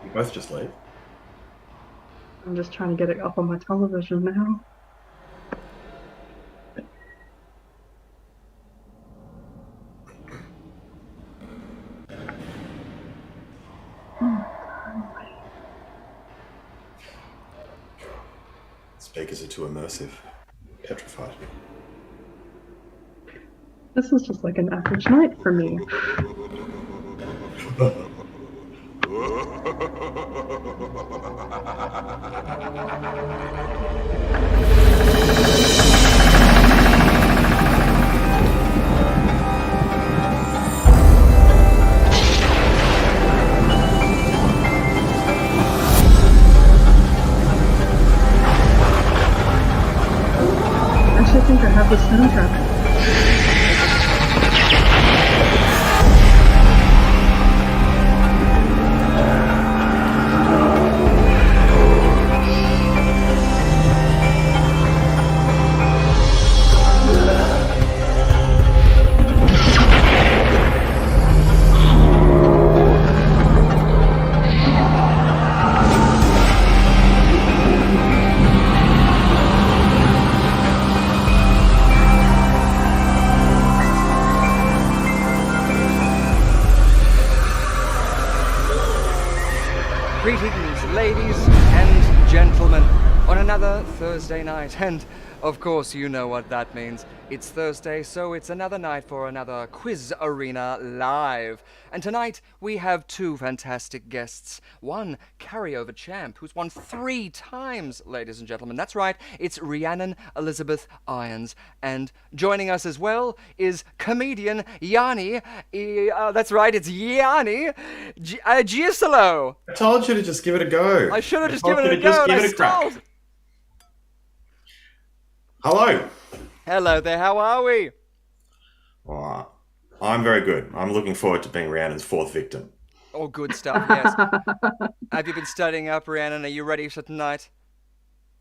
You both just leave. I'm just trying to get it up on my television now. Speakers are too immersive. Petrified. This is just like an average night for me. I actually think I have the soundtrack. Greetings, ladies and gentlemen, on another Thursday night. And, of course, you know what that means. It's Thursday, so it's another night for another Quiz Arena Live. And tonight, we have two fantastic guests. One carryover champ who's won 3 times, ladies and gentlemen. That's right, it's Rhiannon Elizabeth Irons. And joining us as well is comedian Yanni. That's right, it's Yanni Giussolo. I told you to just give it a go. I should have just told given you it a to just go, and give I it a crack. stalled. Hello. Hello there, how are we? Oh, I'm very good. I'm looking forward to being Rhiannon's 4th victim. Oh, good stuff, yes. Have you been studying up, Rhiannon? Are you ready for tonight?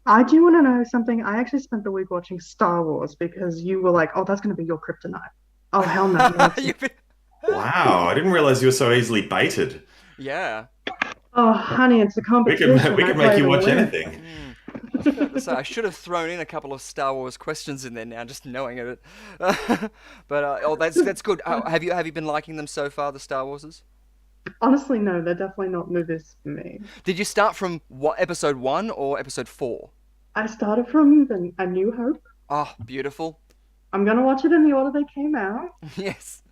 I do want to know something. I actually spent the week watching Star Wars because you were like, oh, that's going to be your kryptonite. Oh, hell no. You've been... Wow, I didn't realize you were so easily baited. Yeah. Oh, honey, it's a We competition. could make you watch anything. So I should have thrown in a couple of Star Wars questions in there now, just knowing it. But that's good. Have you been liking them so far, the Star Warses? Honestly, no, they're definitely not movies for me. Did you start from what, episode 1 or episode 4? I started from A New Hope. Oh, beautiful. I'm going to watch it in the order they came out. Yes.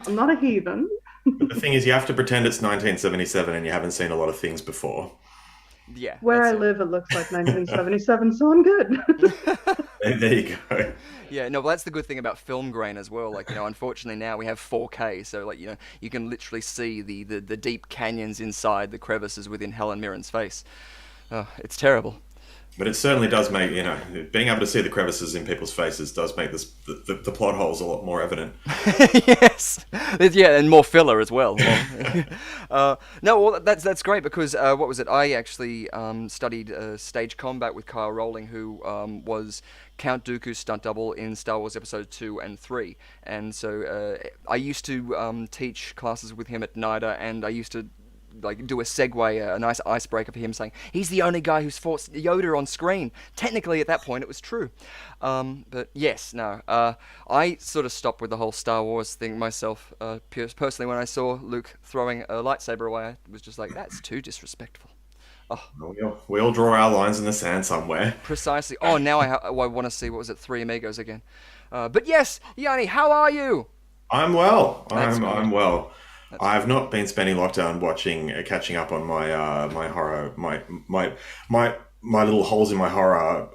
I'm not a heathen. But the thing is, you have to pretend it's 1977 and you haven't seen a lot of things before. Yeah. Where I live, it looks like 1977, so I'm good. There you go. Yeah, no, well, that's the good thing about film grain as well. Like, unfortunately now we have 4K, so, like, you can literally see the deep canyons inside the crevices within Helen Mirren's face. Oh, it's terrible. But it certainly does make, being able to see the crevices in people's faces does make the plot holes a lot more evident. Yes, yeah, and more filler as well. No, well, that's great because what was it? I actually studied stage combat with Kyle Rowling, who was Count Dooku's stunt double in Star Wars Episode 2 and 3, and so I used to teach classes with him at NIDA, and I used to do a segue, a nice icebreaker for him, saying he's the only guy who's fought Yoda on screen. Technically, at that point, it was true. But yes, no, I sort of stopped with the whole Star Wars thing myself. Personally, when I saw Luke throwing a lightsaber away, I was just like, that's too disrespectful. Oh, We all draw our lines in the sand somewhere. precisely. Oh, now I want to see, what was it, Three Amigos again. But yes, Yanni, how are you? I'm well. That's I'm good. well. That's I've not been spending lockdown catching up on my horror, my little holes in my horror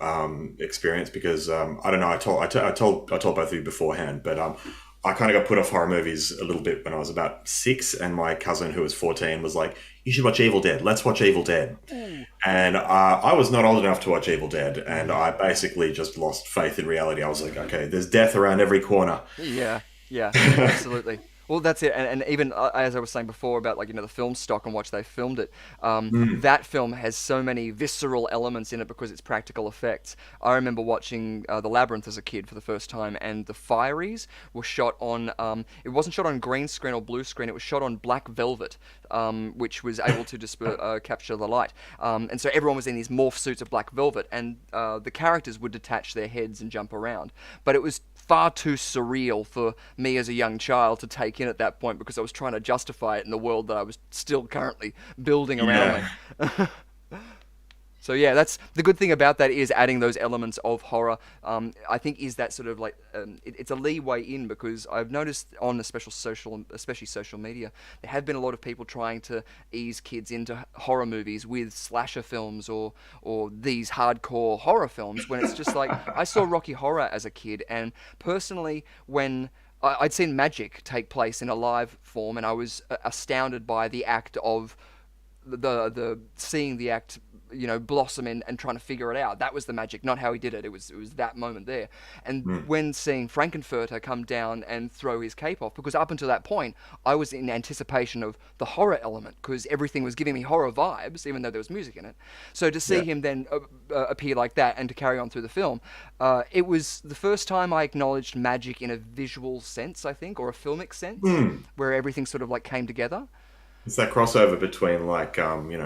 experience because I don't know. I told both of you beforehand, but I kind of got put off horror movies a little bit when I was about 6, and my cousin who was 14 was like, "You should watch Evil Dead. Let's watch Evil Dead." And I was not old enough to watch Evil Dead, and I basically just lost faith in reality. I was like, "Okay, there's death around every corner." Yeah, absolutely. Well, that's it, and even as I was saying before about like the film stock and watch they filmed it, Mm. that film has so many visceral elements in it because it's practical effects. I remember watching The Labyrinth as a kid for the first time, and the Fireys were shot on. It wasn't shot on green screen or blue screen; it was shot on black velvet, which was able to capture the light. And so everyone was in these morph suits of black velvet, and the characters would detach their heads and jump around, but it was far too surreal for me as a young child to take in at that point because I was trying to justify it in the world that I was still currently building around Yeah. me. So yeah, that's the good thing about that is adding those elements of horror. I think is that sort of like it's a leeway in because I've noticed on especially social media, there have been a lot of people trying to ease kids into horror movies with slasher films or these hardcore horror films when it's just like I saw Rocky Horror as a kid, and personally when I'd seen magic take place in a live form, and I was astounded by the act of the seeing the act blossom and trying to figure it out. That was the magic, not how he did it. It was that moment there. And Mm. when seeing Frankenfurter come down and throw his cape off, because up until that point I was in anticipation of the horror element because everything was giving me horror vibes even though there was music in it. So to see Yeah. him then appear like that and to carry on through the film, it was the first time I acknowledged magic in a visual sense, I think, or a filmic sense, Mm. where everything sort of like came together. It's that crossover between like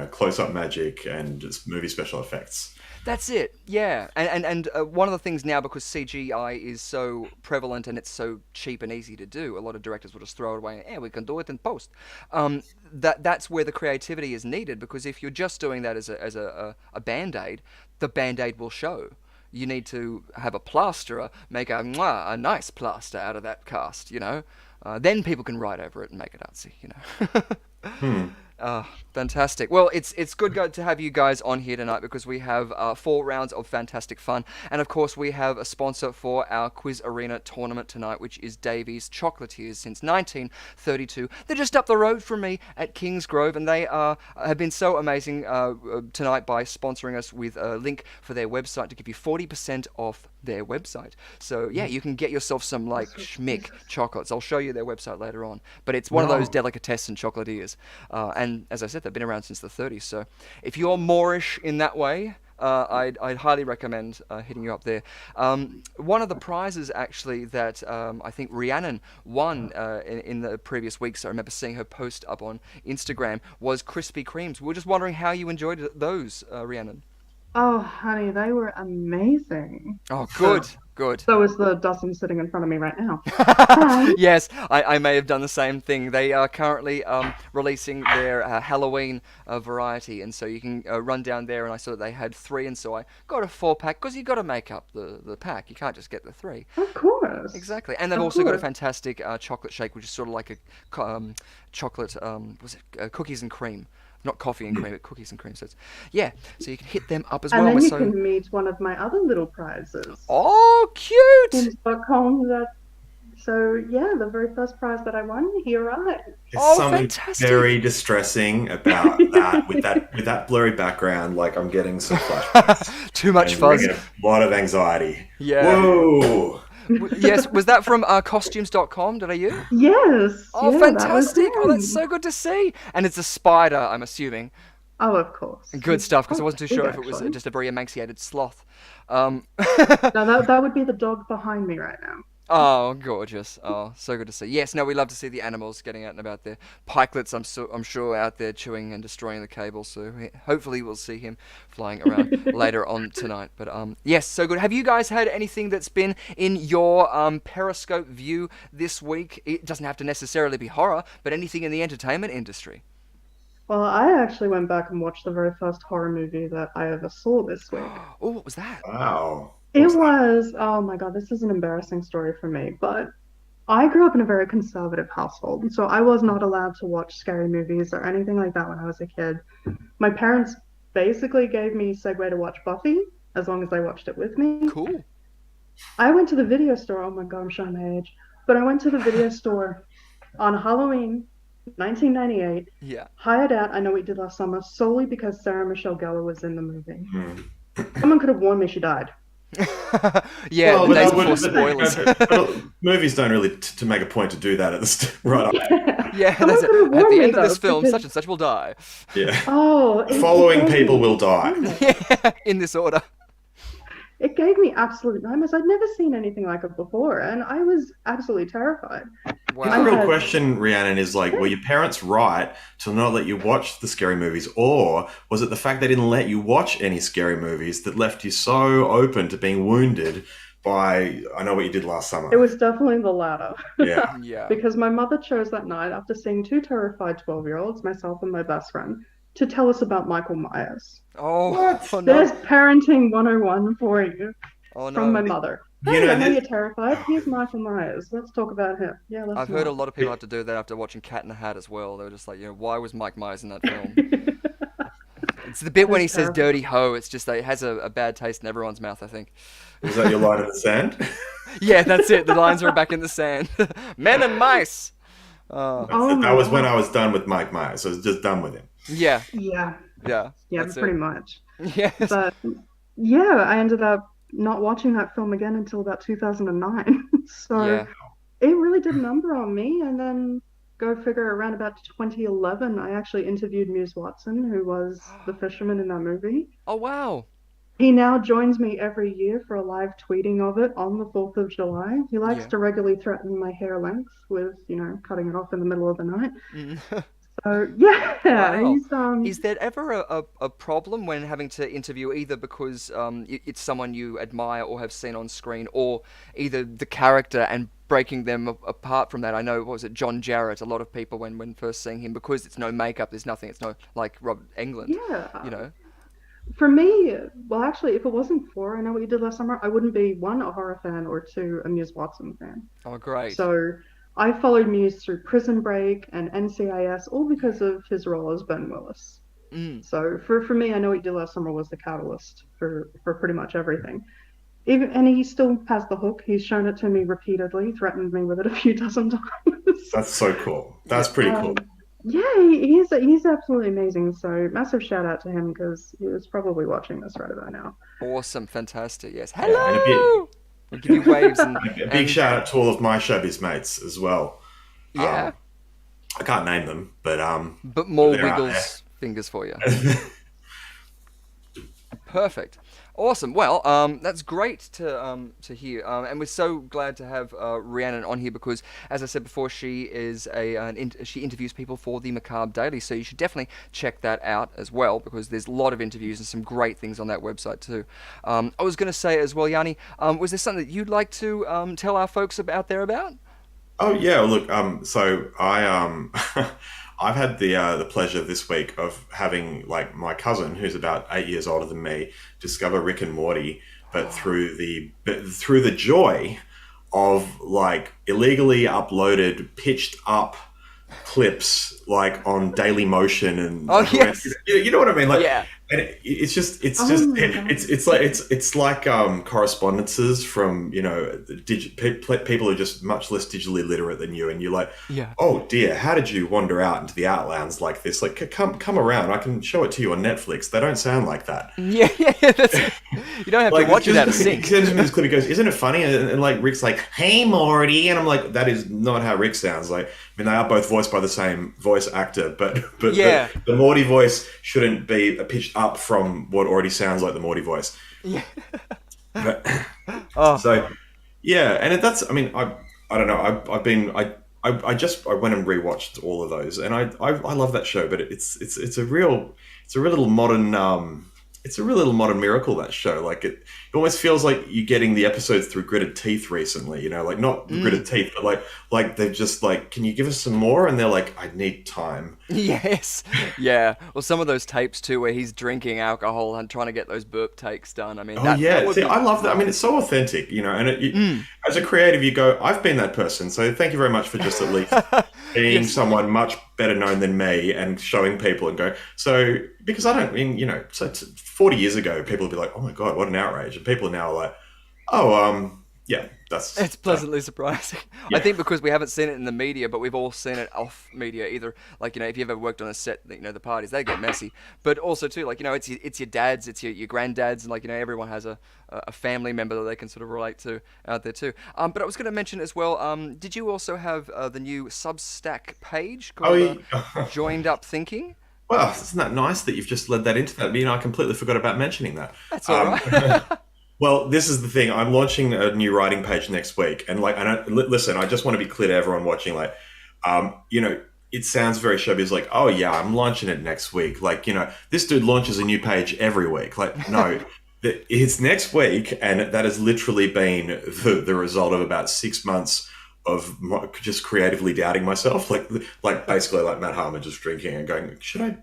close-up magic and just movie special effects. That's it, yeah. And one of the things now, because CGI is so prevalent and it's so cheap and easy to do, a lot of directors will just throw it away. Yeah, we can do it in post. That's where the creativity is needed, because if you're just doing that as a band-aid, the band-aid will show. You need to have a plasterer make a nice plaster out of that cast. Then people can write over it and make it artsy. Hmm. Fantastic. Well, it's good to have you guys on here tonight because we have 4 rounds of fantastic fun. And of course, we have a sponsor for our Quiz Arena tournament tonight, which is Davies Chocolatiers since 1932. They're just up the road from me at Kingsgrove, and they have been so amazing tonight by sponsoring us with a link for their website to give you 40% off their website. So yeah, you can get yourself some like schmick chocolates. I'll show you their website later on. But it's one of those Wow. delicatessen chocolatiers. And as I said, they've been around since the 30s. So if you're Moorish in that way, I'd highly recommend hitting you up there. One of the prizes actually that I think Rhiannon won in the previous weeks, I remember seeing her post up on Instagram, was Krispy Kremes. We were just wondering how you enjoyed those, Rhiannon. Oh, honey, they were amazing. Oh, So, good, good. so is the Dustin sitting in front of me right now. Hi. Yes, I may have done the same thing. They are currently releasing their Halloween variety, and so you can run down there, and I saw that they had 3, and so I got a 4-pack, because you got to make up the pack. You can't just get the 3. Of course. Exactly. And they've Of also got a course. fantastic chocolate shake, which is sort of like a chocolate, was it cookies and cream? Not coffee and cream, but cookies and cream. So so you can hit them up as And well. then We're you so can meet one of my other little prizes. oh, cute! Games.com so yeah, the very first prize that I won, he arrived. There's Oh, something fantastic! very distressing about that with that blurry background. Like I'm getting some flashbacks Too much and fuzz. getting a lot of anxiety. Yeah. Whoa. Yes, was that from costumes.com.au? Yes. Oh, Yeah, that was fantastic! Oh, that's him. so good to see. And it's a spider, I'm assuming. Oh, of course. Good He's stuff, because I quite wasn't too big, sure if it was actually. just a very emaciated sloth. Um, No, that would be the dog behind me right now. oh, gorgeous! Oh, so good to see. Yes, no, we love to see the animals getting out and about there. Pikelets, I'm sure out there chewing and destroying the cable. So hopefully we'll see him flying around later on tonight. But yes, so good. Have you guys had anything that's been in your Periscope view this week? It doesn't have to necessarily be horror, but anything in the entertainment industry. Well, I actually went back and watched the very first horror movie that I ever saw this week. Oh, what was that? Wow. It What's that? was, oh my God, this is an embarrassing story for me, but I grew up in a very conservative household, so I was not allowed to watch scary movies or anything like that when I was a kid. My parents basically gave me segue to watch Buffy as long as they watched it with me. Cool. I went to the video store, oh my God, I'm showing my age, but I went to the video store on Halloween 1998, Yeah. hired out I Know What You Did Last Summer solely because Sarah Michelle Gellar was in the movie. Hmm. Someone could have warned me she died. Yeah, Well, the but days that before would, spoilers. but movies don't really to make a point to do that at the right up. Yeah. Yeah, Someone that's it. could have At warned the me end of though, this film, because such and such will die. Yeah, it following gave people will me, die. Yeah, in this order. it gave me absolute nightmares. I'd never seen anything like it before, and I was absolutely terrified. The I Wow. real had, question, Rhiannon, is like, were your parents right to not let you watch the scary movies, or was it the fact they didn't let you watch any scary movies that left you so open to being wounded by, I know what you did last it summer? was definitely the latter. Yeah. Yeah. Because my mother chose that night, after seeing two terrified 12-year-olds, myself and my best friend, to tell us about Michael Myers. Oh, What? oh no. There's parenting 101 for you Oh from my no. mother. You Hey, know I know this. you're terrified. Here's Michael Myers. Let's talk about him. Yeah, let's I've heard a not. lot of people have to do that after watching Cat in the Hat as well. They were just like, why was Mike Myers in that film? It's the bit That when is he says terrifying. "dirty hoe." It's just that it has a bad taste in everyone's mouth, I think. Was that your line in the sand? Yeah, that's it. The lines are back in the sand. Men and mice. Oh, Oh That my was when God. I was done with Mike Myers. I was just done with him. yeah, Yeah, yeah. yeah, That's pretty it. much. Yes. But yeah, I ended up not watching that film again until about 2009. So Yeah. it really did a number on me. And then go figure, around about 2011, I actually interviewed Muse Watson, who was the fisherman in that movie. Oh wow. He now joins me every year for a live tweeting of it on the 4th of July. He likes Yeah. to regularly threaten my hair length with, cutting it off in the middle of the night. Mm. So yeah, Wow. he's Is there ever a problem when having to interview either because it's someone you admire or have seen on screen, or either the character and breaking them apart from that? I know, what was it, John Jarrett? A lot of people, when first seeing him, because it's no makeup, there's nothing, it's no, like Rob England, yeah. you know? For me, well, actually, if it wasn't for I Know What You Did Last Summer, I wouldn't be one, a horror fan, or two, a Muse Watson fan. Oh, great. So I followed Muse through Prison Break and NCIS, all because of his role as Ben Willis. Mm. So for me, I Know What You Did Last Summer was the catalyst for pretty much everything. And he still has the hook. He's shown it to me repeatedly, threatened me with it a few dozen times. That's so cool. That's Yeah. pretty cool. Yeah, he's absolutely amazing. So massive shout out to him because he was probably watching this right about now. Awesome, fantastic, yes. Yeah, and Hello! We'll give you waves a big shout out to all of my showbiz mates as well. yeah, I can't name them, but more they're out there. Wiggles fingers for you. Perfect. Awesome. Well, that's great to hear, and we're so glad to have Rhiannon on here because, as I said before, she is she interviews people for the Macabre Daily, so you should definitely check that out as well because there's a lot of interviews and some great things on that website too. I was going to say as well, Yanni, was there something that you'd like to tell our folks out there about? Oh yeah, well, look, so I I've had the pleasure this week of having like my cousin, who's about 8 years older than me, discover Rick and Morty, but through the joy of like illegally uploaded, pitched up clips like on Daily Motion and Oh yes. you know what I mean, like. Yeah. And it's Oh just my God. it's like correspondences from people who are just much less digitally literate than you, and you're like, Yeah. oh dear, how did you wander out into the outlands like this? Like, come around, I can show it to you on Netflix. They don't sound like that. Yeah. That's you don't have Like, to watch it out of he sync. sends me this clip. He goes, "Isn't it funny?" And like Rick's like, "Hey Morty," and I'm like, "That is not how Rick sounds." Like, I mean, they are both voiced by the same voice actor, but Yeah. the Morty voice shouldn't be pitched up from what already sounds like the Morty voice. Yeah. But, Oh. so yeah, and that's, I mean, I don't know. I've been I went and rewatched all of those, and I love that show. But it's a real little modern it's a real little modern miracle, that show. Like it almost feels like you're getting the episodes through gritted teeth recently. Like not gritted teeth, but like they've just like, can you give us some more? And they're like, I need time. Yes. Yeah. Well, some of those tapes too, where he's drinking alcohol and trying to get those burp takes done. I mean, Oh that yeah, would see, be... I love that. I mean, it's so authentic, and as a creative, you go, I've been that person. So thank you very much for just at least being someone much better known than me and showing people and go. So because I don't mean, so 40 years ago, people would be like, oh my God, what an outrage. And people are now like, oh, yeah, that's It's pleasantly surprising. I yeah. think because we haven't seen it in the media, but we've all seen it off media. Either like if you've ever worked on a set, the parties they get messy. But also too, it's your dads, it's your granddads, and everyone has a family member that they can sort of relate to out there too. But I was going to mention as well. Did you also have the new Substack page Oh, called Joined Up Thinking? well, isn't that nice that you've just led that into that? I completely forgot about mentioning that. That's all right. Well, this is the thing. I'm launching a new writing page next week, and listen. I just want to be clear to everyone watching. It sounds very showbiz. Like, oh yeah, I'm launching it next week. Like, this dude launches a new page every week. Like, no, it's next week, and that has literally been the result of about 6 months of just creatively doubting myself. Like basically, like Matt Harmon just drinking and going,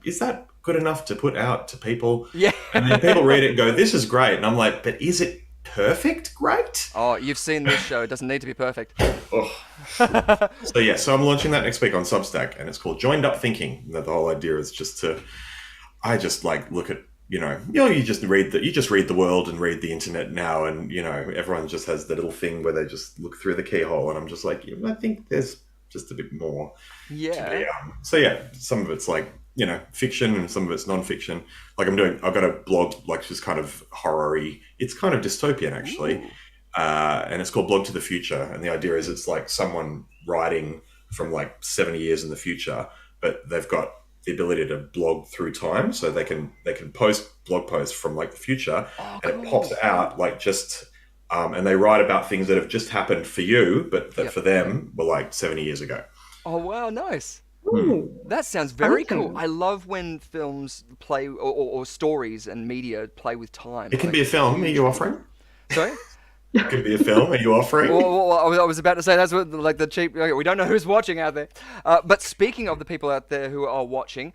is that good enough to put out to people? Yeah. And then people read it and go, this is great. And I'm like, but is it perfect great? Oh, you've seen this show. It doesn't need to be perfect. Oh. So I'm launching that next week on Substack, and it's called Joined Up Thinking. The whole idea is I just like look at, you just read the world and read the internet now, and everyone just has the little thing where they just look through the keyhole, and I'm just like, I think there's just a bit more. Yeah. So yeah, some of it's like fiction, and some of it's non-fiction. Like I've got a blog like just kind of horror-y. It's kind of dystopian actually, and it's called Blog to the Future. And the idea is it's like someone writing from like 70 years in the future, but they've got the ability to blog through time, so they can post blog posts from like the future, and it pops out like just and they write about things that have just happened for you, but that for them were like 70 years ago. Oh wow, nice. Ooh. That sounds very cool. Exciting. I love when films play or stories and media play with time. It can be a film. Are you offering? Sorry? It could be a film. Are you offering? Well, I was about to say that's what like the cheap. Okay, we don't know who's watching out there. But speaking of the people out there who are watching,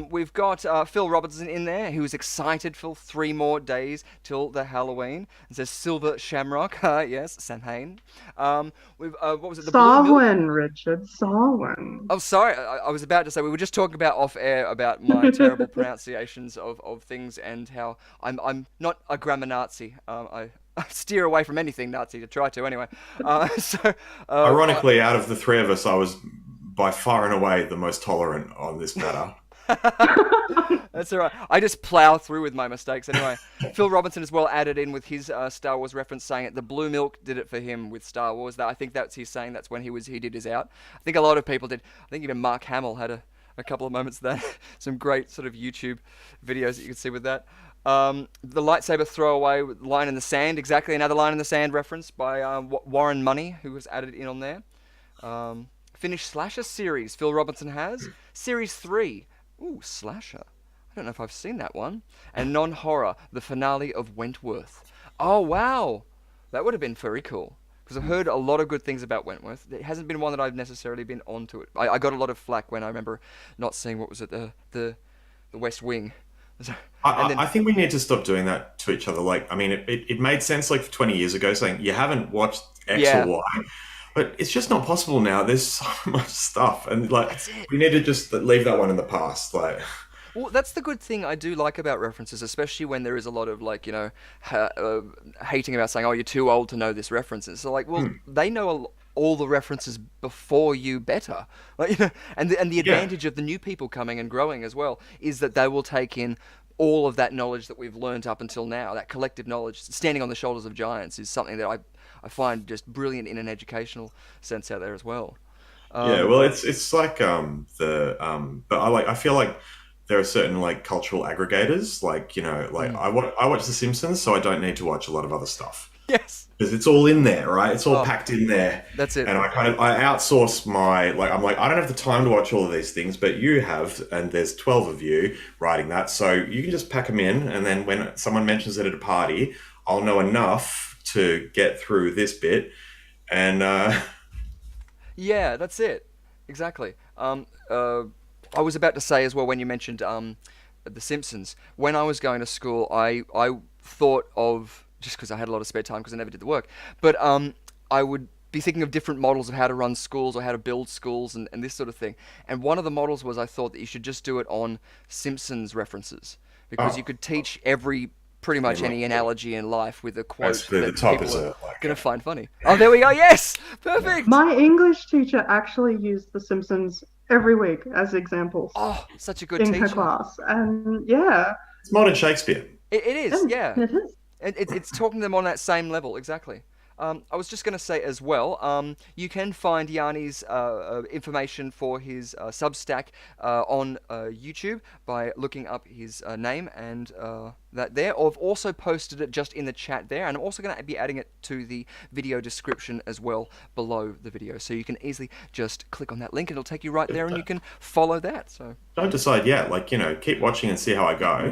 we've got Phil Robertson in there, who's excited for 3 more days till the Halloween. It says Silver Shamrock. Yes, Samhain. We've what was it? The Blue Milk? Samhain, Richard. Samhain. Oh, sorry. I was about to say we were just talking about off air about my terrible pronunciations of things and how I'm not a grammar Nazi. I steer away from anything Nazi to try to anyway. Ironically, out of the 3 of us, I was by far and away the most tolerant on this matter. That's all right. I just plow through with my mistakes anyway. Phil Robinson as well added in with his Star Wars reference, saying it. The blue milk did it for him with Star Wars. I think that's he's saying that's when he did his out. I think a lot of people did. I think even Mark Hamill had a couple of moments there. Some great sort of YouTube videos that you can see with that. The lightsaber throwaway line in the sand, exactly another line in the sand reference by Warren Money, who was added in on there. Finished slasher series, Phil Robinson has. Series 3. Ooh, slasher. I don't know if I've seen that one. And non-horror, the finale of Wentworth. Oh, wow. That would have been very cool. Because I've heard a lot of good things about Wentworth. It hasn't been one that I've necessarily been onto it. I got a lot of flack when I remember not seeing, what was it, the West Wing. I think we need to stop doing that to each other. Like, I mean, it made sense like 20 years ago saying you haven't watched X or Y, but it's just not possible now. There's so much stuff, and like we need to just leave that one in the past. Like, well, that's the good thing I do like about references, especially when there is a lot of like hating about saying, "Oh, you're too old to know this references." So like, well, they know all the references before you better, like, and the advantage of the new people coming and growing as well is that they will take in all of that knowledge that we've learned up until now. That collective knowledge, standing on the shoulders of giants, is something that I find just brilliant in an educational sense out there as well. Well, it's like but I feel like there are certain like cultural aggregators, like I watch The Simpsons, so I don't need to watch a lot of other stuff. Yes. Because it's all in there, right? It's all packed in there. That's it. And I outsource my, I'm like, I don't have the time to watch all of these things, but you have, and there's 12 of you writing that. So you can just pack them in, and then when someone mentions it at a party, I'll know enough to get through this bit. And yeah, that's it. Exactly. I was about to say as well, when you mentioned The Simpsons, when I was going to school, I thought of, just because I had a lot of spare time because I never did the work, but I would be thinking of different models of how to run schools or how to build schools and this sort of thing. And one of the models was I thought that you should just do it on Simpsons references, because you could teach every pretty much any analogy in life with a quote Basically, that the top people is are like going to find funny. Oh, there we go. Yes, perfect. My English teacher actually used The Simpsons every week as examples Oh, such a good in teacher. her class. And yeah, it's modern Shakespeare. It is, yeah. it is. It's talking to them on that same level, exactly. I was just going to say as well, you can find Yanni's information for his Substack on YouTube by looking up his name and that there. I've also posted it just in the chat there, and I'm also going to be adding it to the video description as well below the video. So you can easily just click on that link, and it'll take you right there, and you can follow that. So Don't decide yet. Like, keep watching and see how I go.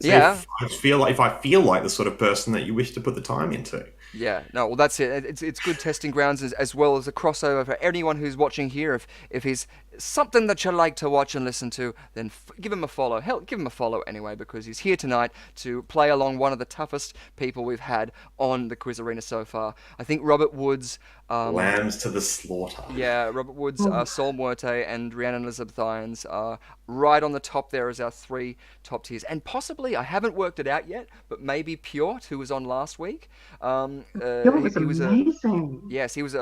See Yeah. if I feel like the sort of person that you wish to put the time into. Yeah, no, well, that's it. It's good testing grounds as well as a crossover for anyone who's watching here. If he's something that you like to watch and listen to, then give him a follow. Hell, give him a follow anyway, because he's here tonight to play along one of the toughest people we've had on the Quiz Arena so far. I think Robert Woods... Lambs to the slaughter. Yeah, Robert Woods, Sol Muerte, and Rhiannon Elizabeth Irons are right on the top there as our 3 top tiers. And possibly, I haven't worked it out yet, but maybe Pjort, who was on last week. It was amazing. Yes, he was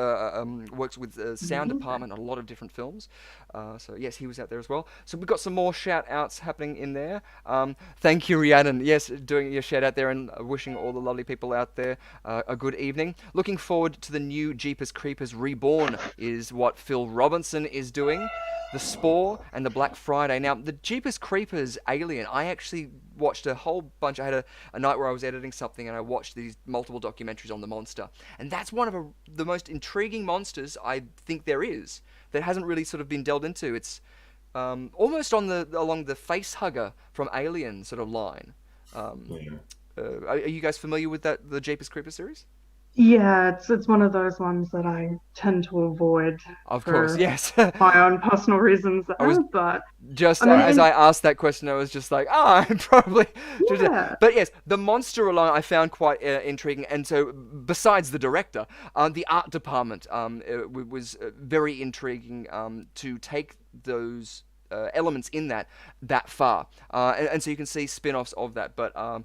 works with the sound department on a lot of different films. So yes, he was out there as well. So we've got some more shout outs happening in there. Thank you, Rhiannon. Yes, doing your shout out there and wishing all the lovely people out there a good evening. Looking forward to the new Jeepers Creepers Reborn is what Phil Robinson is doing. The Spore and the Black Friday. Now, the Jeepers Creepers Alien, I actually watched a whole bunch. I had a night where I was editing something and I watched these multiple documentaries on the monster. And that's one of the most intriguing monsters I think there is that hasn't really sort of been delved into. It's almost along the face hugger from Alien sort of line. Are you guys familiar with the Jeepers Creepers series? Yeah, it's one of those ones that I tend to avoid. Of course, yes. My own personal reasons, but just as I asked that question, I was just like, I probably should. Yeah. But yes, the monster alone I found quite intriguing, and so besides the director, the art department it was very intriguing to take those elements in that far, and so you can see spin-offs of that, but.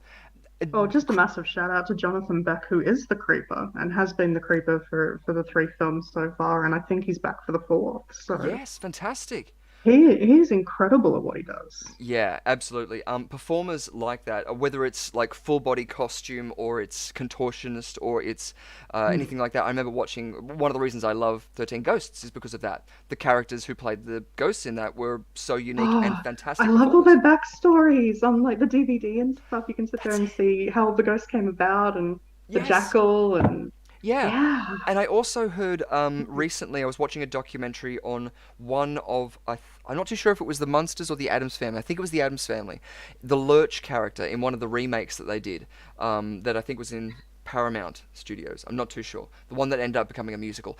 Just a massive shout out to Jonathan Beck, who is the Creeper and has been the Creeper for the 3 films so far, and I think he's back for the 4th. So yes, fantastic. He's incredible at what he does. Yeah, absolutely. Performers like that, whether it's like full body costume or it's contortionist or it's anything like that. I remember watching, one of the reasons I love 13 Ghosts is because of that. The characters who played the ghosts in that were so unique and fantastic. I love all their backstories on like the DVD and stuff. You can sit there and see how the ghost came about and the jackal and... Yeah. And I also heard recently, I was watching a documentary on one of, I'm not too sure if it was the Munsters or the Addams Family. I think it was the Addams Family. The Lurch character in one of the remakes that they did, that I think was in Paramount Studios. I'm not too sure. The one that ended up becoming a musical.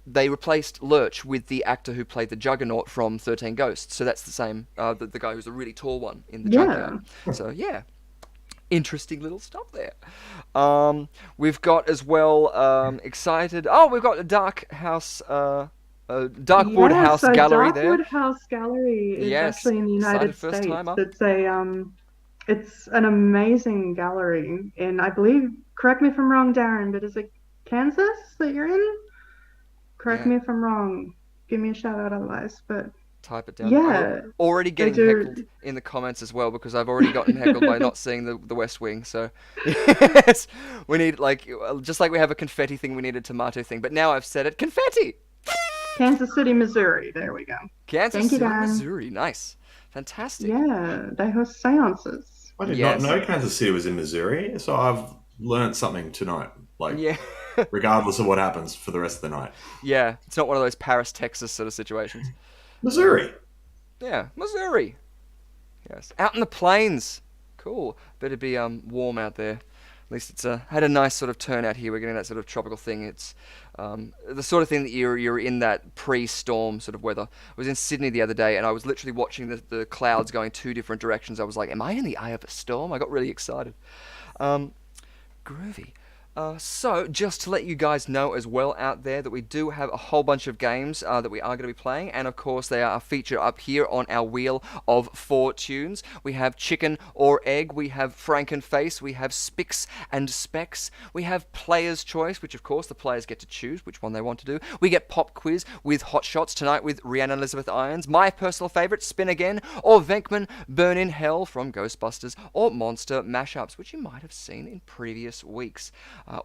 They replaced Lurch with the actor who played the Juggernaut from 13 Ghosts. So that's the same, the guy who's a really tall one in the Junkyard. So yeah. Interesting little stuff there. We've got as well excited. Oh, we've got a Darkwood House Gallery there. Darkwood House Gallery is actually in the United States. It's an amazing gallery in, I believe, correct me if I'm wrong, Darren, but is it Kansas that you're in? Correct me if I'm wrong. Give me a shout out otherwise, but. Type it down. Yeah. I'm already getting heckled in the comments as well because I've already gotten heckled by not seeing the West Wing. So yes, we need just like we have a confetti thing, we need a tomato thing. But now I've said it, confetti. Kansas City, Missouri. There we go. Kansas City, Missouri. Nice, fantastic. Yeah, they host seances. I did not know Kansas City was in Missouri, so I've learned something tonight. Regardless of what happens for the rest of the night. Yeah, it's not one of those Paris, Texas sort of situations. Missouri. Yeah, Missouri. Yes, out in the plains. Cool. Better be warm out there. At least it's had a nice sort of turnout here. We're getting that sort of tropical thing. It's the sort of thing that you're in that pre-storm sort of weather. I was in Sydney the other day and I was literally watching the clouds going 2 different directions. I was like, am I in the eye of a storm? I got really excited. Groovy. So, just to let you guys know as well out there that we do have a whole bunch of games that we are going to be playing, and of course they are featured up here on our wheel of 4 tunes. We have Chicken or Egg, we have Frankenface, we have Spicks and Specs, we have Player's Choice, which of course the players get to choose which one they want to do. We get Pop Quiz with Hot Shots tonight with Rhiannon Elizabeth Irons, my personal favourite, Spin Again, or Venkman, Burn in Hell from Ghostbusters, or Monster Mashups, which you might have seen in previous weeks.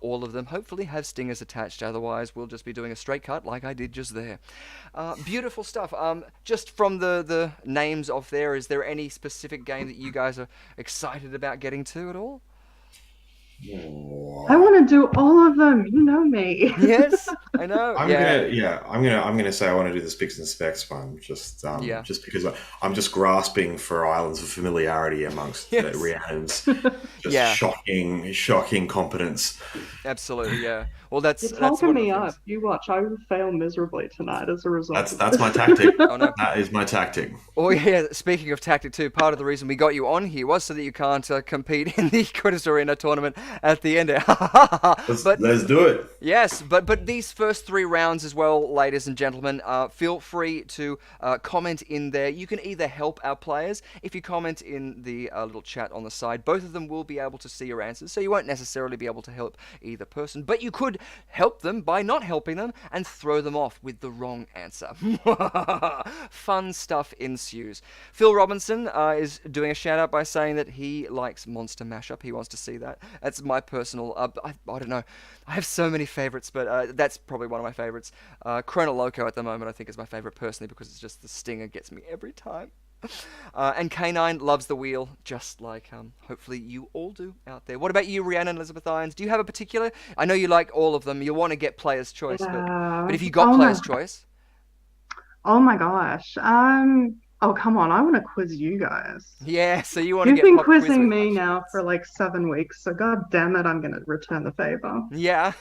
All of them hopefully have stingers attached, otherwise we'll just be doing a straight cut like I did just there. Beautiful stuff. Just from the names off there, is there any specific game that you guys are excited about getting to at all? I want to do all of them. You know me. Yes, I know. I'm gonna say I want to do the Spicks and Specs one, just because I'm just grasping for islands of familiarity amongst Rhiannon's just shocking competence. Absolutely, yeah. Well, that's You're talking me up. You watch. I will fail miserably tonight as a result. That's my tactic. Oh, no. That is my tactic. Oh yeah. Speaking of tactic too, part of the reason we got you on here was so that you can't compete in the Quiz Arena tournament at the end. Let's do it. Yes, but these first 3 rounds as well, ladies and gentlemen, feel free to comment in there. You can either help our players if you comment in the little chat on the side. Both of them will be able to see your answers, so you won't necessarily be able to help either person, but you could help them by not helping them and throw them off with the wrong answer. Fun stuff ensues. Phil Robinson is doing a shout out by saying that he likes Monster Mashup. He wants to see that. That's my personal, I don't know. I have so many favorites, but that's probably one of my favorites. Chrono Loco at the moment I think is my favorite personally because it's just the stinger gets me every time. And K9 loves the wheel, just like hopefully you all do out there. What about you, Rhiannon Elizabeth Irons? Do you have a particular? I know you like all of them. You want to get Player's Choice, but if you got Player's Choice. Oh my gosh. Oh, come on. I want to quiz you guys. Yeah, so you want to get You've been pop quiz quizzing me now for like 7 weeks, so god damn it, I'm going to return the favor. Yeah.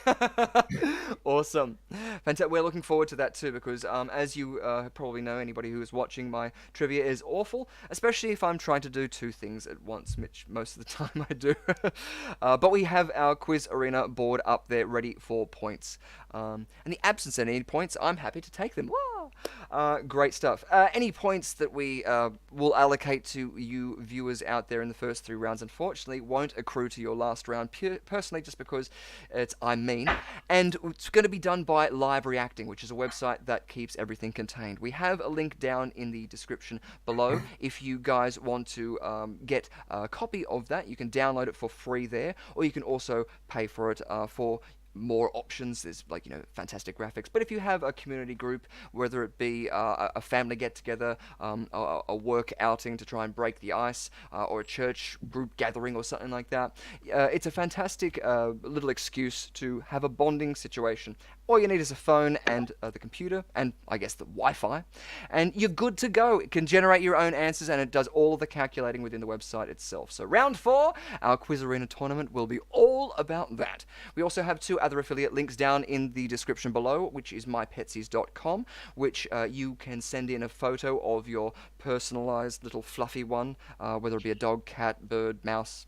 Awesome. Fantastic. We're looking forward to that too because as you probably know, anybody who is watching, my trivia is awful, especially if I'm trying to do 2 things at once, which most of the time I do. But we have our Quiz Arena board up there ready for points. In the absence of any points, I'm happy to take them. Great stuff. Any points that we will allocate to you viewers out there in the first 3 rounds, unfortunately, won't accrue to your last round, personally, just because I'm mean. And it's going to be done by Live Reacting, which is a website that keeps everything contained. We have a link down in the description below. If you guys want to get a copy of that, you can download it for free there, or you can also pay for it for more options. There's fantastic graphics, but if you have a community group, whether it be a family get-together, a work outing to try and break the ice, or a church group gathering or something like that, it's a fantastic little excuse to have a bonding situation. All you need is a phone and the computer and I guess the Wi-Fi, and you're good to go. It can generate your own answers and it does all of the calculating within the website itself. So round 4, our Quiz Arena tournament will be all about that. We also have 2 other affiliate links down in the description below, which is mypetsies.com, which you can send in a photo of your personalized little fluffy one, whether it be a dog, cat, bird, mouse,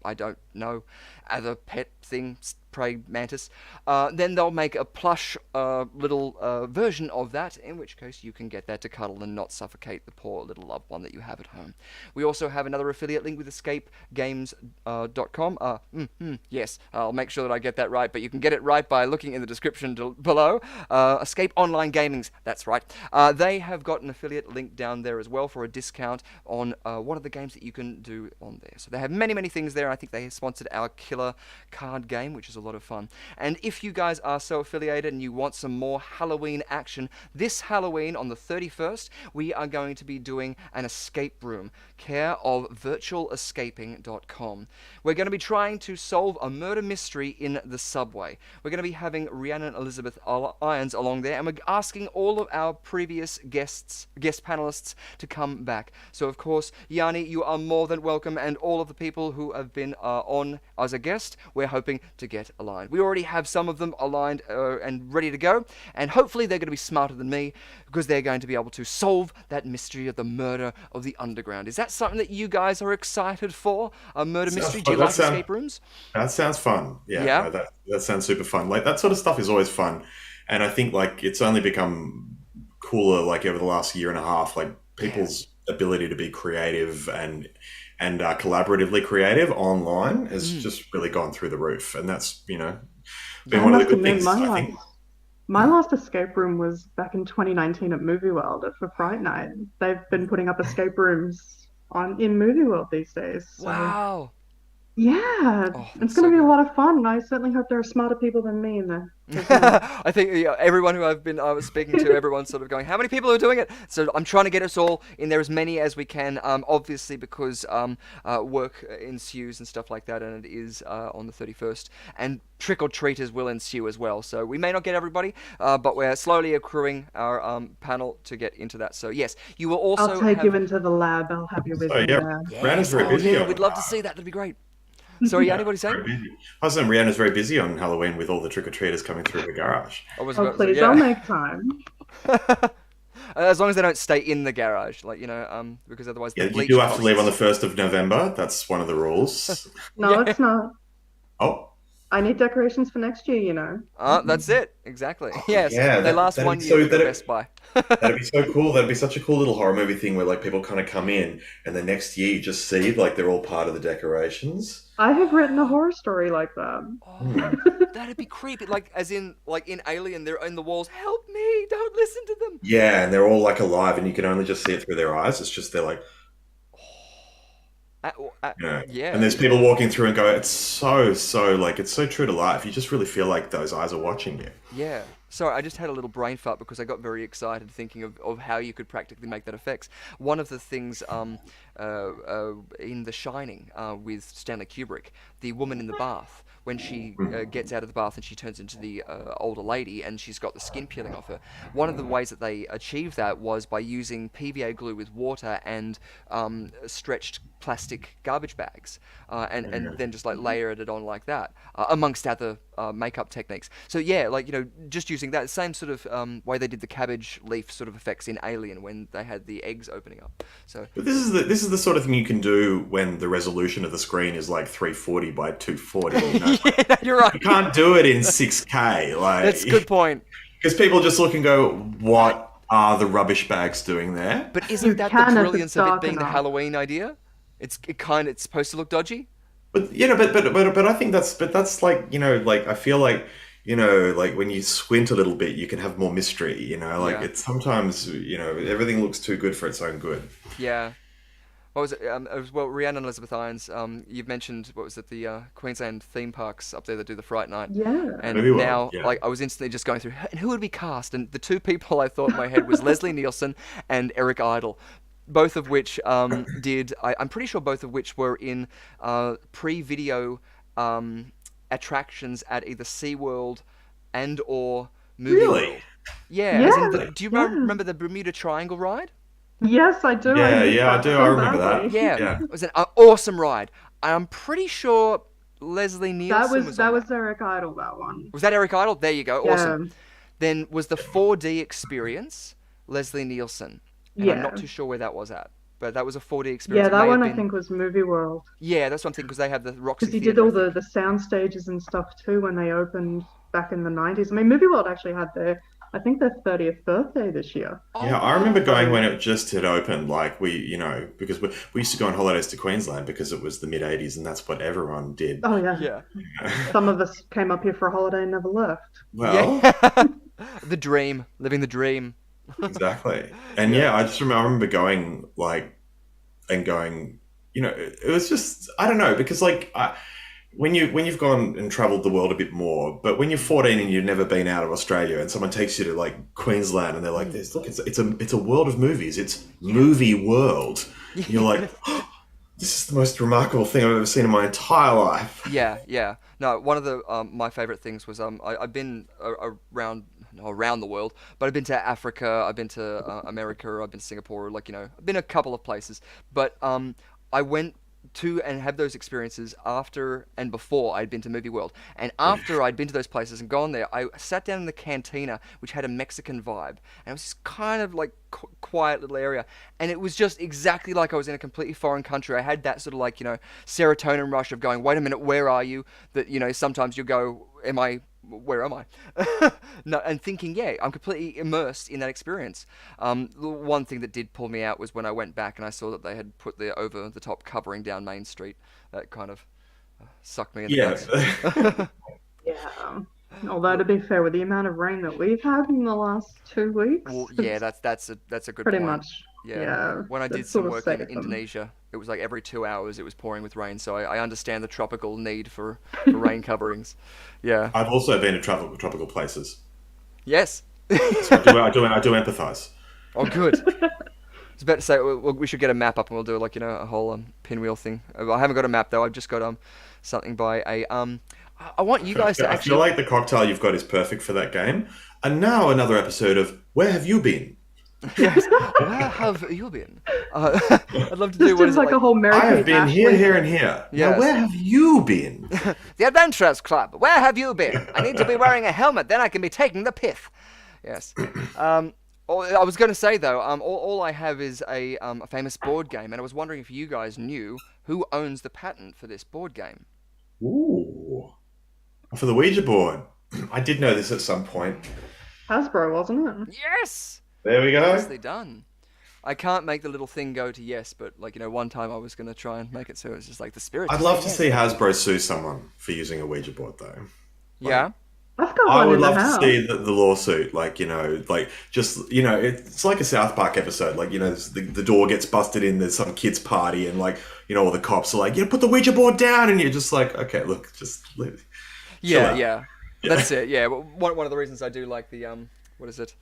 I don't know, other pet thing, prey mantis. Then they'll make a plush little version of that, in which case you can get that to cuddle and not suffocate the poor little loved one that you have at home. We also have another affiliate link with escapegames.com. Yes, I'll make sure that I get that right, but you can get it right by looking in the description below. Escape Online Gamings, that's right. They have got an affiliate link down there as well for a discount on one of the games that you can do on there. So they have many, many things there. I think they sponsored our killer card game, which is a lot of fun. And if you guys are so affiliated and you want some more Halloween action, this Halloween on the 31st, we are going to be doing an escape room, care of virtualescaping.com. We're going to be trying to solve a murder mystery in the subway. We're going to be having Rhiannon Elizabeth Irons along there, and we're asking all of our previous guest panelists to come back. So of course, Yanni, you are more than welcome, and all of the people who have been on as a guest, we're hoping to get get aligned. We already have some of them aligned and ready to go, and hopefully they're going to be smarter than me because they're going to be able to solve that mystery of the murder of the underground. Is that something that you guys are excited for? A murder mystery? Do you like escape rooms? That sounds fun. Yeah, Yeah? no, that sounds super fun. Like that sort of stuff is always fun, and I think like it's only become cooler like over the last year and a half. Like people's ability to be creative and collaboratively creative online has just really gone through the roof, and that's been one of the good things. I think. My last escape room was back in 2019 at Movie World for Fright Night. They've been putting up escape rooms in Movie World these days. So. Wow. Yeah, it's going to be a lot of fun. I certainly hope there are smarter people than me in there. I think everyone who I was speaking to, everyone's sort of going, how many people are doing it? So I'm trying to get us all in there, as many as we can, obviously because work ensues and stuff like that, and it is on the 31st. And trick-or-treaters will ensue as well. So we may not get everybody, but we're slowly accruing our panel to get into that. So yes, you will also I'll take you into the lab. I'll have you with me there. Rihanna's very busy. Yeah, we'd love to see that. That'd be great. Sorry, Yanni, what are you saying? I was saying Rihanna's very busy on Halloween with all the trick-or-treaters coming through the garage. Please, I'll make time. As long as they don't stay in the garage, because otherwise you do have to leave on the 1st of November. That's one of the rules. No, it's not. Oh. I need decorations for next year, That's it. Exactly. Yes. Yeah, they last 1 year at Best Buy. That'd be so cool. That'd be such a cool little horror movie thing where like people kind of come in and the next year you just see like they're all part of the decorations. I have written a horror story like that. Oh, that'd be creepy. As in Alien, they're in the walls. Help me! Don't listen to them. Yeah, and they're all like alive, and you can only just see it through their eyes. It's just they're like. Yeah. And there's people walking through and go, it's so like it's so true to life. You just really feel like those eyes are watching you. Yeah. Sorry, I just had a little brain fart because I got very excited thinking of how you could practically make that effects. One of the things in The Shining with Stanley Kubrick, the woman in the bath, when she gets out of the bath and she turns into the older lady and she's got the skin peeling off her. One of the ways that they achieved that was by using PVA glue with water and stretched plastic garbage bags and then just layered it on like that, amongst other makeup techniques. So yeah, just using that same sort of way they did the cabbage leaf sort of effects in Alien when they had the eggs opening up. So, but this is the sort of thing you can do when the resolution of the screen is like 340 by 240. Yeah, you're right. You can't do it in 6K. That's a good point. Because people just look and go, what are the rubbish bags doing there? But isn't that the brilliance of it being the Halloween idea? It's supposed to look dodgy. But but I think that's like I feel like when you squint a little bit you can have more mystery. It's sometimes everything looks too good for its own good. Yeah. What was it? Rhiannon and Elizabeth Irons. You've mentioned what was it? The Queensland theme parks up there that do the Fright Night. Yeah. And now, I was instantly just going through, and who would be cast? And the two people I thought in my head was Leslie Nielsen and Eric Idle. Both of which I'm pretty sure both of which were in pre-video attractions at either SeaWorld and or Movie World. Yeah. Do you remember the Bermuda Triangle ride? Yes, I do. Yeah, I do. I remember that. Yeah. It was an awesome ride. I'm pretty sure Leslie Nielsen that was Eric Idle, that one. Was that Eric Idle? There you go. Awesome. Then was the 4D experience Leslie Nielsen. And I'm not too sure where that was at, but that was a 4D experience. Yeah, that one I think was Movie World. Yeah, that's what I'm thinking, because they have the Roxy Because he did all the sound stages and stuff too when they opened back in the 90s. I mean, Movie World actually had their 30th birthday this year. Yeah, I remember going when it just had opened, because we used to go on holidays to Queensland because it was the mid-'80s and that's what everyone did. Oh, yeah. Some of us came up here for a holiday and never left. Well... The dream. Living the dream. Exactly. And I remember going it was just, I don't know, because when you've gone and traveled the world a bit more, but when you're 14 and you've never been out of Australia and someone takes you to Queensland and they're like, it's a world of movies. It's Movie World. And you're like, oh, this is the most remarkable thing I've ever seen in my entire life. Yeah. No, one of the my favorite things was I've been around the world, but I've been to Africa, I've been to America, I've been to Singapore, I've been a couple of places, but I went to and have those experiences after and before I'd been to Movie World. And after I'd been to those places and gone there, I sat down in the cantina, which had a Mexican vibe. And it was this kind of like quiet little area. And it was just exactly like I was in a completely foreign country. I had that sort of like, serotonin rush of going, wait a minute, where are you? That, sometimes you go, where am I? No, and thinking, yeah, I'm completely immersed in that experience. The one thing that did pull me out was when I went back and I saw that they had put the over-the-top covering down Main Street. That kind of sucked me in the guts. Yeah. Although to be fair, with the amount of rain that we've had in the last 2 weeks, Well, yeah, that's a good pretty point. much. Yeah. Yeah, When I did that's some sort of work in safe. Indonesia, it was like every 2 hours it was pouring with rain. So I understand the tropical need for rain coverings. Yeah. I've also been to tropical places. Yes. So I do empathize. Oh, good. I was about to say we should get a map up and we'll do like a whole pinwheel thing. I haven't got a map though. I've just got something by a I want you guys to I actually. feel like the cocktail you've got is perfect for that game. And now another episode of Where Have You Been? Yes. Where have you been? I'd love to do This what is is it like a whole Mary I have Kate been Ashley. here, here, and here. Yes. Now, where have you been? The Adventurers Club. Where have you been? I need to be wearing a helmet, then I can be taking the pith. Yes. I was going to say though, all I have is a famous board game, and I was wondering if you guys knew who owns the patent for this board game. Ooh. For the Ouija board. I did know this at some point. Hasbro, wasn't it? Yes. There we go. Nicely done. I can't make the little thing go to yes, but one time I was going to try and make it so it's just like the spirit. I'd love to see Hasbro sue someone for using a Ouija board, though. Yeah. I've got I one would in the love house. to see the lawsuit, it's like a South Park episode, the door gets busted in, there's some kid's party, and all the cops are like, put the Ouija board down, and you're just like, okay, look, just leave. Yeah. That's it. Yeah. Well, one of the reasons I do like the what is it,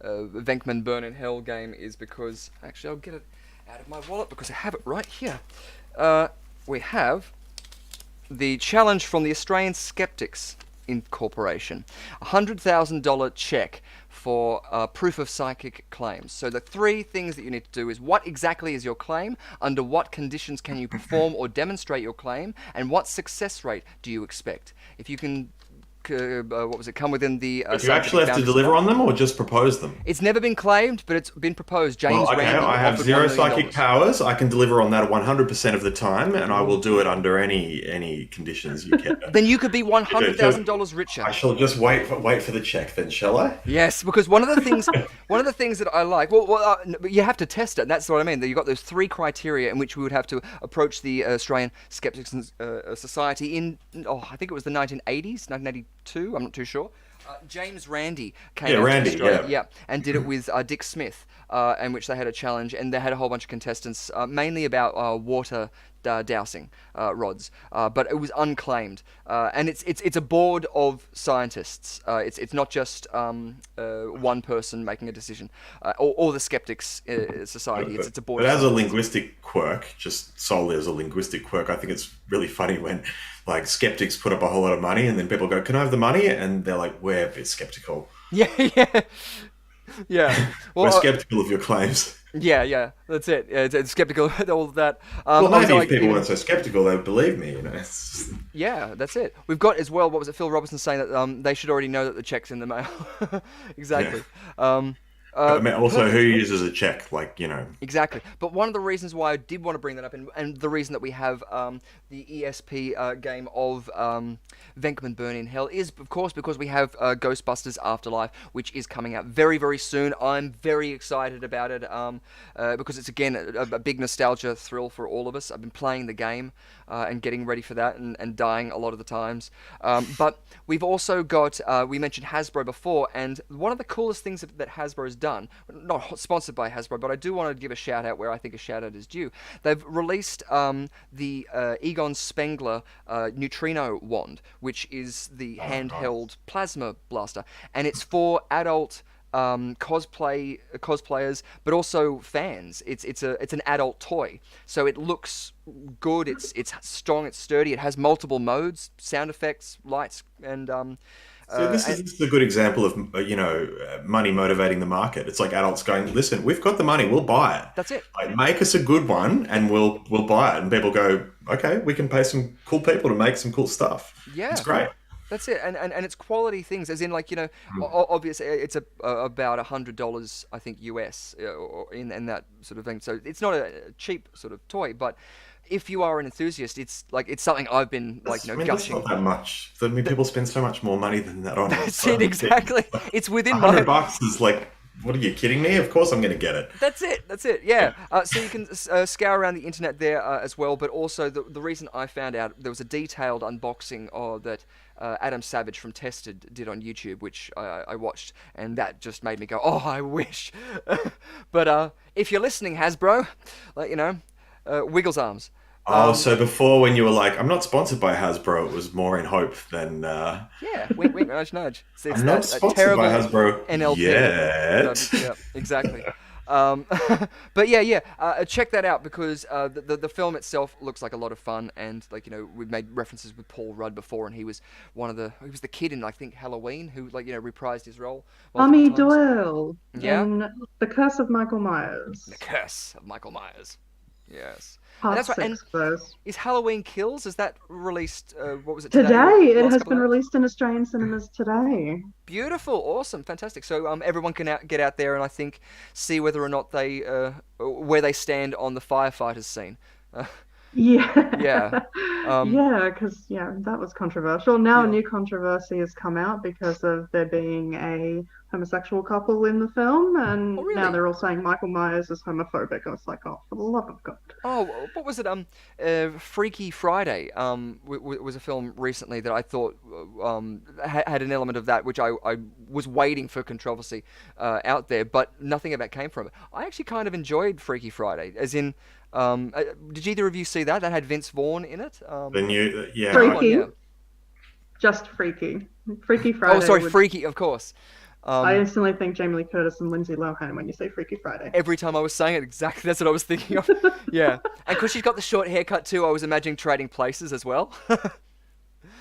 Venkman Burn in Hell game is because actually I'll get it out of my wallet because I have it right here. We have the challenge from the Australian Skeptics Incorporation, $100,000 check for proof of psychic claims. So the 3 things that you need to do is what exactly is your claim, under what conditions can you perform or demonstrate your claim, and what success rate do you expect. If you can come within the Do you actually have to deliver on them or just propose them? It's never been claimed, but it's been proposed. James Randi I have offered zero $1 million. psychic powers. I can deliver on that 100% of the time, and I will do it under any conditions you can. Then you could be $100,000 richer. I shall just wait for the check, then, shall I? Yes, because one of the things that I like, you have to test it. And that's what I mean. You've got those 3 criteria in which we would have to approach the Australian Skeptics Society in, I think it was the 1980s, 1982. I'm not too sure. James Randi came out to Australia, and did it with Dick Smith, in which they had a challenge, and they had a whole bunch of contestants, mainly about water dowsing rods, but it was unclaimed, and it's a board of scientists. It's not just one person making a decision, or the Skeptics Society. It's a board. But of as a scientists. linguistic quirk, just solely as a linguistic quirk, I think it's really funny when skeptics put up a whole lot of money, and then people go, "Can I have the money?" And they're like, "We're a bit skeptical. Yeah. Well, We're skeptical of your claims." Yeah, that's it. It's skeptical, all of that. Well, maybe also, if people weren't so skeptical, they would believe me. It's just... Yeah, that's it. We've got as well. What was it? Phil Robertson saying that they should already know that the check's in the mail. Exactly. Yeah. I mean, also, who uses a check? Exactly. But one of the reasons why I did want to bring that up, and the reason that we have the ESP game of Venkman Burn in Hell is, of course, because we have Ghostbusters Afterlife, which is coming out very, very soon. I'm very excited about it because it's, again, a big nostalgia thrill for all of us. I've been playing the game and getting ready for that and dying a lot of the times. But we've also got, we mentioned Hasbro before, and one of the coolest things that Hasbro's done, not sponsored by Hasbro, but I do want to give a shout out where I think a shout out is due. They've released the Egon Spengler neutrino wand, which is the handheld plasma blaster, and it's for adult cosplayers, but also fans. It's an adult toy, so it looks good. It's strong. It's sturdy. It has multiple modes, sound effects, lights, and So this is a good example of money motivating the market. It's like adults going, listen, we've got the money, we'll buy it. That's it. Like, make us a good one, and we'll buy it. And people go, okay, we can pay some cool people to make some cool stuff. Yeah, it's great. That's it, and it's quality things, as in obviously it's about $100, I think, US, or in that sort of thing. So it's not a cheap sort of toy, but if you are an enthusiast, it's something I've been That's gushing. not that much. I mean, people spend so much more money than that on it. That's it, exactly. It's within $100 is like, what are you kidding me? Of course I'm going to get it. That's it, yeah. So you can scour around the internet there as well, but also the reason I found out, there was a detailed unboxing that Adam Savage from Tested did on YouTube, which I watched, and that just made me go, oh, I wish. But if you're listening, Hasbro, Wiggles Arms. So before, when you were like, I'm not sponsored by Hasbro, it was more in hope than... Yeah, wink, wink, nudge, nudge. It's I'm not sponsored by Hasbro NLP. yet. Yeah, exactly. But check that out, because the film itself looks like a lot of fun, and we've made references with Paul Rudd before, and he was the kid in, I think, Halloween, who reprised his role. Tommy Doyle. Yeah. In The Curse of Michael Myers. The Curse of Michael Myers. Yes. Part That's right. 6 of those. Is Halloween Kills? Is that released? What was it today? Today, it Last has couple been of- released in Australian cinemas today. Beautiful, awesome, fantastic. So everyone can get out there and I think see whether or not they where they stand on the firefighters scene. Yeah. Yeah. Because that was controversial. Now a new controversy has come out because of there being a homosexual couple in the film, and Oh, really? now they're all saying Michael Myers is homophobic. I was like, oh, for the love of God. Oh, what was it? Freaky Friday was a film recently that I thought had an element of that, which I was waiting for controversy out there, but nothing of that came from it. I actually kind of enjoyed Freaky Friday, as in, did either of you see that? That had Vince Vaughn in it. The new, yeah. Freaky. Yeah. Just Freaky. Freaky Friday. Oh, sorry, Freaky, of course. I instantly think Jamie Lee Curtis and Lindsay Lohan when you say Freaky Friday. Every time I was saying it, exactly that's what I was thinking of. Yeah. And because she's got the short haircut too, I was imagining Trading Places as well.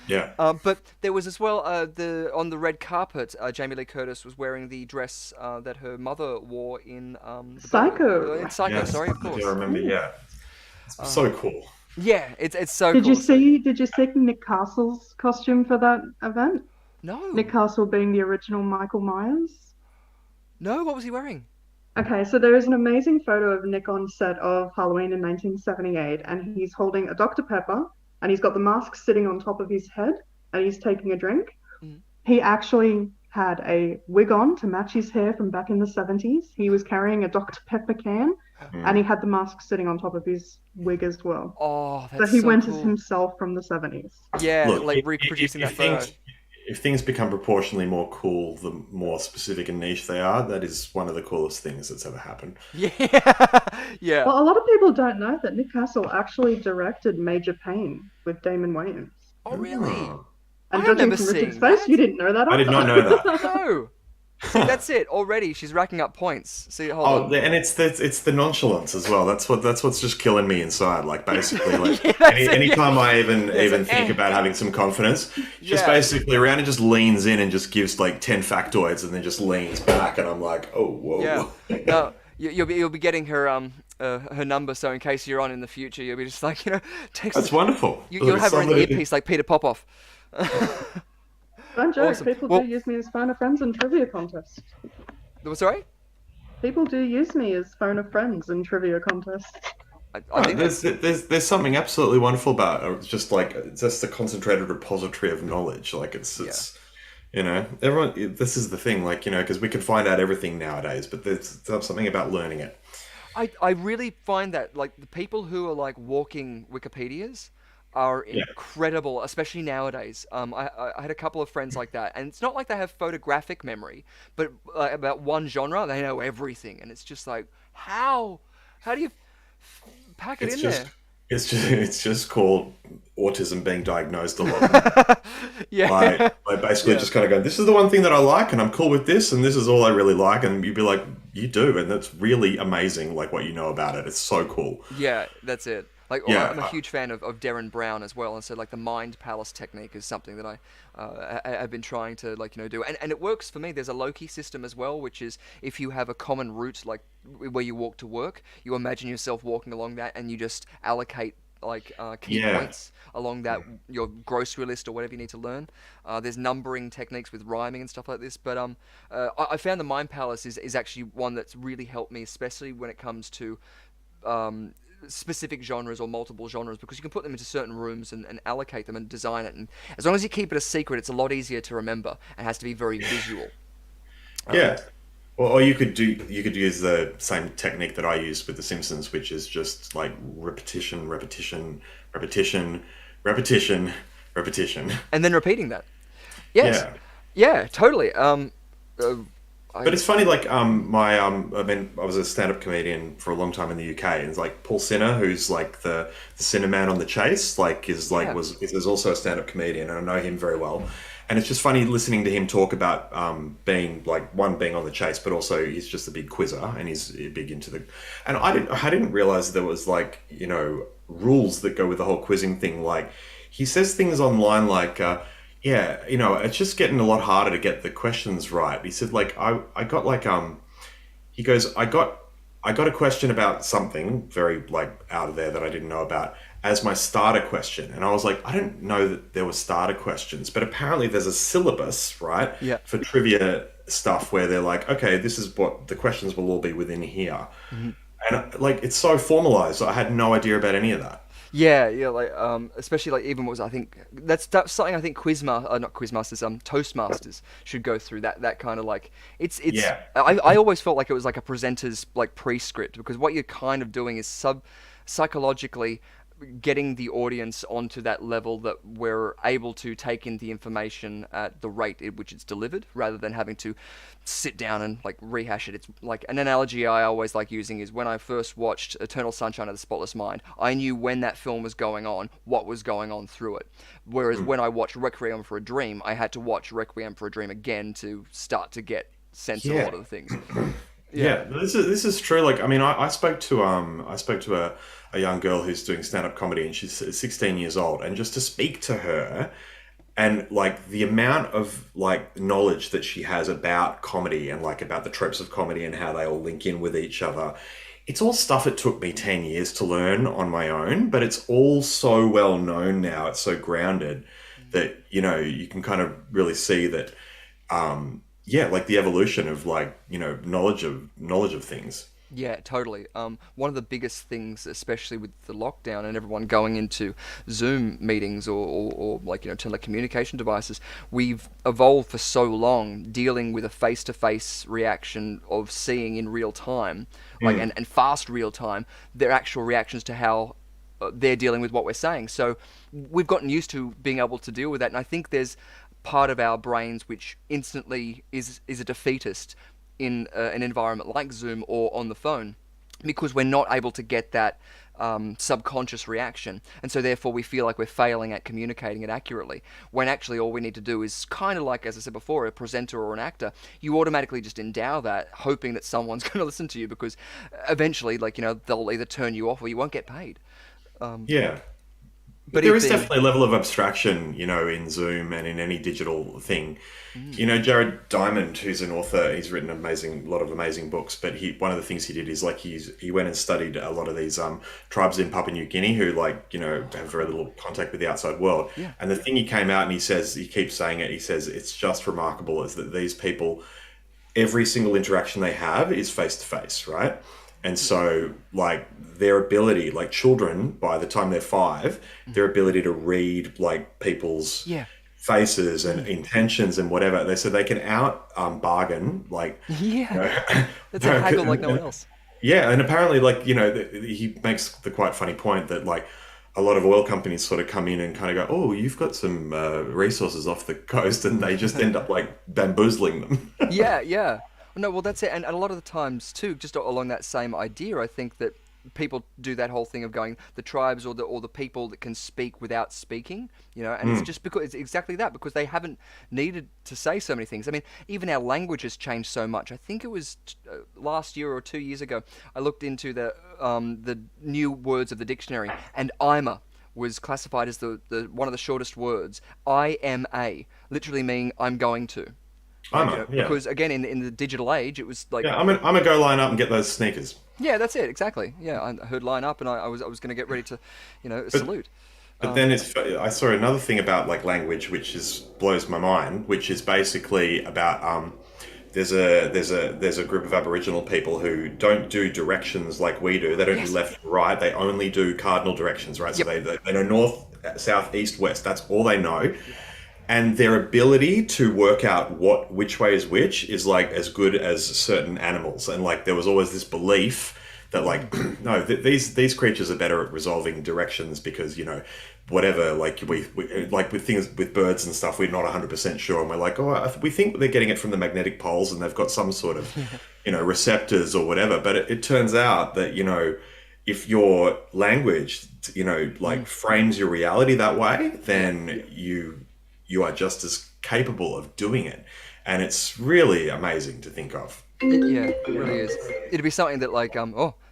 Yeah. But there was as well, on the red carpet, Jamie Lee Curtis was wearing the dress that her mother wore in... Psycho. In Psycho, Yes, sorry, of course. I do remember, yeah. It's so cool. Yeah, it's so Did cool. Did you see Nick Castle's costume for that event? No. Nick Castle being the original Michael Myers. No, what was he wearing? Okay, so there is an amazing photo of Nick on set of Halloween in 1978, and he's holding a Dr. Pepper, and he's got the mask sitting on top of his head, and he's taking a drink. Mm. He actually had a wig on to match his hair from back in the 70s. He was carrying a Dr. Pepper can, and he had the mask sitting on top of his wig as well. Oh, So that's he so went cool. as himself from the 70s. Yeah, Look, like if- reproducing if that photo. If things become proportionally more cool, the more specific and niche they are, that is one of the coolest things that's ever happened. Yeah, yeah. Well, a lot of people don't know that Nick Castle actually directed Major Pain with Damon Wayans. Oh, really? Oh. And I judging remember from seeing Richard's face, that. you didn't know that. I did either. not know that. No. See, that's it. Already, she's racking up points. See, hold on. And it's the nonchalance as well. That's what's just killing me inside. Like, basically, like Yeah, that's it, anytime I even like, think about having some confidence, just Yeah. basically around and just leans in and just gives like 10 factoids and then just leans back, and I'm like, oh whoa. Yeah. No, you'll be getting her her number, so in case you're on in the future, you'll be just like, text. That's wonderful. You'll have her in the Somebody- earpiece like Peter Popoff. Don't joke. Awesome. People Well- do use me as phone of friends in trivia contests. Sorry? People do use me as phone of friends in trivia contests. I think there's something absolutely wonderful about it. It's just like it's just a concentrated repository of knowledge. Like it's everyone. This is the thing, like because we can find out everything nowadays, but there's something about learning it. I really find that like the people who are like walking Wikipedias are incredible, especially nowadays. I had a couple of friends like that, and it's not like they have photographic memory, but about one genre, they know everything, and it's just like, how do you pack it in there? It's just called autism being diagnosed a lot. Yeah. Like basically just kind of going, this is the one thing that I like, and I'm cool with this, and this is all I really like, and you'd be like, you do, and that's really amazing, like what you know about it. It's so cool. Yeah, that's it. Like, Yeah, I'm a huge fan of Darren Brown as well, and so like the mind palace technique is something that I've been trying to do, and it works for me. There's a Loki system as well, which is if you have a common route like where you walk to work, you imagine yourself walking along that, and you just allocate like key yeah, points along that your grocery list or whatever you need to learn. There's numbering techniques with rhyming and stuff like this, but I found the Mind Palace is actually one that's really helped me, especially when it comes to specific genres or multiple genres, because you can put them into certain rooms and allocate them and design it, and as long as you keep it a secret, it's a lot easier to remember and has to be very visual. yeah. Or you could use the same technique that I used with The Simpsons, which is just like repetition, repetition, repetition, repetition, repetition. And then repeating that. Yes. Yeah. Yeah, totally. But it's funny, like I mean, I was a stand-up comedian for a long time in the UK, and it's like Paul Sinner, who's like the Cinnamon on the Chase, like Yeah. is also a stand-up comedian, and I know him very well. And it's just funny listening to him talk about being on the chase, but also he's just a big quizzer, and he's big into the. And I didn't realize there was like rules that go with the whole quizzing thing. Like he says things online like. Yeah, it's just getting a lot harder to get the questions right. He said, like, I got like, he goes, I got a question about something very like out of there that I didn't know about as my starter question. And I was like, I didn't know that there were starter questions, but apparently there's a syllabus, right? Yeah. For trivia stuff where they're like, okay, this is what the questions will all be within here. And like, it's so formalized. I had no idea about any of that. Yeah, yeah, like especially like even what was I think that's something I think not Quizmasters, Toastmasters should go through that kind of like it's Yeah. I always felt like it was like a presenter's like pre-script, because what you're kind of doing is psychologically getting the audience onto that level that we're able to take in the information at the rate at which it's delivered, rather than having to sit down and like rehash it. It's like an analogy I always like using is when I first watched Eternal Sunshine of the Spotless Mind, I knew when that film was going on, what was going on through it. Whereas when I watched Requiem for a Dream, I had to watch Requiem for a Dream again to start to get sense of a Yeah. lot of the things. Yeah, this is true. Like, I mean, I spoke to a young girl who's doing stand-up comedy, and she's 16 years old, and just to speak to her and like the amount of like knowledge that she has about comedy and like about the tropes of comedy and how they all link in with each other. It's all stuff it took me 10 years to learn on my own, but it's all so well known now. It's so grounded that, you can kind of really see that yeah, like the evolution of like, knowledge of things. Yeah, totally. One of the biggest things, especially with the lockdown and everyone going into Zoom meetings or like, telecommunication devices, we've evolved for so long dealing with a face-to-face reaction of seeing in real time, like, and fast real time, their actual reactions to how they're dealing with what we're saying. So we've gotten used to being able to deal with that. And I think there's part of our brains which instantly is a defeatist in an environment like Zoom or on the phone, because we're not able to get that subconscious reaction, and so therefore we feel like we're failing at communicating it accurately, when actually all we need to do is kind of like, as I said before, a presenter or an actor. You automatically just endow that, hoping that someone's going to listen to you, because eventually, like, they'll either turn you off or you won't get paid. Yeah. But There is definitely a level of abstraction, in Zoom and in any digital thing. Jared Diamond, who's an author, he's written a lot of amazing books. But one of the things he did is like he went and studied a lot of these tribes in Papua New Guinea who have very little contact with the outside world. Yeah. And the thing he came out and he keeps saying it. He says it's just remarkable is that these people, every single interaction they have is face to face, right? And so, like, their ability, like children, by the time they're 5, their ability to read, like, people's faces and intentions and whatever, they can bargain, like... Yeah, that's a haggle like no one else. Yeah, and apparently, like, he makes the quite funny point that, like, a lot of oil companies sort of come in and kind of go, oh, you've got some resources off the coast, and they just end up, like, bamboozling them. Yeah. No, well, that's it. And a lot of the times, too, just along that same idea, I think that people do that whole thing of going the tribes or the people that can speak without speaking, and it's just because it's exactly that, because they haven't needed to say so many things. I mean, even our language has changed so much. I think it was last year or 2 years ago, I looked into the new words of the dictionary, and "ima" was classified as the one of the shortest words. IMA, literally meaning "I'm going to." Yeah. Because again, in the digital age, it was like, Yeah, I'm gonna go line up and get those sneakers. yeah, that's it, exactly. Yeah, I heard line up, and I was going to get ready to, salute. But then I saw another thing about like language, which blows my mind, which is basically about there's a group of Aboriginal people who don't do directions like we do. They don't do left and right. They only do cardinal directions, right? So they know north, south, east, west. That's all they know. And their ability to work out which way is which is like as good as certain animals. And like there was always this belief that like no, these creatures are better at resolving directions because whatever, like we like with things with birds and stuff, we're not 100% sure, and we're like, oh, we think they're getting it from the magnetic poles and they've got some sort of receptors or whatever. But it turns out that if your language like frames your reality that way, then you are just as capable of doing it. And it's really amazing to think of. It really is. It'd be something that like,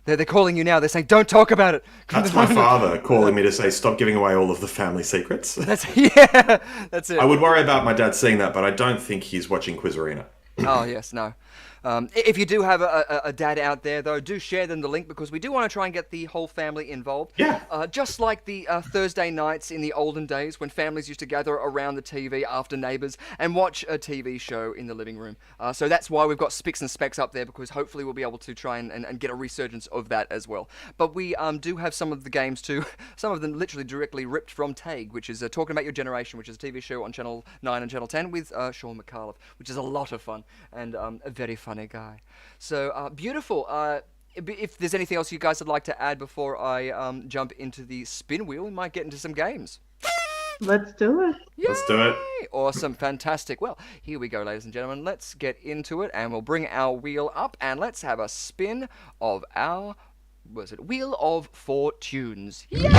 they're calling you now. They're saying, don't talk about it. That's my father calling me to say, stop giving away all of the family secrets. That's it. I would worry about my dad seeing that, but I don't think he's watching Quiz Arena. Oh, yes, no. If you do have a dad out there, though, do share them the link, because we do want to try and get the whole family involved. Yeah. Just like the Thursday nights in the olden days when families used to gather around the TV after Neighbours and watch a TV show in the living room. So that's why we've got Spics and Specs up there, because hopefully we'll be able to try and get a resurgence of that as well. But we do have some of the games too, some of them literally directly ripped from TAG, which is Talking About Your Generation, which is a TV show on Channel 9 and Channel 10 with Sean McAuliffe, which is a lot of fun and a very funny guy. So beautiful. If there's anything else you guys would like to add before I jump into the spin wheel, we might get into some games. Let's do it. Yay! Let's do it. Awesome, fantastic. Well, here we go, ladies and gentlemen. Let's get into it, and we'll bring our wheel up, and let's have a spin of our, Wheel of Fortunes. Yay!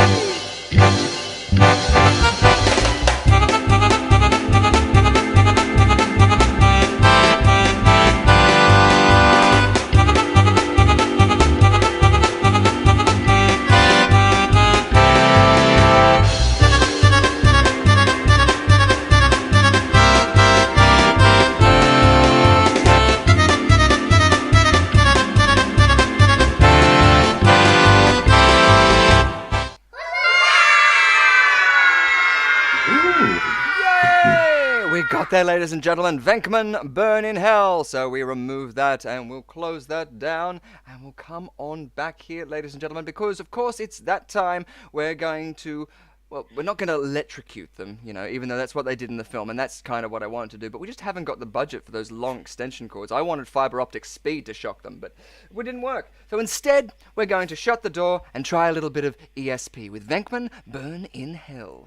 There, ladies and gentlemen, Venkman, Burn in Hell. So we remove that and we'll close that down and we'll come on back here, ladies and gentlemen, because of course it's that time. We're going to, well, we're not going to electrocute them, even though that's what they did in the film, and that's kind of what I wanted to do, but we just haven't got the budget for those long extension cords. I wanted fiber optic speed to shock them, but it didn't work. So instead, we're going to shut the door and try a little bit of ESP with Venkman, Burn in Hell.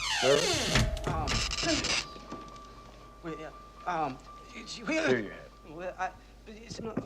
Wait, Here you have. it's not.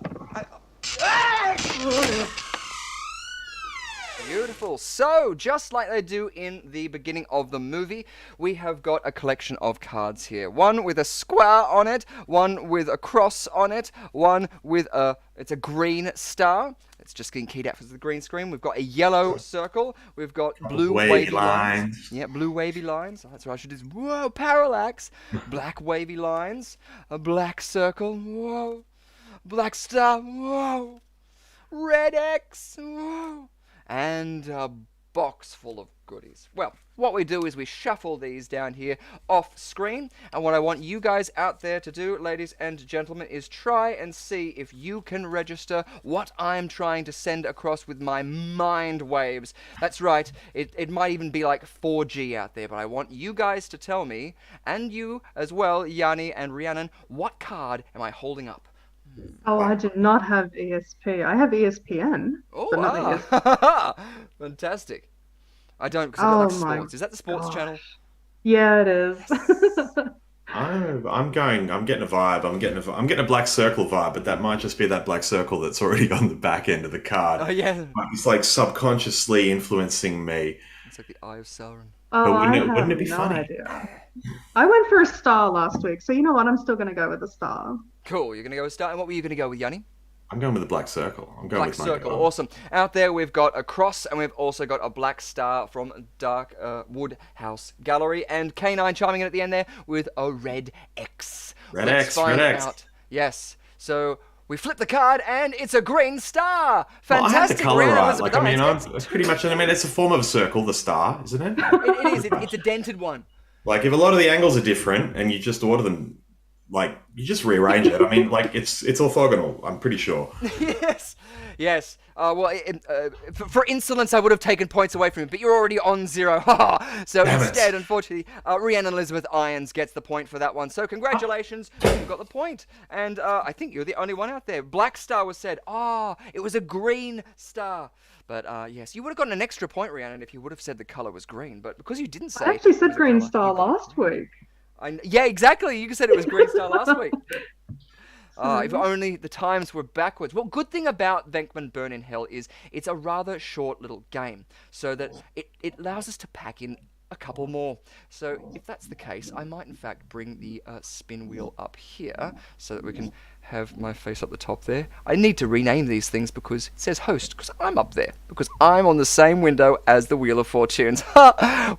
Beautiful. So, just like they do in the beginning of the movie, we have got a collection of cards here. One with a square on it, one with a cross on it, one with it's a green star. It's just getting keyed out for the green screen. We've got a yellow circle. We've got blue wavy lines. Yeah, blue wavy lines. That's what I should do. Whoa, parallax. Black wavy lines. A black circle. Whoa. Black star. Whoa. Red X. Whoa. And a box full of goodies. Well, what we do is we shuffle these down here off screen, and what I want you guys out there to do, ladies and gentlemen, is try and see if you can register what I'm trying to send across with my mind waves. That's right, it might even be like 4G out there, but I want you guys to tell me, and you as well, Yanni and Rhiannon, what card am I holding up? Oh, I do not have ESP. I have ESPN. Oh, but not ESP. Fantastic. I don't, because I don't like my sports. Is that the sports gosh. channel? Yeah, it is. I'm getting a vibe. I'm getting a black circle vibe, but that might just be that black circle that's already on the back end of the card. Oh yeah, It's like subconsciously influencing me. it's like the Eye of Sauron. Oh, But I have wouldn't it be no funny? idea. I went for a star last week, so you know what? I'm still gonna go with a star. Cool. You're gonna go with Star. And what were you gonna go with, Yanni? I'm going with the black circle. I'm going Black with my circle, girl. awesome. Out there we've got a cross, and we've also got a black star from Dark Woodhouse Gallery, and K9 chiming in at the end there with a red X. Red Let's X, find red X. out. Yes. So we flip the card, and it's a green star. Well, I have the Fantastic. color Rhiannon right. Elizabeth Like, I mean, Irons I'm gets pretty much. I mean, it's a form of a circle, the star, isn't it? It is. It's a dented one. Like, if a lot of the angles are different, and you just order them, like, you just rearrange it. I mean, like, it's orthogonal. I'm pretty sure. Yes, yes. For insolence, I would have taken points away from you, but you're already on 0. So Damn it. instead, unfortunately, Rhiannon Elizabeth Irons gets the point for that one. So congratulations, you got the point. And I think you're the only one out there. Black star was said. It was a green star. But yes, you would have gotten an extra point, Rhiannon, if you would have said the color was green. But because you didn't say, I actually it said was a green colour, star you got a last point. week. Yeah, exactly. You said it was green star last week. If only the times were backwards. Well, good thing about Venkman Burn in Hell is it's a rather short little game, so that it allows us to pack in a couple more. So if that's the case, I might in fact bring the spin wheel up here so that we can have my face up the top there. I need to rename these things because it says host, because I'm up there, because I'm on the same window as the Wheel of Fortunes.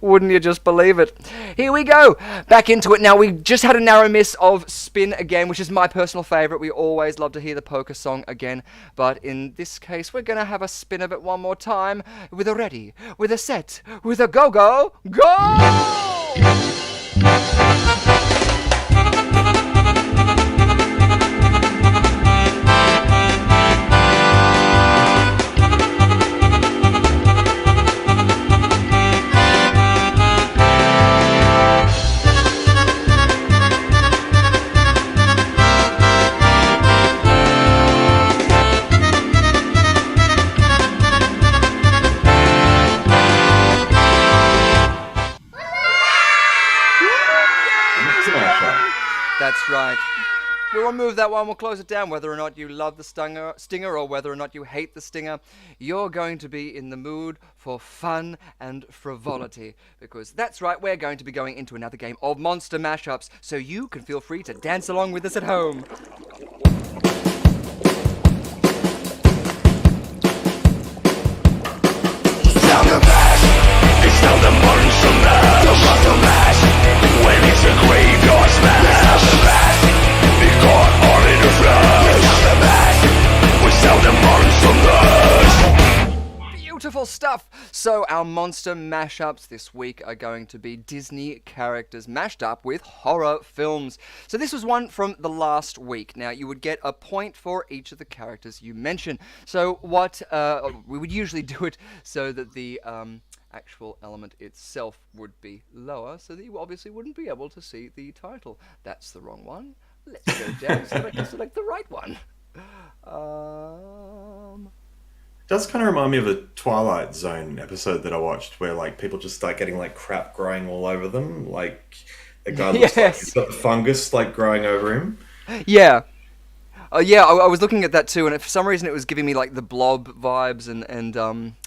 Wouldn't you just believe it? Here we go, back into it. Now, we just had a narrow miss of spin again, which is my personal favourite. We always love to hear the poker song again, but in this case, we're going to have a spin of it one more time with a ready, with a set, with a go! That's right. We'll remove that one, we'll close it down. Whether or not you love the stinger or whether or not you hate the stinger, you're going to be in the mood for fun and frivolity. Because that's right, we're going to be going into another game of monster mashups, so you can feel free to dance along with us at home. Sound the bass, it's now the monster mash. The monster mash, when it's a graveyard smash. Sound the bass, be caught all in a flash. Sound the bass, we sound the monster mash. Beautiful stuff! So our monster mashups this week are going to be Disney characters mashed up with horror films. So this was one from the last week. Now, you would get a point for each of the characters you mention. So what we would usually do it so that the actual element itself would be lower, so that you obviously wouldn't be able to see the title. That's the wrong one. Let's go down so that I can select the right one. It does kind of remind me of a Twilight Zone episode that I watched where, like, people just start getting, like, crap growing all over them. Like, the guy looks like he's got the fungus, like, growing over him. Yeah. Yeah, I was looking at that too, and for some reason it was giving me, like, the Blob vibes and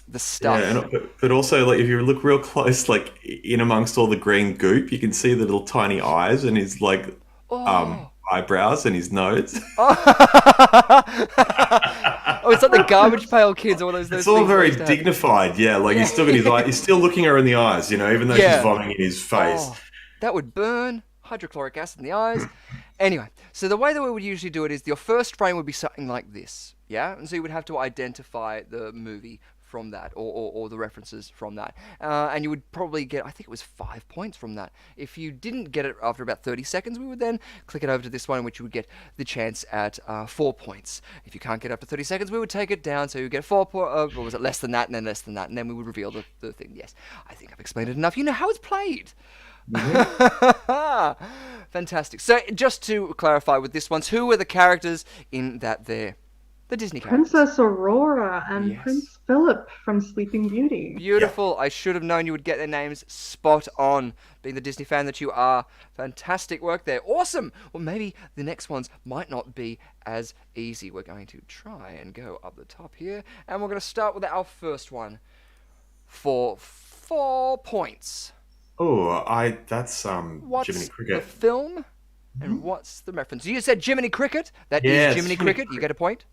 the stuff. Yeah, but also, like, if you look real close, like, in amongst all the green goop, you can see the little tiny eyes and his, like, eyebrows and his nose. Oh, it's like the Garbage Pail Kids or one of those It's all things very they used to have. dignified, yeah. Like, he's still got his eye, he's still looking her in the eyes, you know, even though Yeah. she's vomiting in his face. Oh, that would burn. Hydrochloric acid in the eyes. Anyway, so the way that we would usually do it is your first frame would be something like this, yeah? And so you would have to identify the movie from that, or the references from that. And you would probably get, I think it was 5 points from that. If you didn't get it after about 30 seconds, we would then click it over to this one, in which you would get the chance at 4 points. If you can't get up to 30 seconds, we would take it down, so you get 4 points, or was it less than that, and then less than that, and then we would reveal the thing. Yes, I think I've explained it enough. You know how it's played. Fantastic. So just to clarify with this one, who are the characters in that there? The Disney characters. Princess Aurora and Yes. Prince Philip from Sleeping Beauty. Beautiful. I should have known you would get their names spot on. Being the Disney fan that you are. Fantastic work there. Awesome. Well, maybe the next ones might not be as easy. We're going to try and go up the top here. And we're going to start with our first one for 4 points. Oh, that's What's Jiminy the Cricket. film and what's the reference? You said Jiminy Cricket. That Yes, is Jiminy Jiminy Cricket. You get a point.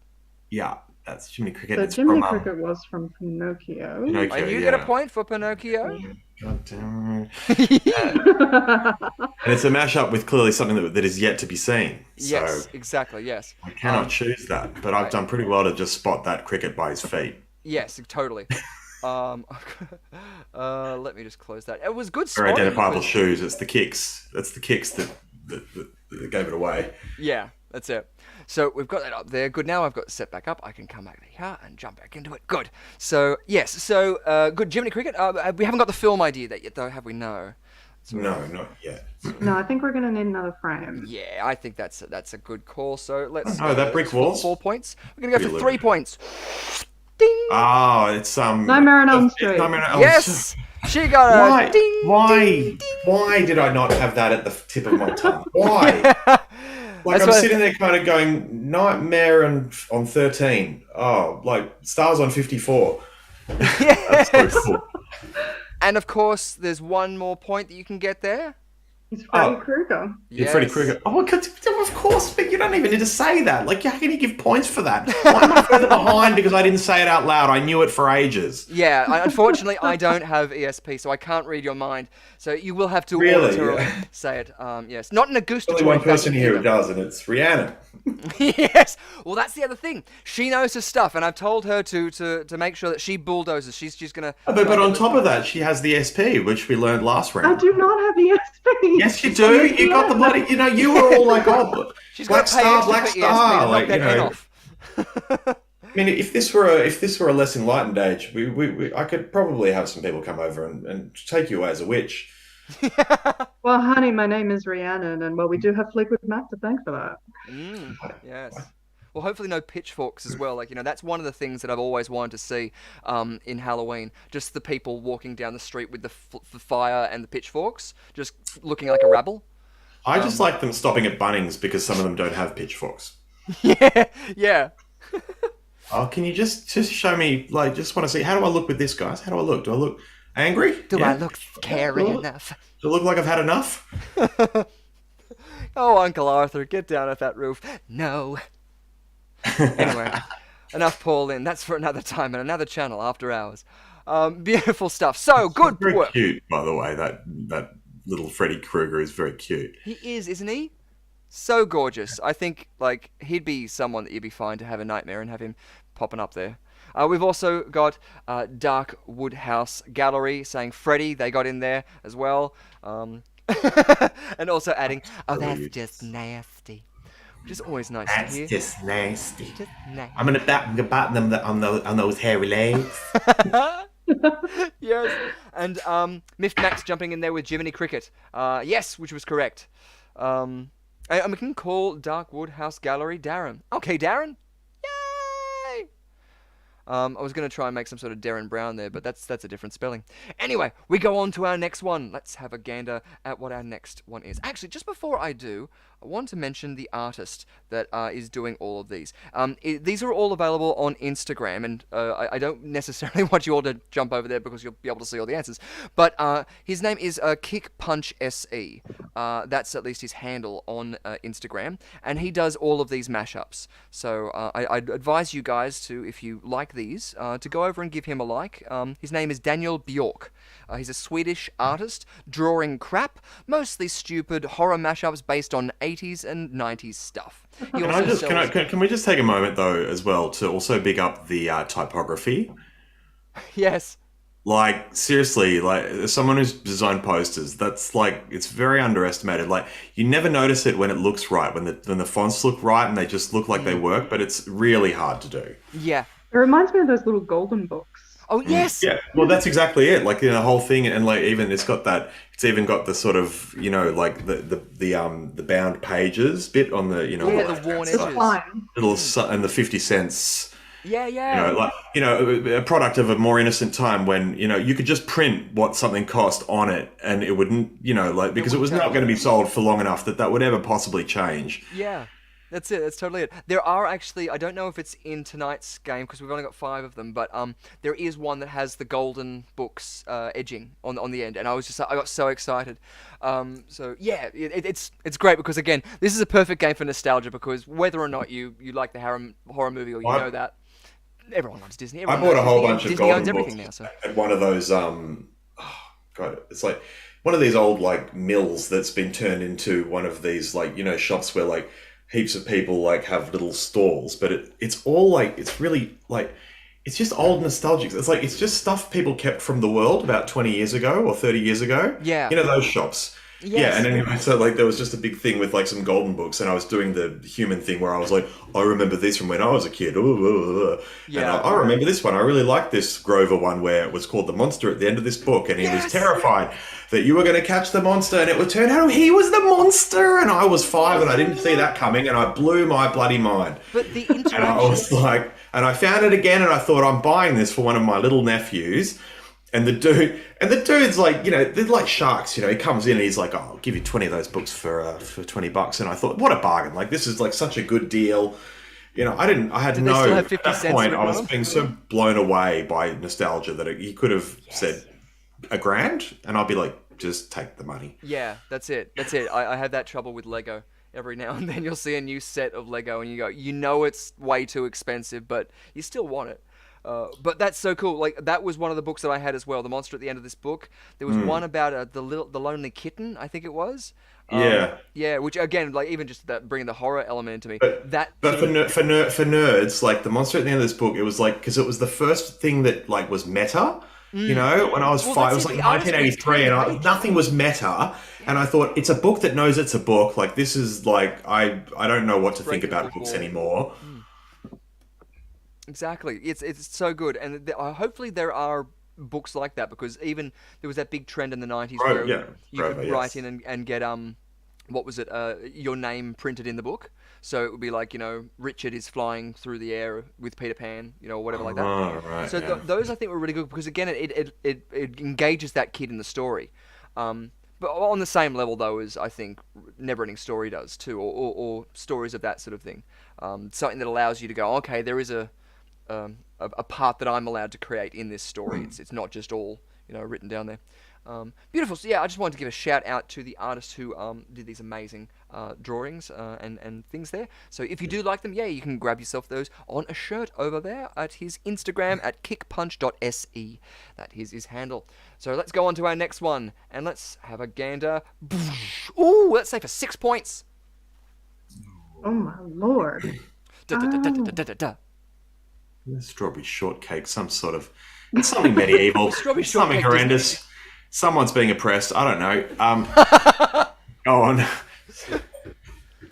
Yeah, that's Jiminy Cricket. So It's Jiminy from, Cricket was from Pinocchio. Pinocchio, And you yeah. get a point for Pinocchio. God damn it. And it's a mashup with clearly something that is yet to be seen. So Yes, exactly. Yes. I cannot choose that, but I've done pretty well to just spot that cricket by his feet. Yes, totally. Let me just close that. It was good Very spotting. identifiable because- shoes. It's the kicks. That's the kicks that gave it away. Yeah, that's it. So we've got that up there. Good. Now I've got it set back up. I can come back here and jump back into it. Good. So yes. So good. Jiminy Cricket. We haven't got the film idea that yet, though, have we? No. No, not yet. No, I think we're gonna need another frame. Yeah, I think that's a good call. So let's. Oh, that brick let's walls? 4 points. We're gonna go for Really? 3 points. Ding. Oh, it's Nightmare on Elm Street. Nightmare on Elm Yes. She got a Why? ding. Why did I not have that at the tip of my tongue? Why? Like That's I'm what- sitting there kind of going, Nightmare on 13. Oh, like Stars on 54. That's so cool. And of course, there's one more point that you can get there. It's Freddy Oh. Krueger. Yeah, Freddy Krueger. Oh, of course, but you don't even need to say that. Like, how can you give points for that? Why am I further behind because I didn't say it out loud? I knew it for ages. Yeah, unfortunately, I don't have ESP, so I can't read your mind. So you will have to Really? auditorily Yeah. say it. Yes, not in a There's only one gustatory person fashion here who either. does, and it's Rihanna. Yes. Well, that's the other thing. She knows her stuff, and I've told her to make sure that she bulldozes. She's gonna. But on top of that, she has the SP, which we learned last I round. do not have the SP. Yes, you do. You got the bloody. You know, you were all like, oh, She's Black got to pay Star, extra Black for ESP Star. to knock Like, you that head know. off. I mean, if this were a less enlightened age, I could probably have some people come over and take you away as a witch. Well, honey, my name is Rhiannon, and well, we do have Fleetwood Mac to thank for that. Yes. Well, hopefully no pitchforks as well. Like, that's one of the things that I've always wanted to see in Halloween. Just the people walking down the street with the fire and the pitchforks, just looking like a rabble. I just like them stopping at Bunnings because some of them don't have pitchforks. Yeah. Oh, can you just show me? Like, just want to see. How do I look with this, guys? How do I look? Do I look angry? Do Yeah? I look scary enough? Do I look like I've had enough? Oh, Uncle Arthur, get down off that roof. No. Anyway, enough Pauline. That's for another time and another channel after hours. Beautiful stuff. So, good Very work. cute, by the way. That little Freddy Krueger is very cute. He is, isn't he? So gorgeous. I think, like, he'd be someone that you'd be fine to have a nightmare and have him popping up there. We've also got Dark Woodhouse Gallery saying Freddy. They got in there as well. And also adding, oh, that's just nasty. Which is always nice to hear. just nasty. Just nasty. I'm gonna bat them on those hairy legs. Yes. And Miff Max jumping in there with Jiminy Cricket. Yes, which was correct. We can call Dark Woodhouse Gallery Darren. Okay, Darren. Yay! I was going to try and make some sort of Darren Brown there, but that's a different spelling. Anyway, we go on to our next one. Let's have a gander at what our next one is. Actually, just before I do, I want to mention the artist that is doing all of these. These are all available on Instagram, and I don't necessarily want you all to jump over there because you'll be able to see all the answers. But his name is Kick Punch SE. That's at least his handle on Instagram, and he does all of these mashups. So I'd advise you guys to, if you like these, to go over and give him a like. His name is Daniel Bjork. He's a Swedish artist, drawing crap, mostly stupid horror mashups based on 80s and 90s stuff. He also sells- Can we just take a moment though as well to also big up the typography? Yes. Like, seriously, like, as someone who's designed posters, that's like, it's very underestimated. Like, you never notice it when it looks right, when the fonts look right and they just look like they work, but it's really hard to do. Yeah. It reminds me of those little golden books. Oh yes. Yeah, well, that's exactly it. Like, the whole thing, and like even it's got that. It's even got the sort of, like the bound pages bit on the, Yeah, the the left-hand worn It's side. edges. fine. And the 50 cents. Yeah, yeah. Like, a product of a more innocent time when, you could just print what something cost on it and it wouldn't, like, because it was not going to be sold for long enough that would ever possibly change. Yeah, that's it. That's totally it. There are actually, I don't know if it's in tonight's game because we've only got 5 of them, but there is one that has the golden books edging on the end, and I got so excited. So yeah, it's great because again, this is a perfect game for nostalgia because whether or not you like the horror movie or you know that. Everyone loves Disney. I bought a whole bunch of Disney owns golden everything books now. So. at one of those. God, it's like one of these old like mills that's been turned into one of these like shops where like heaps of people like have little stalls, but it's all like it's really like it's just old nostalgic. It's just stuff people kept from the world about 20 years ago or 30 years ago. Yeah. Those shops. Yes. Yeah, and anyway, so like there was just a big thing with like some golden books, and I was doing the human thing where I was like, I remember this from when I was a kid. Yeah. And I remember this one. I really liked this Grover one where it was called The Monster at the end of this book, and he was terrified that you were going to catch the monster, and it would turn out he was the monster, and I was 5 and I didn't see that coming, and I blew my bloody mind. But the interaction. And I was like, and I found it again, and I thought I'm buying this for one of my little nephews. And the dude's like, they're like sharks, he comes in and he's like, oh, I'll give you 20 of those books for $20. And I thought, what a bargain. Like, this is like such a good deal. I had no, at that point, I was being so blown away by nostalgia that he could have said $1,000 and I'd be like, just take the money. Yeah, that's it. I have that trouble with Lego. Every now and then you'll see a new set of Lego and you go, it's way too expensive, but you still want it. But that's so cool. Like that was one of the books that I had as well. The monster at the end of this book. There was one about the lonely kitten. I think it was. Yeah. Which again, like even just that bringing the horror element into me. But for nerds, like the monster at the end of this book, it was like because it was the first thing that like was meta. When I was 5, it was like 1983, and nothing was meta. And I thought it's a book that knows it's a book. Like this is like I don't know what to think about books anymore. Exactly, it's so good, and hopefully there are books like that because even there was that big trend in the 90s where you could write in and get what was it your name printed in the book, so it would be like Richard is flying through the air with Peter Pan, or whatever like that. Right, so those I think were really good because again it engages that kid in the story. But on the same level, though, as I think Neverending Story does too, or stories of that sort of thing. Something that allows you to go, okay, there is a part that I'm allowed to create in this story. It's not just all written down there. Beautiful. So yeah, I just wanted to give a shout out to the artist who did these amazing drawings and things there. So if you do like them, you can grab yourself those on a shirt over there at his Instagram at kickpunch.se. That is his handle. So let's go on to our next one and let's have a gander. Ooh, let's say for 6 points. Oh my lord. Strawberry shortcake, something medieval, something horrendous. Someone's being oppressed. I don't know. Go on.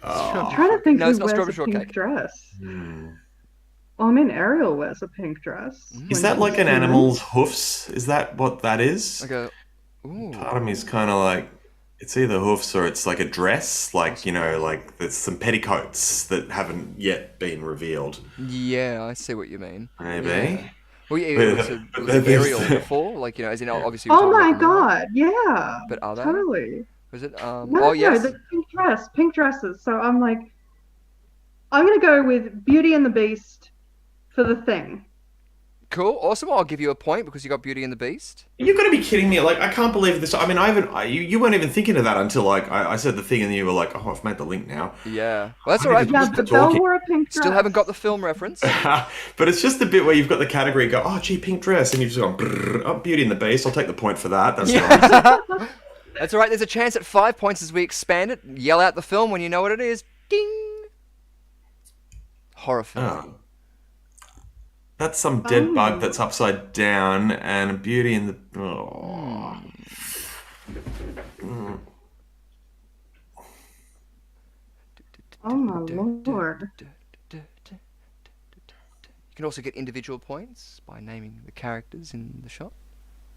I'm trying to think No, who it's not wears a strawberry pink shortcake. dress. Well, I mean, Ariel wears a pink dress. Is that like an animal's hoofs? Is that what that is? Ooh. Part of me is kind of like, it's either hoofs or it's like a dress, like, like there's some petticoats that haven't yet been revealed. Yeah, I see what you mean. Maybe. Yeah. Well, it was Ariel before, like, as in obviously. Oh my god, yeah. But are they? Totally. Was it? No, yes. the pink dresses. So I'm like, I'm going to go with Beauty and the Beast for the thing. Cool, awesome. I'll give you a point because you got Beauty and the Beast. You've got to be kidding me! Like, I can't believe this. I mean, you weren't even thinking of that until like I said the thing, and you were like, "Oh, I've made the link now." Yeah, well, that's all right. Yeah, but Belle wore a pink dress. Still haven't got the film reference. But it's just the bit where you've got the category. Go, oh, gee, pink dress, and you've just gone, oh, Beauty and the Beast. I'll take the point for that. That's nice. That's all right. There's a chance at 5 points as we expand it. Yell out the film when you know what it is. Ding. Horror film. Oh. That's some dead bug that's upside down, and Beauty and the... Oh. Oh my lord. can also get individual points by naming the characters in the shot.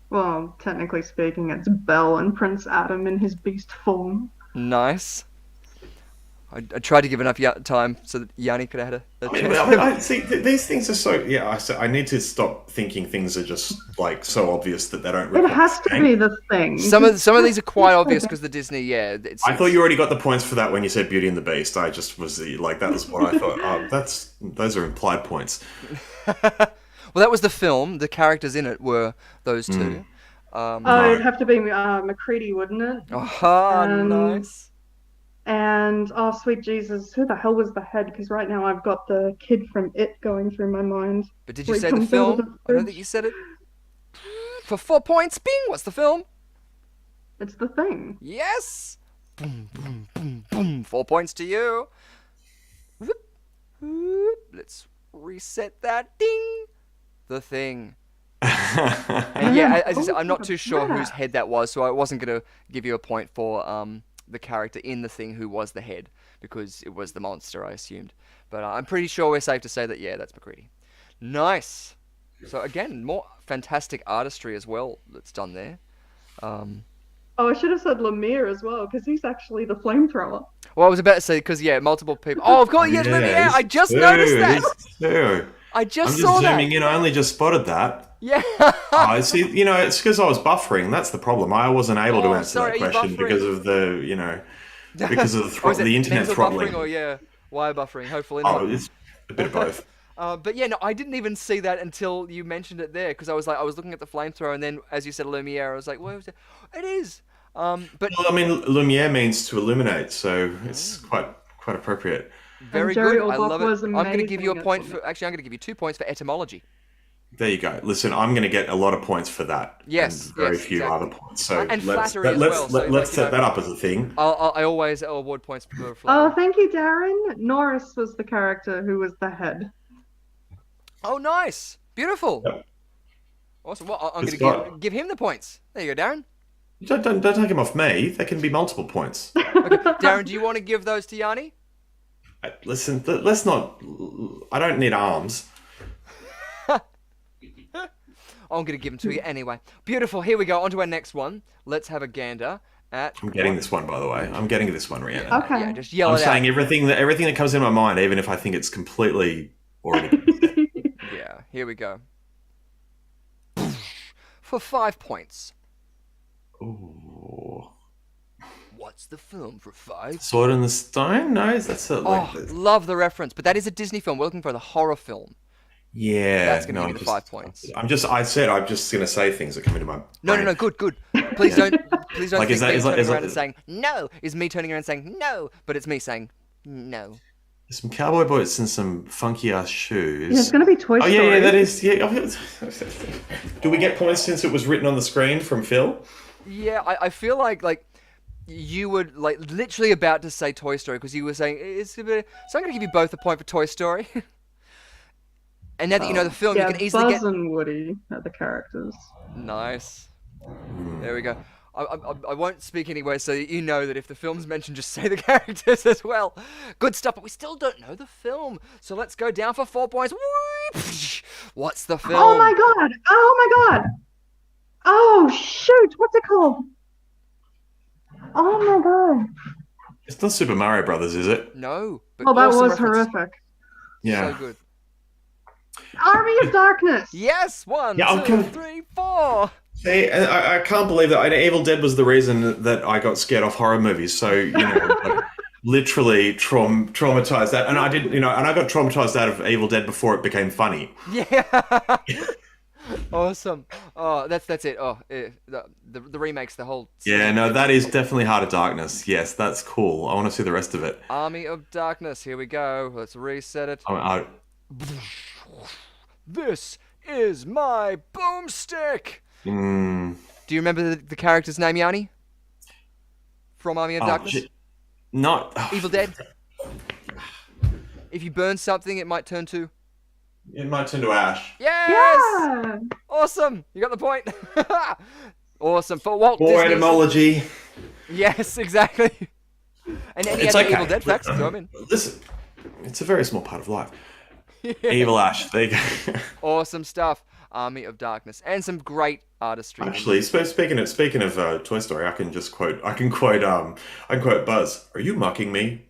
Well, technically speaking, it's Belle and Prince Adam in his beast form. Nice. I tried to give enough time so that Yanni could have had a chance. I see, these things are so... Yeah, I need to stop thinking things are just, like, so obvious that they don't It require has to saying. be the thing. Some of these are quite obvious because the Disney, yeah. I thought you already got the points for that when you said Beauty and the Beast. I just was like, that was what I thought. Those are implied points. Well, that was the film. The characters in it were those two. It'd have to be McCready, wouldn't it? Oh, nice. And, oh, sweet Jesus, who the hell was the head? Because right now I've got the kid from It going through my mind. But did you say the film? I don't think you said it. For 4 points, bing! What's the film? It's The Thing. Yes! Boom, boom, boom, boom. 4 points to you. Whoop, whoop. Let's reset that. Ding! The Thing. And yeah, as I said, I'm not too sure whose head that was, so I wasn't going to give you a point for the character in The Thing who was the head, because it was the monster, I assumed. But I'm pretty sure we're safe to say that, yeah, that's McCready. Nice! So again, more fantastic artistry as well that's done there. Oh, I should have said Lemire as well, because he's actually the flamethrower. Well, I was about to say, because, yeah, multiple people... Oh, of course, yes, Lemire! I just noticed that! I just saw that! I'm just zooming in, I only just spotted that. Yeah. I see. It's because I was buffering. That's the problem. I wasn't able to answer that question because of the, because of the internet throttling. Buffering or wire buffering. Hopefully not. Oh, it's a bit of both. But yeah, no, I didn't even see that until you mentioned it there, because I was looking at the flamethrower, and then as you said Lumiere, I was like, what was it? It is. But well, I mean, Lumiere means to illuminate, so it's quite appropriate. Very good. I love it. I'm going to give you a point for. Actually, I'm going to give you 2 points for etymology. There you go. Listen, I'm going to get a lot of points for that. Yes, and very few other points. So and let's flattery as well. Let's set that up as a thing. I always award points for flattery. Oh, thank you, Darren. Norris was the character who was the head. Oh, nice. Beautiful. Yep. Awesome. Well, I'm going to give him the points. There you go, Darren. Don't take them off me. They can be multiple points. Okay. Darren, do you want to give those to Yanni? Listen, let's not... I don't need arms. I'm going to give them to you anyway. Beautiful. Here we go. On to our next one. Let's have a gander at... I'm getting this one, by the way. I'm getting this one, Rhiannon. Okay. Yeah, just yell I'm it saying out. everything that comes in my mind, even if I think it's completely already... Yeah, here we go. For 5 points. Ooh. What's the film for 5? Sword in the Stone? No, that's a... Love the reference. But that is a Disney film. We're looking for the horror film. Yeah, That's going to give you the 5 points. I'm just going to say things that come into my brain. No, good. Please don't Like, think is that- me is that- turning is that- around and saying no is me turning around and saying no, but it's me saying no. Some cowboy boots and some funky ass shoes. Yeah, it's going to be Toy Story. Yeah, that is. Yeah. Do we get points since it was written on the screen from Phil? Yeah, I feel like you were literally about to say Toy Story because you were saying it's a bit. So I'm going to give you both a point for Toy Story. And now that you know the film, Yeah, you can easily Buzz get... and Woody are the characters. Nice. There we go. I won't speak anyway, so you know that if the film's mentioned, just say the characters as well. Good stuff, but we still don't know the film. So let's go down for 4 points. What's the film? Oh my god! Oh my god! Oh shoot! What's it called? Oh my god! It's not Super Mario Brothers, is it? No. But Oh, that awesome was reference. horrific. Yeah. So good. Army of Darkness! Yes! 1, Yeah, 2, 3, 4. See, I can't believe that Evil Dead was the reason that I got scared off horror movies. So, literally traumatized that. And I didn't, and I got traumatized out of Evil Dead before it became funny. Yeah. Awesome. Oh, that's it. Oh, the remakes, the whole... Yeah, no, that is definitely Heart of Darkness. Yes, that's cool. I want to see the rest of it. Army of Darkness. Here we go. Let's reset it. This is my boomstick. Do you remember the character's name, Yanni? From Army of Darkness? Not... Evil Dead? If you burn something, it might turn to... It might turn to ash. Yes! Yeah! Awesome! You got the point. Awesome. For Walt More Disney's... etymology. Yes, exactly. And any It's other okay. Evil Dead facts, throw them in. Listen, it's a very small part of life. Evil Ash. There you go. Awesome stuff. Army of Darkness, and some great artistry. Actually, speaking of Toy Story, I can quote Buzz. Are you mocking me?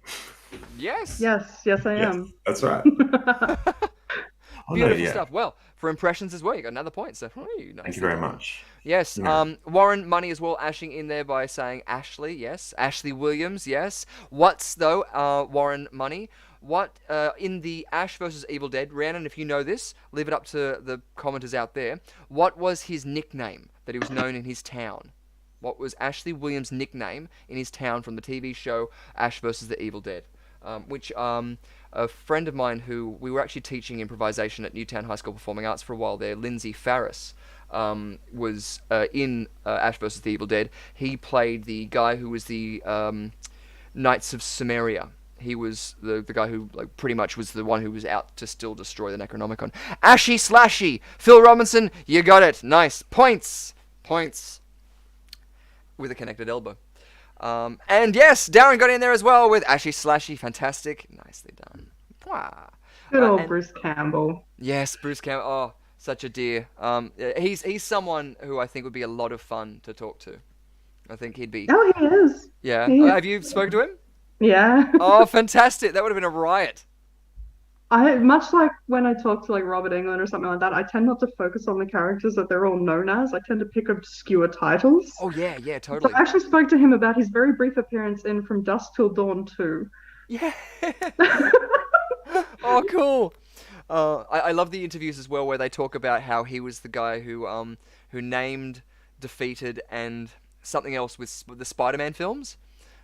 Yes. Yes, I Yes, am. that's right. Oh, no, Beautiful yeah. stuff. Well, for impressions as well, you got another point. So, nice. Thank you very much. Yes. Yeah. Warren Money as well, ashing in there by saying Ashley. Yes. Ashley Williams. Yes. What's though? Warren Money. What in the Ash versus Evil Dead, Rhiannon, if you know this, leave it up to the commenters out there. What was his nickname that he was known in his town? What was Ashley Williams' nickname in his town from the TV show Ash versus the Evil Dead? Which a friend of mine who we were actually teaching improvisation at Newtown High School Performing Arts for a while there, Lindsay Farris, was in Ash versus the Evil Dead. He played the guy who was the Knights of Samaria. He was the guy who like pretty much was the one who was out to still destroy the Necronomicon. Ashy Slashy! Phil Robinson, you got it. Nice. Points. With a connected elbow. And yes, Darren got in there as well with Ashy Slashy. Fantastic. Nicely done. Wow. Good old Bruce Campbell. Yes, Bruce Campbell. Oh, such a dear. He's someone who I think would be a lot of fun to talk to. I think he'd be. Oh, he is. Yeah. He is. Have you spoken to him? Yeah. Oh, fantastic. That would have been a riot. Much like when I talk to like Robert Englund or something like that, I tend not to focus on the characters that they're all known as. I tend to pick obscure titles. Oh, yeah, So totally. I actually spoke to him about his very brief appearance in From Dusk Till Dawn 2. Yeah. Oh, cool. I love the interviews as well where they talk about how he was the guy who named, defeated, and something else with the Spider-Man films.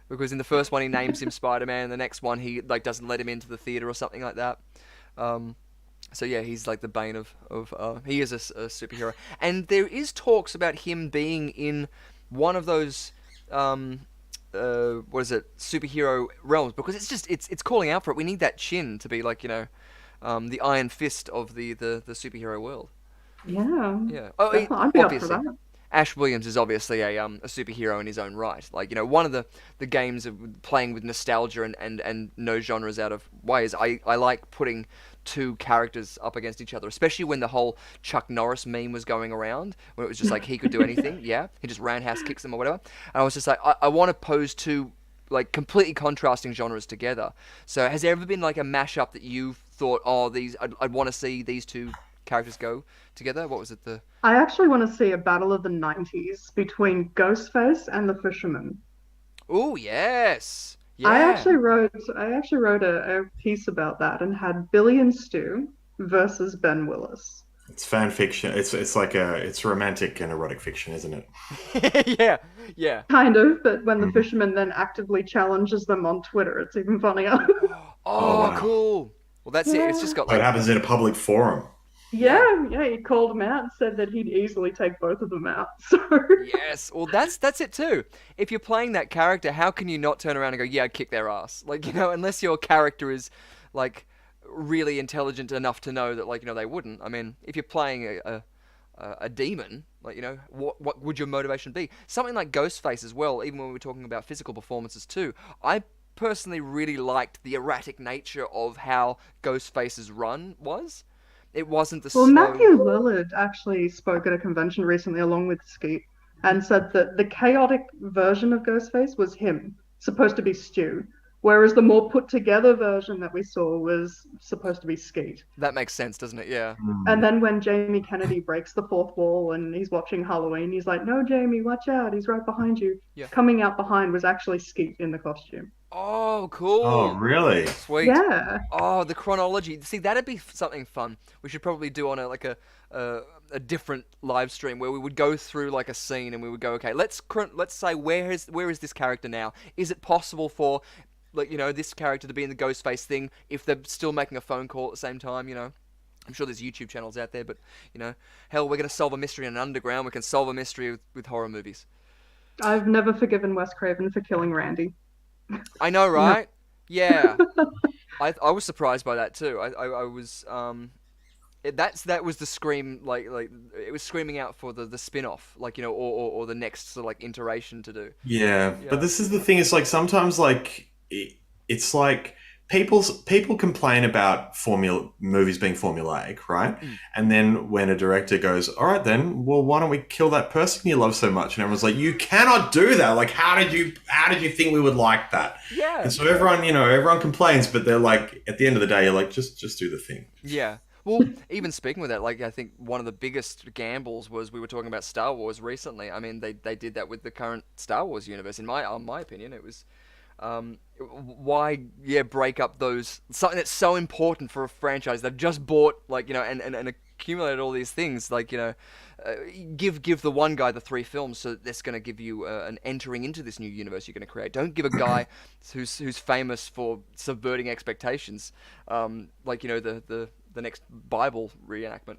Because in the first one he names him Spider-Man, and the next one he like doesn't let him into the theater or something like that. So yeah, he's like the bane of he is a superhero, and there is talks about him being in one of those what is it, superhero realms, because it's calling out for it. We need that chin to be like, you know, the Iron Fist of the superhero world. Yeah. Yeah. Oh, Definitely. I'd be up for obviously. that. Ash Williams is obviously a superhero in his own right. Like, you know, one of the games of playing with nostalgia and no genres out of ways. I like putting two characters up against each other, especially when the whole Chuck Norris meme was going around, when it was just like he could do anything. Yeah, he just roundhouse kicks them or whatever. And I was just like, I want to pose two like completely contrasting genres together. So has there ever been like a mashup that you've thought, oh, I'd want to see these two characters go together? What was it? I actually want to see a battle of the 90s between Ghostface and the Fisherman. Oh, yes. Yeah. I actually wrote a piece about that and had Billy and Stu versus Ben Willis. It's fan fiction. It's romantic and erotic fiction, isn't it? Yeah. Kind of, but when the Fisherman then actively challenges them on Twitter, it's even funnier. Oh, wow. Cool. Well, that's it. It's just got What like happens in a public forum? Yeah, he called him out and said that he'd easily take both of them out. So yes. Well, that's it too. If you're playing that character, how can you not turn around and go, "Yeah, I'd kick their ass"? Like, you know, unless your character is like really intelligent enough to know that, like, you know, they wouldn't. I mean, if you're playing a demon, like, you know, what would your motivation be? Something like Ghostface as well. Even when we were talking about physical performances too, I personally really liked the erratic nature of how Ghostface's run was. It wasn't the well, slow... Matthew Lillard actually spoke at a convention recently along with Skeet and said that the chaotic version of Ghostface was him, supposed to be Stu, whereas the more put together version that we saw was supposed to be Skeet. That makes sense, doesn't it? Yeah. And then when Jamie Kennedy breaks the fourth wall and he's watching Halloween, he's like, "No, Jamie, watch out, he's right behind you." Yeah. Coming out behind was actually Skeet in the costume. Oh, cool. Oh, really? Sweet. Yeah. Oh, the chronology. See, that'd be something fun. We should probably do on a different live stream where we would go through like a scene and we would go, okay, let's say where is this character now? Is it possible for, like, you know, this character to be in the Ghostface thing if they're still making a phone call at the same time? You know, I'm sure there's YouTube channels out there, but, you know, hell, we're gonna solve a mystery in an underground. We can solve a mystery with horror movies. I've never forgiven Wes Craven for killing Randy. I know, right? Yeah. I was surprised by that too. I was that was the scream, like it was screaming out for the spin-off, like, you know, or the next sort of like iteration to do. Yeah, but this is the thing. It's like sometimes like it's like people complain about movies being formulaic, right? And then when a director goes, all right, then, well, why don't we kill that person you love so much? And everyone's like, you cannot do that. Like, how did you think we would like that? Yeah. And so everyone complains, but they're like, at the end of the day, you're like, just do the thing. Yeah. Well, even speaking with that, like, I think one of the biggest gambles was we were talking about Star Wars recently. I mean, they did that with the current Star Wars universe. In my opinion, it was why break up something that's so important for a franchise. They've just bought, like, and accumulated all these things, like, give the one guy the 3 films, so that's going to give you an entering into this new universe you're going to create. Don't give a guy who's famous for subverting expectations, like, the next Bible reenactment,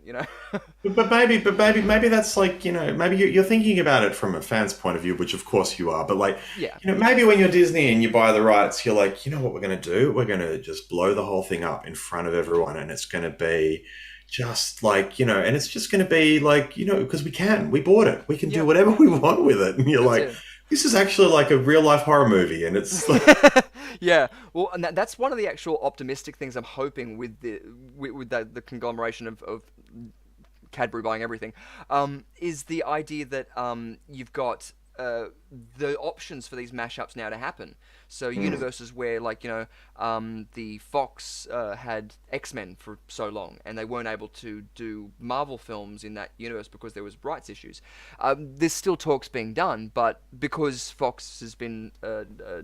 But maybe that's like, maybe you're thinking about it from a fan's point of view, which of course you are. But like, maybe when you're Disney and you buy the rights, you're like, you know what we're going to do? We're going to just blow the whole thing up in front of everyone, and it's going to be just like, and it's just going to be like, because we bought it. We can do whatever we want with it. And you're like, this is actually like a real life horror movie, and it's like... Yeah, well, and that's one of the actual optimistic things I'm hoping with the conglomeration of Cadbury buying everything, is the idea that you've got the options for these mashups now to happen. So universes where, like, the Fox had X-Men for so long, and they weren't able to do Marvel films in that universe because there was rights issues. There's still talks being done, but because Fox has been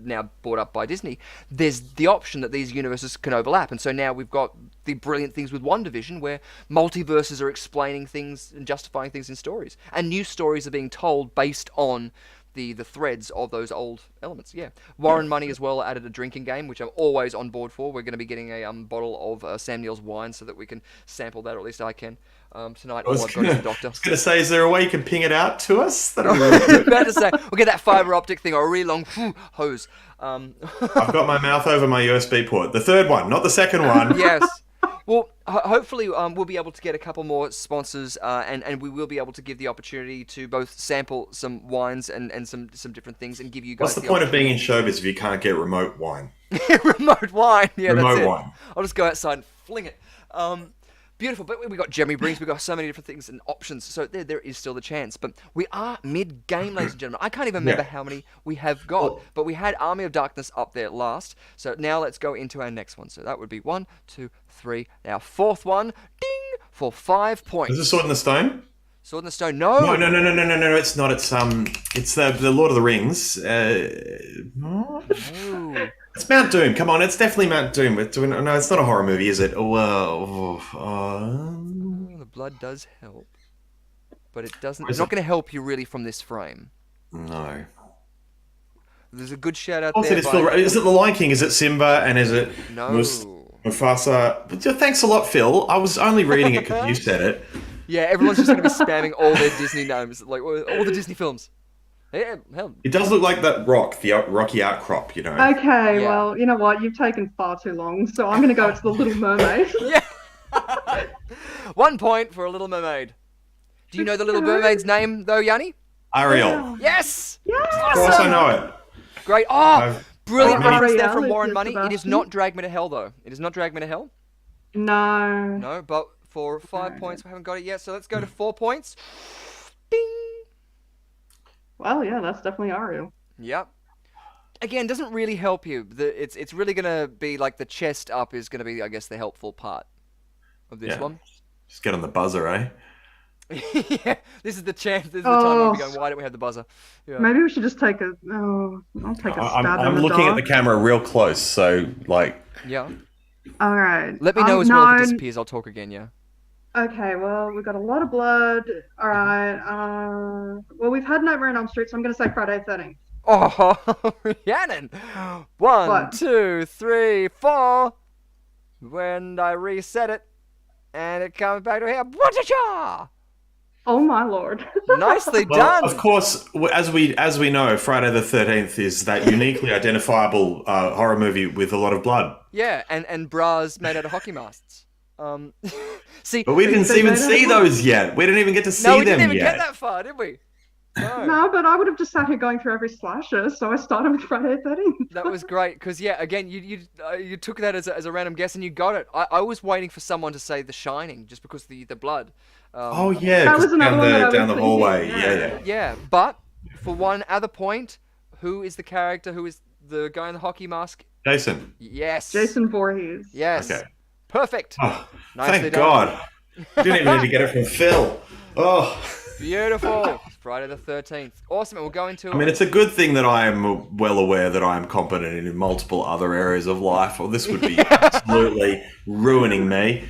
now bought up by Disney, there's the option that these universes can overlap. And so now we've got the brilliant things with WandaVision, where multiverses are explaining things and justifying things in stories, and new stories are being told based on the threads of those old elements. Yeah. Warren Money as well added a drinking game, which I'm always on board for. We're going to be getting a bottle of Sam Neill's wine so that we can sample that, or at least I can. Tonight, all I've got is the doctor. I was going to say, is there a way you can ping it out to us? About to say, we'll get that fiber optic thing, or a really long hose. I've got my mouth over my USB port. The third one, not the second one. Yes. Well, hopefully we'll be able to get a couple more sponsors, and we will be able to give the opportunity to both sample some wines and some different things, and give you guys. What's the point of being in showbiz if you can't get remote wine? Remote wine, yeah, remote that's it. Wine. I'll just go outside and fling it. Beautiful, but we got Jeremy Briggs, we got so many different things and options, so there is still the chance. But we are mid-game, ladies and gentlemen. I can't even remember how many we have got, but we had Army of Darkness up there last, so now let's go into our next one. So that would be 1, 2, 3, our fourth one, ding, for 5 points. Is this Sword in the Stone? Sword in the Stone, no. No, it's not. It's the Lord of the Rings. No. It's Mount Doom. Come on, it's definitely Mount Doom. No, it's not a horror movie, is it? The blood does help, but it doesn't. It's not going to help you really from this frame. No. There's a good shout out Also, there. is it The Lion King? Is it Simba? And is it No. Mufasa? But thanks a lot, Phil. I was only reading it because you said it. Yeah, everyone's just going to be spamming all their Disney names, like all the Disney films. Yeah, hell. It does look like that rocky outcrop, Okay, well, you know what? You've taken far too long, so I'm going to go to The Little Mermaid. Yeah. 1 point for A Little Mermaid. Do you know the Little Mermaid's name, though, Yanni? Ariel. Yes! Yes! Of course I know it. Great. Oh, brilliant I've hints there Ariel from Warren is Money. It is Sebastian. not Drag Me to Hell, though. It is not Drag Me to Hell. No. No, but for 5 points, we haven't got it yet, so let's go to 4 points. Ding! Well, yeah, that's definitely Ariel. Yep. Again, doesn't really help you. It's really going to be like the chest up is going to be, I guess, the helpful part of this one. Just get on the buzzer, eh? Yeah, this is the chance. This is the time we'll be going, why don't we have the buzzer? Yeah. Maybe we should just take a... Oh, I'll take a stab I'm in the looking at dark. the camera real close, so, like... Yeah. All right. Let me know as well if it no, disappears. I'll talk again, yeah. Okay, well, we've got a lot of blood. All right. Well, we've had Nightmare on Elm Street, so I'm going to say Friday the 13th. Oh, Rhiannon. 1, What? 2, 3, 4. When I reset it, and it comes back to here. Wha-cha-cha! Oh, my lord. Nicely Well, done. of course, as we know, Friday the 13th is that uniquely identifiable horror movie with a lot of blood. Yeah, and bras made out of hockey masks. See, But we didn't even see those yet. We didn't even get to see no, we them didn't even yet. get that far, did we? No, but I would have just sat here going through every slasher, so I started with Friday the 13th. That was great because again, you took that as a random guess and you got it. I was waiting for someone to say The Shining just because the blood. Oh yeah, That was just another one that I was down the thinking, hallway. yeah. Yeah. Yeah, but for one other point, who is the character? Who is the guy in the hockey mask? Jason. Yes. Jason Voorhees. Yes. Okay. Perfect. Oh, Nicely thank done. God. Didn't even need to get it from Phil. Oh. Beautiful. Friday the 13th. Awesome. And we'll go into. I mean, it's a good thing that I am well aware that I am competent in multiple other areas of life, or this would be absolutely ruining me.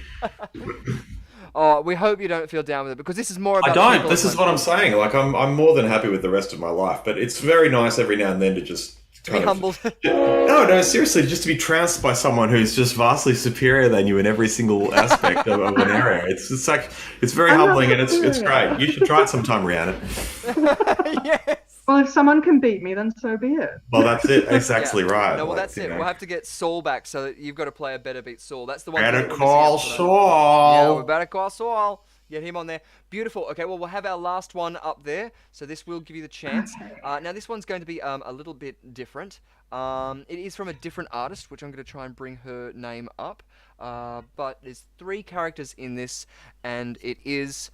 Oh, we hope you don't feel down with it because this is more about. I don't. people This and is what I'm saying. Like, I'm more than happy with the rest of my life, but it's very nice every now and then to just be humbled. No, seriously, just to be trounced by someone who's just vastly superior than you in every single aspect of an area. It's like it's very humbling and it's great. You should try it sometime, Rihanna. Yes. Well, if someone can beat me, then so be it. Well, that's it. Exactly Yeah. right. No, well, Like, that's you it. know. We'll have to get Saul back, so that you've got to play a Better Beat Saul. That's the one. Better thing that we're call missing out Saul. Yeah, we better call Saul. Get him on there. Beautiful. Okay, well, we'll have our last one up there. So this will give you the chance. Now, this one's going to be a little bit different. It is from a different artist, which I'm going to try and bring her name up. But there's 3 characters in this, and it is,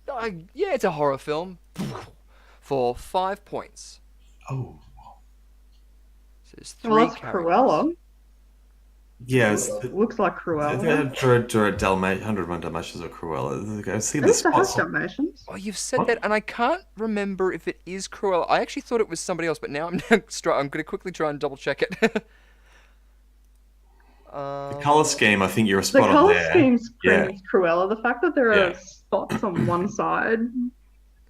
yeah, it's a horror film for 5 points. Oh. So there's 3 Well, that's characters. Cruella. Yes. Looks like Cruella. 101 Dalmatians or Cruella. I see At the least it has spots. Dalmatians. Oh, you've said that, and I can't remember if it is Cruella. I actually thought it was somebody else, but now I'm going to quickly try and double check it. The color scheme, I think you're The spot on color there. scheme Yeah. screams Cruella. The fact that there Yeah. are spots on one side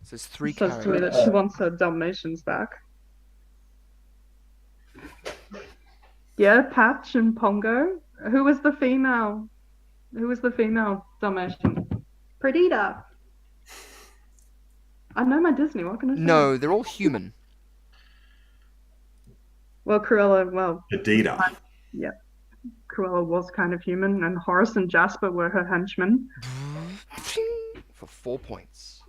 So there's 3 says characters. to me that she wants her Dalmatians back. Yeah, Patch and Pongo. Who was the female? Who was the female Dalmatian? Perdita. I know my Disney. What can I say? No, they're all human. Well, Cruella. Well, Adidas. yeah. Cruella was kind of human, and Horace and Jasper were her henchmen. For 4 points.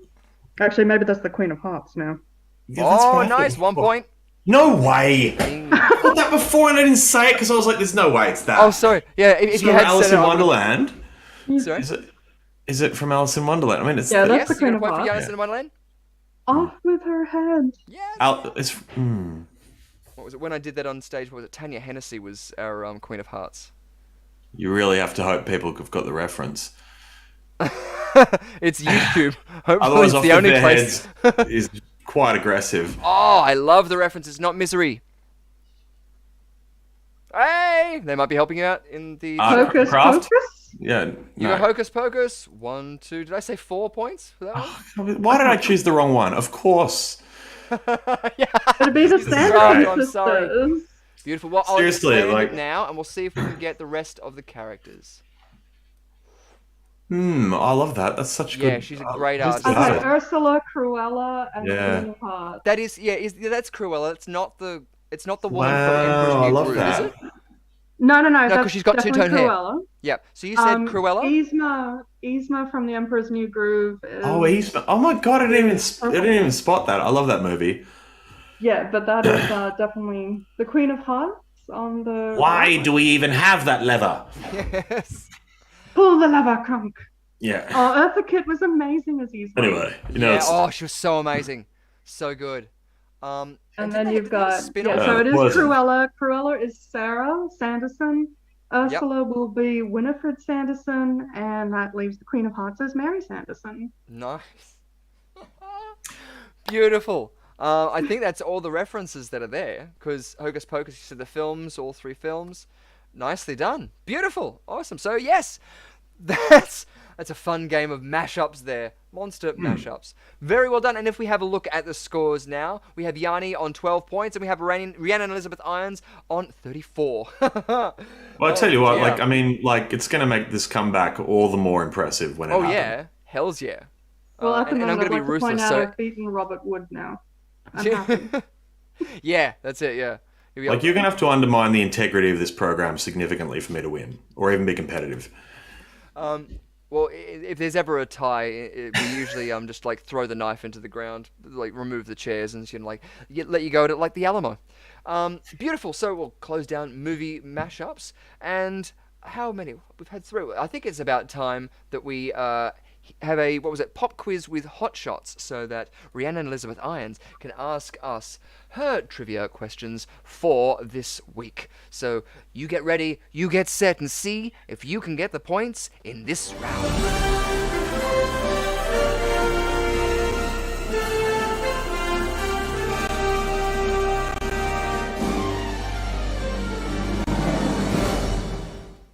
Actually, maybe that's the Queen of Hearts now. Yeah, that's what Oh, I thought nice. 1 before. point. No way! Ding. I thought that before and I didn't say it because I was like, there's no way it's that. Oh, sorry. Yeah, if It's you from had Alice said in it, I would've- Wonderland. Sorry. Is it from Alice in Wonderland? I mean, it's Yeah, Yes, that's the you Queen got a of point for Hearts. Alice in Wonderland? Off with her head. Yes. it's What was it? When I did that on stage, what was it? Tanya Hennessy was our Queen of Hearts. You really have to hope people have got the reference. It's YouTube. Hopefully Otherwise, it's off the only their place. heads is quite aggressive. Oh, I love the references, not Misery. Hey! They might be helping you out in the... Hocus Craft? Pocus? Yeah. You got Hocus Pocus. 1, 2... Did I say 4 points for that one? Why did I choose the wrong one? Of course. It'd be the Right, Sanders I'm sorry. sisters. Beautiful. Well, I'll Seriously, expand like- it now, and we'll see if we can get the rest of the characters. I love that. That's such good. Yeah, she's a great who's artist. the Okay, artist? Ursula, Cruella, and Yeah. Queen of Hearts. That is, yeah, that's Cruella. It's not the woman Wow, from Emperor's New I love Groove, that. is it? No, because that's she's got definitely two-tone hair. Cruella. Yeah. So you said Cruella? Yzma from the Emperor's New Groove. Is... Oh, oh my god! I didn't even spot that. I love that movie. Yeah, but that is definitely the Queen of Hearts on the. Why do we even have that lever? Yes. Pull the lever, Crunk. Yeah. Oh, Eartha Kitt was amazing as Yzma. Anyway, Yeah. it's, Oh, she was so amazing. So good. And did then they- you've did they have a got spin-off? so it is what is it? Cruella. Cruella is Sarah Sanderson. Ursula will be Winifred Sanderson, and that leaves the Queen of Hearts as Mary Sanderson. Nice. Beautiful. I think that's all the references that are there, because Hocus Pocus, you said the films, all 3 films. Nicely done. Beautiful. Awesome. So, yes, that's a fun game of mashups there. Monster mashups. Very well done. And if we have a look at the scores now, we have Yanni on 12 points, and we have Rhiannon and Elizabeth Irons on 34. well, I tell you what, yeah. it's going to make this comeback all the more impressive when it Oh, happens. yeah. Hells yeah. Well, at the and I'm moment, going to I'd be like to point ruthless. out So, I've beaten Robert Wood now. I'm happy. yeah, that's it, yeah. You'll be Like, able- you're going to have to undermine the integrity of this program significantly for me to win, or even be competitive. Well, if there's ever a tie, we usually just like throw the knife into the ground, like remove the chairs, and like let you go at it like the Alamo. Beautiful. So we'll close down movie mashups, and how many? We've had 3. I think it's about time that we have a pop quiz with hot shots, so that Rhiannon Elizabeth Irons can ask us her trivia questions for this week. So you get ready, you get set, and see if you can get the points in this round.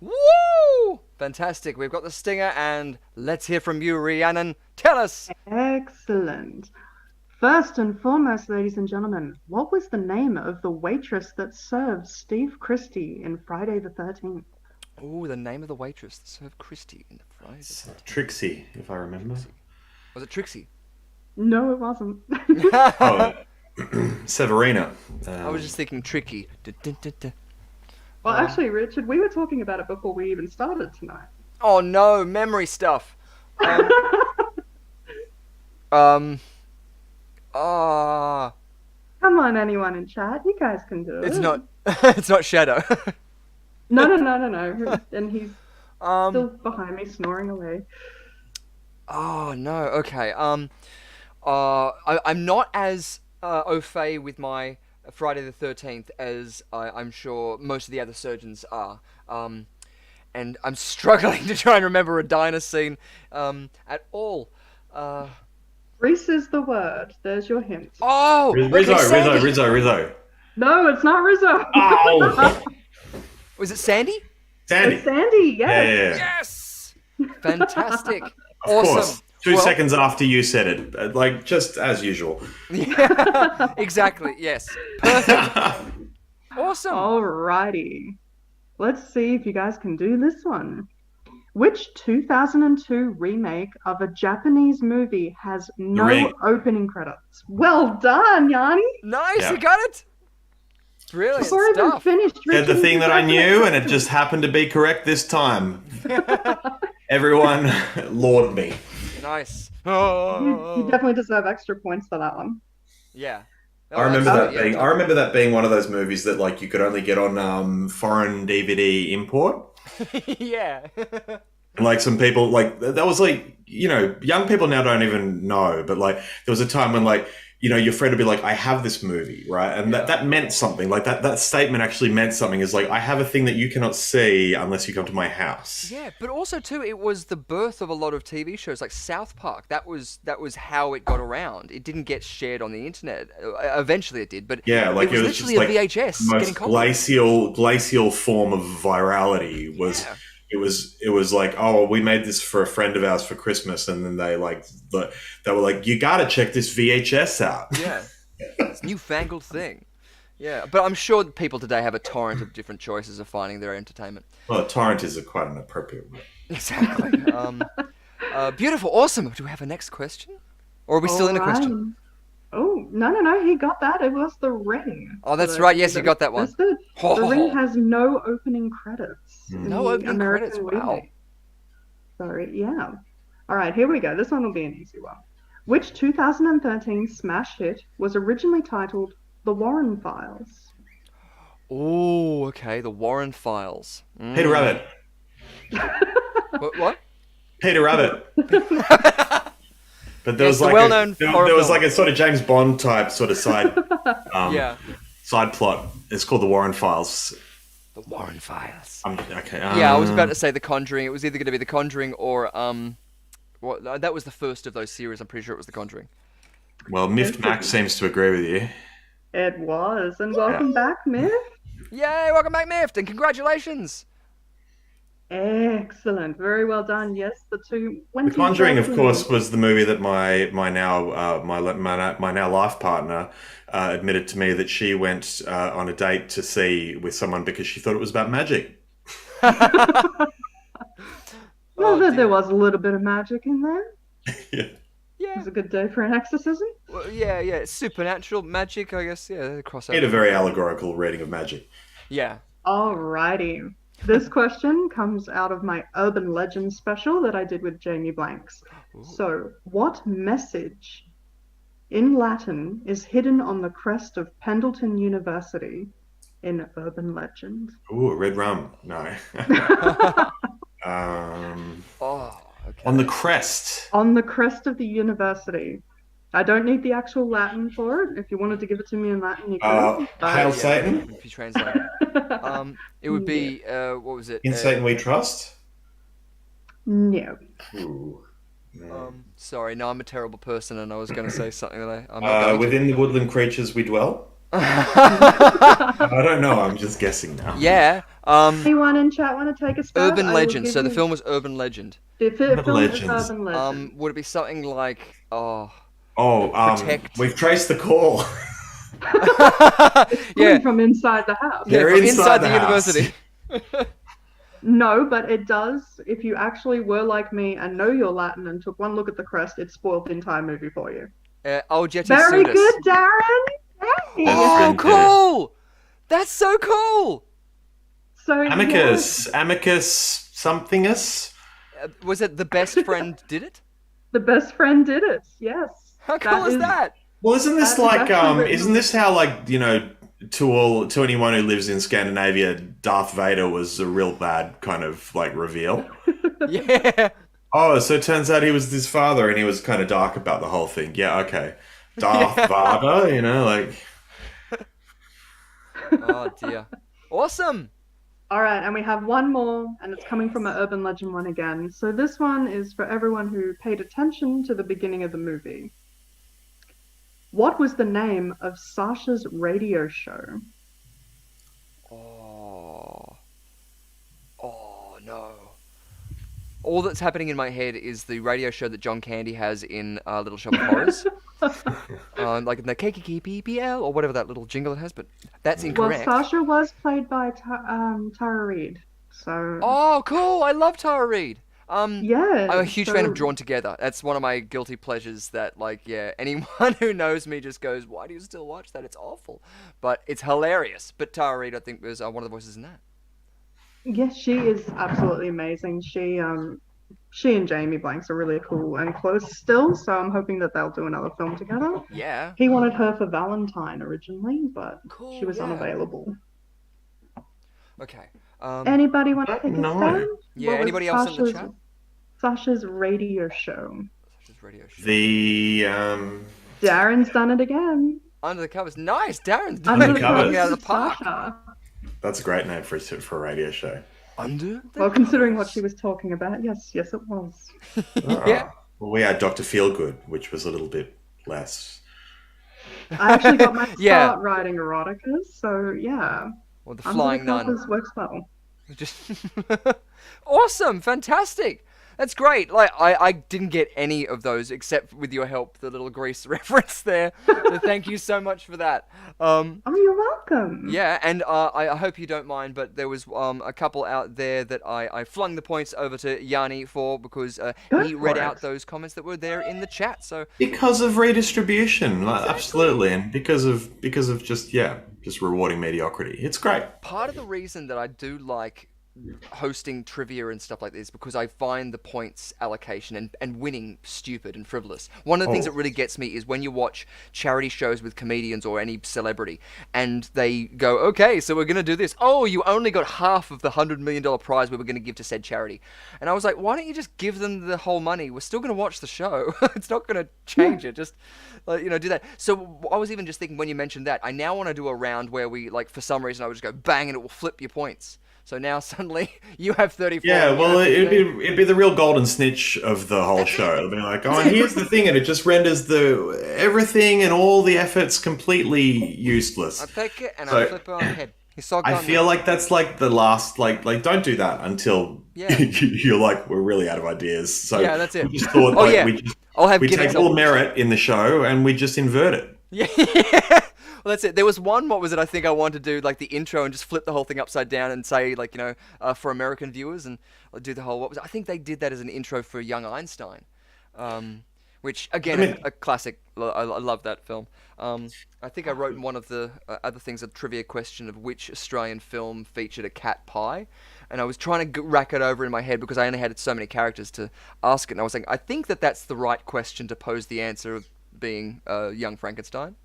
Woo! Fantastic. We've got the stinger, and let's hear from you, Rhiannon. Tell us. Excellent. First and foremost, ladies and gentlemen, what was the name of the waitress that served Steve Christie in Friday the 13th? Oh, the name of the waitress that served Christie in the Friday the 13th. Trixie, if I remember. Was it Trixie? No, it wasn't. Oh, Severina. I was just thinking Tricky. Well, actually, Richard, we were talking about it before we even started tonight. Oh no, memory stuff. Come on, anyone in chat, you guys can do it. It's not. It's not Shadow. No. And he's still behind me, snoring away. Oh no. Okay. I'm not as au fait with my Friday the 13th as I'm sure most of the other surgeons are. And I'm struggling to try and remember a diner scene at all. Reese is the word. There's your hint. Oh! Okay, Rizzo. No, it's not Rizzo. Oh! Was it Sandy? It's Sandy, yes. Yeah. Yes! Fantastic. Of Awesome. course. 2 seconds after you said it. Like, just as usual. Yeah, exactly. Yes. Perfect. Awesome. Alrighty. Let's see if you guys can do this one. Which 2002 remake of a Japanese movie has no opening credits? Well done, Yanni. Nice, Yeah. you got it. Brilliant Before I even stuff. finished, Said the Richard, thing that I knew, and it just happened to be correct this time. Everyone laud me. Nice. you definitely deserve extra points for that one. Yeah. I remember that being one of those movies that like you could only get on foreign DVD import. Yeah. And like some people like that was like, you know, young people now don't even know, but like there was a time when like, you know, your friend would be like, I have this movie, right? And that meant something. Like that statement actually meant something. Is like, I have a thing that you cannot see unless you come to my house. Yeah, but also too, it was the birth of a lot of TV shows like South Park. That was how it got around. It didn't get shared on the internet. Eventually it did, but yeah, like it was just literally like a VHS. the Getting most glacial form of virality was. Yeah. It was like, oh, we made this for a friend of ours for Christmas, and then they were like, you gotta check this VHS out. Yeah, it's a newfangled thing. Yeah, but I'm sure that people today have a torrent of different choices of finding their entertainment. Well, torrent is quite an appropriate word. Exactly. Beautiful, awesome. Do we have a next question, or are we still in a question? Oh, no, he got that. It was The Ring. Oh, that's right. Yes, you got that one. The Ring has no opening credits. No opening credits, wow. Remake. Sorry, yeah. All right, here we go. This one will be an easy one. Which 2013 smash hit was originally titled The Warren Files? Oh, okay. The Warren Files. Peter Rabbit. What? Peter Rabbit. But there was the like well-known there horror was film. like a sort of James Bond type sort of side side plot. It's called The Warren Files. The Warren Files. Okay. Yeah, I was about to say The Conjuring. It was either going to be The Conjuring or that was the first of those series. I'm pretty sure it was The Conjuring. Well, Miffed Max seems to agree with you. It was, and welcome back, Miff. Yay! Welcome back, Miffed, and congratulations. Excellent, very well done. Yes, the two. The Conjuring, of course, was the movie that my now life partner admitted to me that she went on a date to see with someone because she thought it was about magic. Well, there was a little bit of magic in there. Yeah. It was a good day for an exorcism. Well, yeah, it's supernatural magic, I guess. Yeah, crossover. He had a very allegorical reading of magic. Yeah. Alrighty. This question comes out of my urban legend special that I did with Jamie Blanks. So, what message in Latin is hidden on the crest of Pendleton University in urban legend? Ooh, red rum. No. Oh, okay. On the crest. On the crest of the university. I don't need the actual Latin for it. If you wanted to give it to me in Latin, you could. Hail Satan. If you translate it would be what was it? In Satan we trust. No. Ooh. Sorry, no, I'm a terrible person, and I was going to say something that I'm not going within the woodland creatures we dwell. I don't know. I'm just guessing now. Yeah. Anyone in chat want to take a stab? Urban Legend. So the film was Urban Legend. The film is Legends. Urban Legend. Would it be something like Protect. We've traced the call. Coming from inside the house. They're from inside the the university. No, but it does. If you actually were like me and know your Latin and took one look at the crest, it spoiled the entire movie for you. Jetty Very Sudus. good, Darren. Hey. Oh, cool! That's so cool. So Amicus somethingus. Was it the best friend did it? The best friend did it. Yes. How cool is that? Well, isn't this That is like actually written- isn't this how, like, you know, to anyone who lives in Scandinavia, Darth Vader was a real bad kind of like reveal? Yeah. Oh, so it turns out he was his father, and he was kind of dark about the whole thing. Yeah, okay. Darth Vader, you know, like. Oh dear. Awesome. All right, and we have one more, and it's coming from an urban legend one again. So this one is for everyone who paid attention to the beginning of the movie. What was the name of Sasha's radio show? Oh no. All that's happening in my head is the radio show that John Candy has in Little Shop of Horrors. Like in the KKKPPL or whatever that little jingle it has, but that's incorrect. Well, Sasha was played by Tara Reid, so... Oh, cool! I love Tara Reid. yeah. I'm a huge fan of Drawn Together. That's one of my guilty pleasures that, like, yeah, anyone who knows me just goes, why do you still watch that? It's awful. But it's hilarious. But Tara Reid, I think, was one of the voices in that. Yes, she is absolutely amazing. She and Jamie Blanks are really cool and close still, so I'm hoping that they'll do another film together. Yeah. He wanted her for Valentine originally, but Cool, she was yeah. unavailable. Okay. Anybody want to take a No. stab? Yeah, What was anybody else in the chat? Sasha's radio show. Sasha's radio show. The Darren's done it again. Under the Covers. Nice! Darren's Under doing the it Covers. out of the Covers, park. Sasha. that's a great name for a radio show. Under the Well, considering what she was talking about, yes, it was. Yeah. Well, we had Dr. Feelgood, which was a little bit less. I actually got my start Yeah. writing erotica, so yeah. Or the Under Flying the Nun. Covers works well. Just awesome, fantastic. That's great. Like I didn't get any of those except with your help, the little Grease reference there. So thank you so much for that. Oh, you're welcome. Yeah, and I hope you don't mind, but there was a couple out there that I flung the points over to Yanni for because Go he for read it. out those comments that were there in the chat. So Because of redistribution, like, absolutely, and because of just rewarding mediocrity. It's great. part of the reason that I do like hosting trivia and stuff like this because I find the points allocation and winning stupid and frivolous. One of the things that really gets me is when you watch charity shows with comedians or any celebrity and they go, okay, so we're going to do this. Oh, you only got half of the $100 million prize we were going to give to said charity. And I was like, why don't you just give them the whole money? We're still going to watch the show. It's not going to change it. Just, do that. So I was even just thinking when you mentioned that, I now want to do a round where we, like, for some reason, I would just go bang and it will flip your points. So now suddenly you have 34. Yeah, and you well, have 15. it'd be the real golden snitch of the whole show. It'll be like, oh, and here's the thing, and it just renders everything and all the efforts completely useless. I take it and So- I flip it on the head. I feel like that's like the last, like don't do that until Yeah. you're like, we're really out of ideas. So Yeah, that's it. We just thought, Oh, like, yeah. we I'll have take gimmicks all on- merit in the show and we just invert it. Yeah. Well, that's it. There was one, what was it? I think I wanted to do like the intro and just flip the whole thing upside down and say, like, for American viewers and do the whole, what was it? I think they did that as an intro for Young Einstein. Which, again, I mean- a classic. I love that film. I think I wrote in one of the other things a trivia question of which Australian film featured a cat pie. and I was trying to rack it over in my head because I only had so many characters to ask it, and I was saying, I think that's the right question to pose the answer of being Young Frankenstein.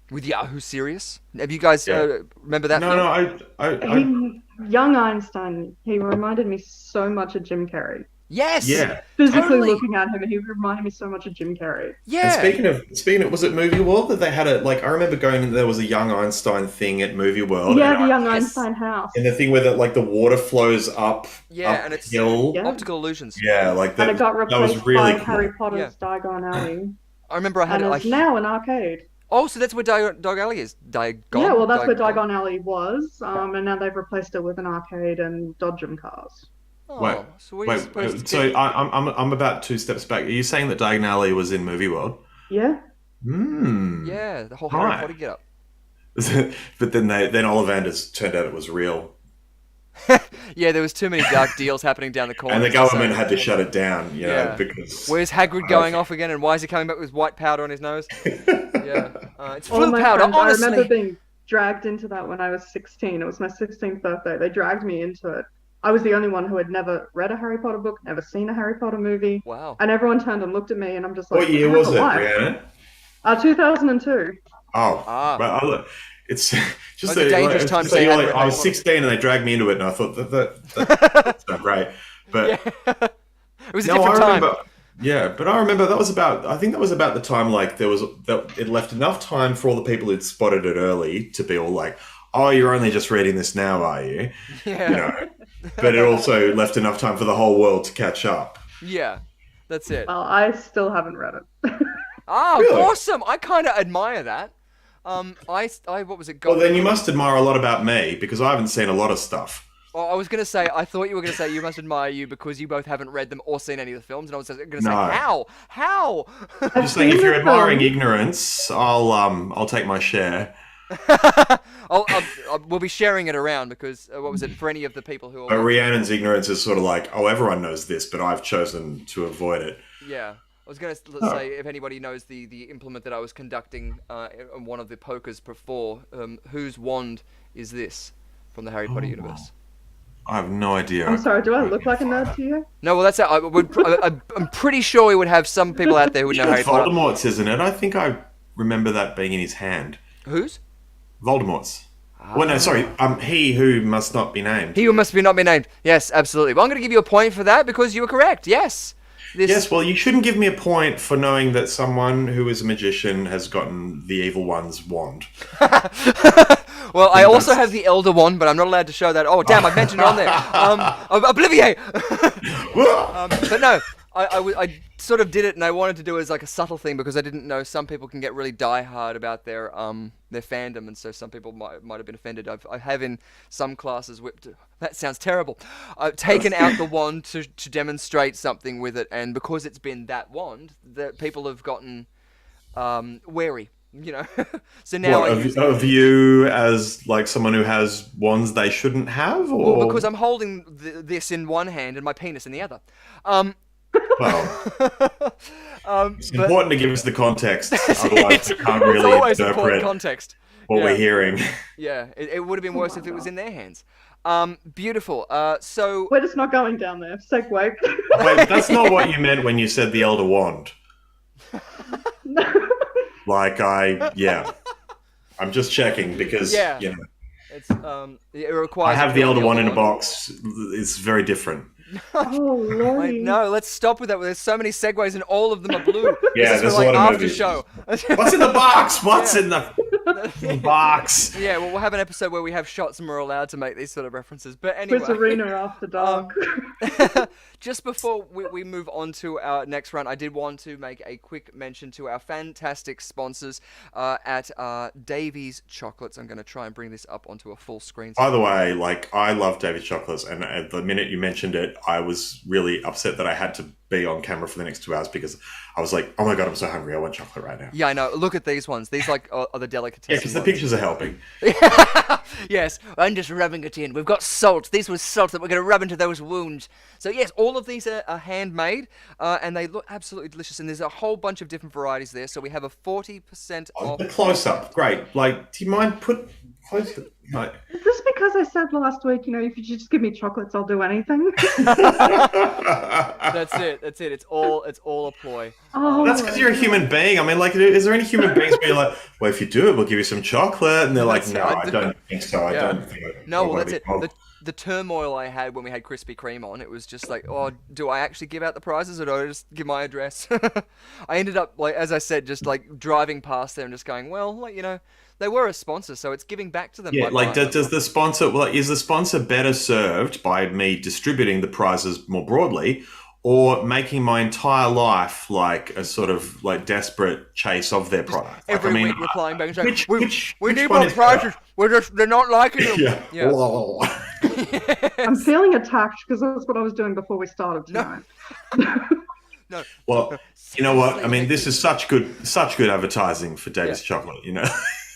With Yahoo Serious. Have you guys remember that film? Young Einstein, he reminded me so much of Jim Carrey. Yes! Yeah. Physically totally. looking at him, he reminded me so much of Jim Carrey. Yeah! And speaking of, was it Movie World that they had I remember going and there was a Young Einstein thing at Movie World. Yeah, the Young Einstein house. And the thing where the water flows up and it's hill. Yeah. optical illusions. Yeah, like that. And it got that was replaced really by cool. Harry Potter's Diagon Alley. I remember I had And it. it's now an arcade. Oh, so that's where Dog Alley is. Yeah, well, that's where Diagon Alley was, and now they've replaced it with an arcade and Dodgem cars. Oh, Wait, so where are you supposed to so be? I'm about 2 steps back. Are you saying that Diagon Alley was in Movie World? Yeah. Yeah, the whole Harry Right. Potter get up. But then Ollivanders turned out it was real. Yeah, there was too many dark deals happening down the corner. And the government had to shut it down, Yeah. because... Where's Hagrid going off again, and why is he coming back with white powder on his nose? Yeah, it's All of flu my powder, friends, honestly. I remember being dragged into that when I was 16. It was my 16th birthday. They dragged me into it. I was the only one who had never read a Harry Potter book, never seen a Harry Potter movie. Wow. And everyone turned and looked at me, and I'm just like, What year was it, Brianna? 2002. Oh, but it's just a dangerous time to say I was 16 and they dragged me into it, and I thought that's not great. But It was a no, different I time. remember. Yeah, but I remember I think that was about the time it left enough time for all the people who'd spotted it early to be all like, "Oh, you're only just reading this now, are you?" Yeah. But it also left enough time for the whole world to catch up. Yeah, that's it. Well, I still haven't read it. Ah, Really? awesome! I kind of admire that. What was it? Well, then you must admire a lot about me because I haven't seen a lot of stuff. Well, I was gonna say, I thought you were gonna say you must admire you because you both haven't read them or seen any of the films, and I was gonna say, No. how? Just saying, if you're admiring ignorance, I'll take my share. We'll be sharing it around because what was it for any of the people who? But Rhiannon's ignorance is sort of like, oh, everyone knows this, but I've chosen to avoid it. Yeah. I was going to say, if anybody knows the implement that I was conducting in one of the pokers before, whose wand is this from the Harry Potter universe? I have no idea. I'm sorry, do I look like a nerd to you? No, well, that's it. I'm pretty sure we would have some people out there who would know Harry Potter. Voldemort's, isn't it? I think I remember that being in his hand. Whose? Voldemort's. Well, no, sorry. He who must not be named. He who must be not be named. Yes, absolutely. Well, I'm going to give you a point for that because you were correct. Yes. Yes, well, you shouldn't give me a point for knowing that someone who is a magician has gotten the evil one's wand. Well, I also have the Elder Wand, but I'm not allowed to show that. Oh, damn, I mentioned it on there. Obliviate! But no, I sort of did it, and I wanted to do it as like a subtle thing because I didn't know some people can get really diehard about their fandom, and so some people might have been offended. I have in some classes whipped. That sounds terrible. I've taken out the wand to demonstrate something with it, and because it's been that wand, that people have gotten wary. You know, so now of you as like someone who has wands they shouldn't have, or well, because I'm holding this in one hand and my penis in the other. Well, it's important to give us the context, otherwise we can't really always important interpret context. what we're hearing. Yeah, it would have been worse if it was in their hands. Beautiful. So We're just not going down there. Segue. Wait, that's not what you meant when you said the Elder Wand. Like I'm just checking because you know it's it requires. I have the Elder Wand in a box. It's very different. Oh, Lordy. No, let's stop with that. There's so many segues and all of them are blue. Yeah, this is there's for, like, a lot of after movies. show. What's in the box? What's in the box? Yeah, well, we'll have an episode where we have shots and we're allowed to make these sort of references. But anyway, QUIZarenaLIVE after dark. just before we move on to our next round, I did want to make a quick mention to our fantastic sponsors at Davy's Chocolates. I'm going to try and bring this up onto a full screen. By the way, like, I love Davy's Chocolates, and at the minute you mentioned it, I was really upset that I had to be on camera for the next 2 hours because I was like, oh my god, I'm so hungry, I want chocolate right now. Yeah, I know. Look at these ones. These like are the delicatessen. Yeah, because the ones. pictures are helping. Yes, I'm just rubbing it in. We've got salt. This was salt that we're going to rub into those wounds. So yes, all of these are handmade, and they look absolutely delicious. And there's a whole bunch of different varieties there. So we have a 40% off. The close-up, great. Like, do you mind Like, Is this because I said last week, if you just give me chocolates, I'll do anything? That's it. It's all a ploy. that's because you're a human being. I mean, like, is there any human beings where you're like, well, if you do it, we'll give you some chocolate, and they're like, no, I don't think so. I don't think. No, well, that's it. The turmoil I had when we had Krispy Kreme on, it was just like, oh, do I actually give out the prizes, or do I just give my address? I ended up, like, as I said, just like driving past there and just going, well, like, they were a sponsor, so it's giving back to them. Yeah, like, does the sponsor, is the sponsor better served by me distributing the prizes more broadly, or making my entire life like a sort of like desperate chase of their product? Every week replying back and saying, we need one more is prizes. They're not liking them. Yeah. I'm feeling attacked because that's what I was doing before we started tonight. No. Well, you know what? I mean, this is such good advertising for Dave's Chocolate,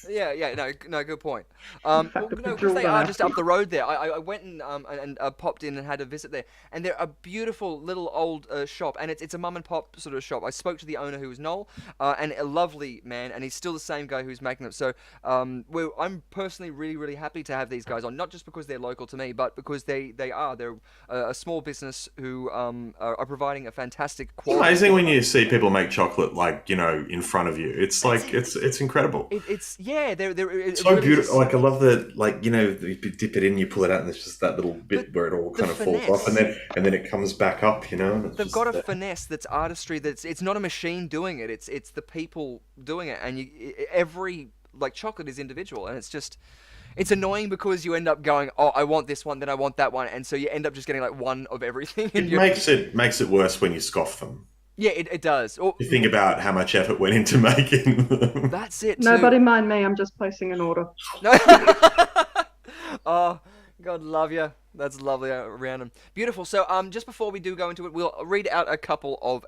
Yeah, no, good point. Because they are just up the road there. I went and popped in and had a visit there, and they're a beautiful little old shop, and it's a mum and pop sort of shop. I spoke to the owner, who was Noel, and a lovely man, and he's still the same guy who's making them. So I'm personally really, really happy to have these guys on, not just because they're local to me, but because they're a small business who are providing a fantastic quality. It's amazing when you see people make chocolate in front of you. It's like it's incredible. They're so really beautiful. Like, I love that. Like, you dip it in, you pull it out, and there's just that little bit where it all kind of falls off, and then it comes back up. And they've got a finesse that's artistry. It's not a machine doing it. It's the people doing it, and every chocolate is individual, and it's annoying because you end up going, oh, I want this one, then I want that one, and so you end up just getting like one of everything. It makes it worse when you scoff them. Yeah, it does. You think about how much effort went into making them. That's it. Nobody mind me. I'm just placing an order. No. Oh, God love you. That's lovely, Rhiannon. Beautiful. So, just before we do go into it, we'll read out a couple of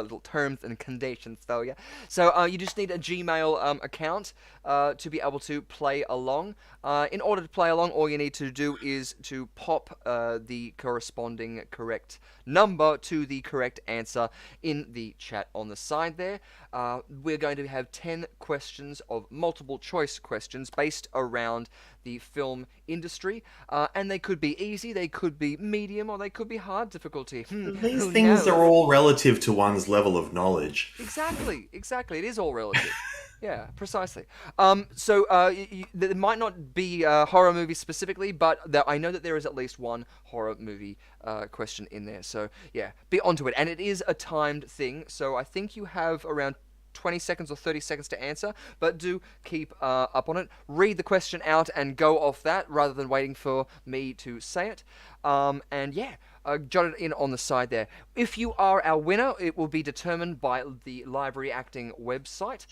little terms and conditions, though. Yeah. So, you just need a Gmail account to be able to play along. In order to play along, all you need to do is to pop the corresponding correct number to the correct answer in the chat on the side there. We're going to have 10 questions of multiple choice questions based around the film industry, and they could be easy, they could be medium, or they could be hard difficulty. These things are all relative to one's level of knowledge. Exactly. It is all relative. Yeah, precisely. So there might not be a horror movie specifically, but I know that there is at least one horror movie question in there. So yeah, be onto it. And it is a timed thing, so I think you have around 20 seconds or 30 seconds to answer, but do keep up on it. Read the question out and go off that rather than waiting for me to say it. And yeah, jot it in on the side there. If you are our winner, it will be determined by the Live Reacting website,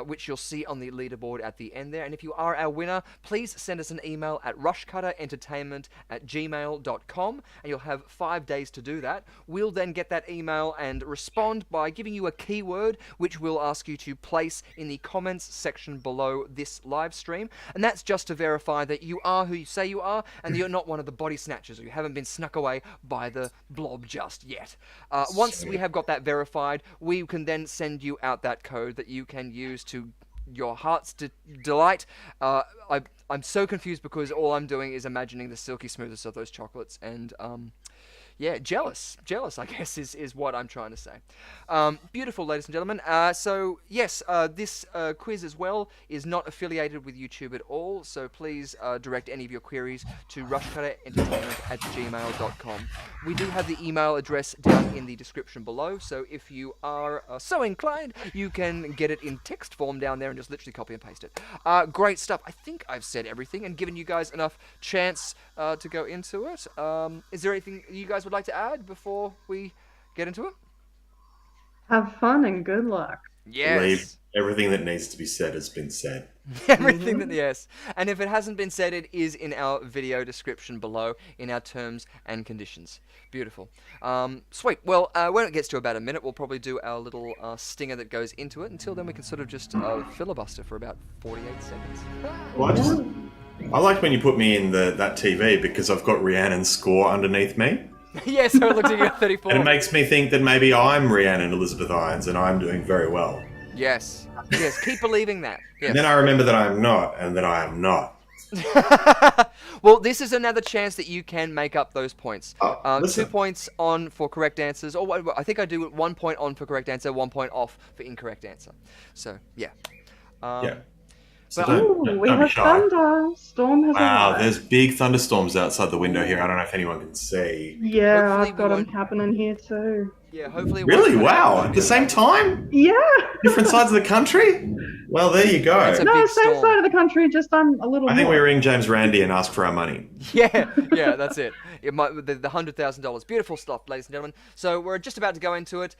which you'll see on the leaderboard at the end there. And if you are our winner, please send us an email at rushcutterentertainment@gmail.com, and you'll have 5 days to do that. We'll then get that email and respond by giving you a keyword, which we'll ask you to place in the comments section below this live stream. And that's just to verify that you are who you say you are, and that you're not one of the body snatchers, or you haven't been snuck away by the blob just yet. Once we have got that verified, we can then send you out that code that you can use to your heart's delight. I'm so confused because all I'm doing is imagining the silky smoothness of those chocolates, and yeah, jealous, I guess, is what I'm trying to say. Beautiful, ladies and gentlemen. So, yes, this quiz as well is not affiliated with YouTube at all, so please direct any of your queries to rushcutterentertainment@gmail.com. We do have the email address down in the description below, so if you are so inclined, you can get it in text form down there and just literally copy and paste it. Great stuff. I think I've said everything and given you guys enough chance to go into it. Is there anything you guys would like to add before we get into it? Have fun and good luck. Yes. Everything that needs to be said has been said. Everything that, yes. And if it hasn't been said, it is in our video description below, in our terms and conditions. Beautiful. Sweet. Well, when it gets to about a minute, we'll probably do our little stinger that goes into it. Until then, we can sort of just filibuster for about 48 seconds. Well, I like when you put me in that TV because I've got Rhiannon's score underneath me. Yeah, so it looks like you got 34. And it makes me think that maybe I'm Rhiannon Elizabeth Irons and I'm doing very well. Yes, keep believing that. Yes. And then I remember that I'm not, and that I am not. Well, this is another chance that you can make up those points. 2 listen. points on for correct answers. Or I think I do 1 point on for correct answer, 1 point off for incorrect answer. So, yeah. Yeah. So but- Ooh, we don't be have shy. thunder. Storm has Wow, arrived. there's big thunderstorms outside the window here. I don't know if anyone can see. Yeah, Hopefully I've got we them won't- happening here too. Yeah, hopefully... it Really? won't cut out. Wow. At the same time? Yeah. Different sides of the country? Well, there you go. It's a No, big same storm. side of the country. Just I'm a little. I think we more. ring James Randi and ask for our money. Yeah, that's it. The $100,000. Beautiful stuff, ladies and gentlemen. So we're just about to go into it.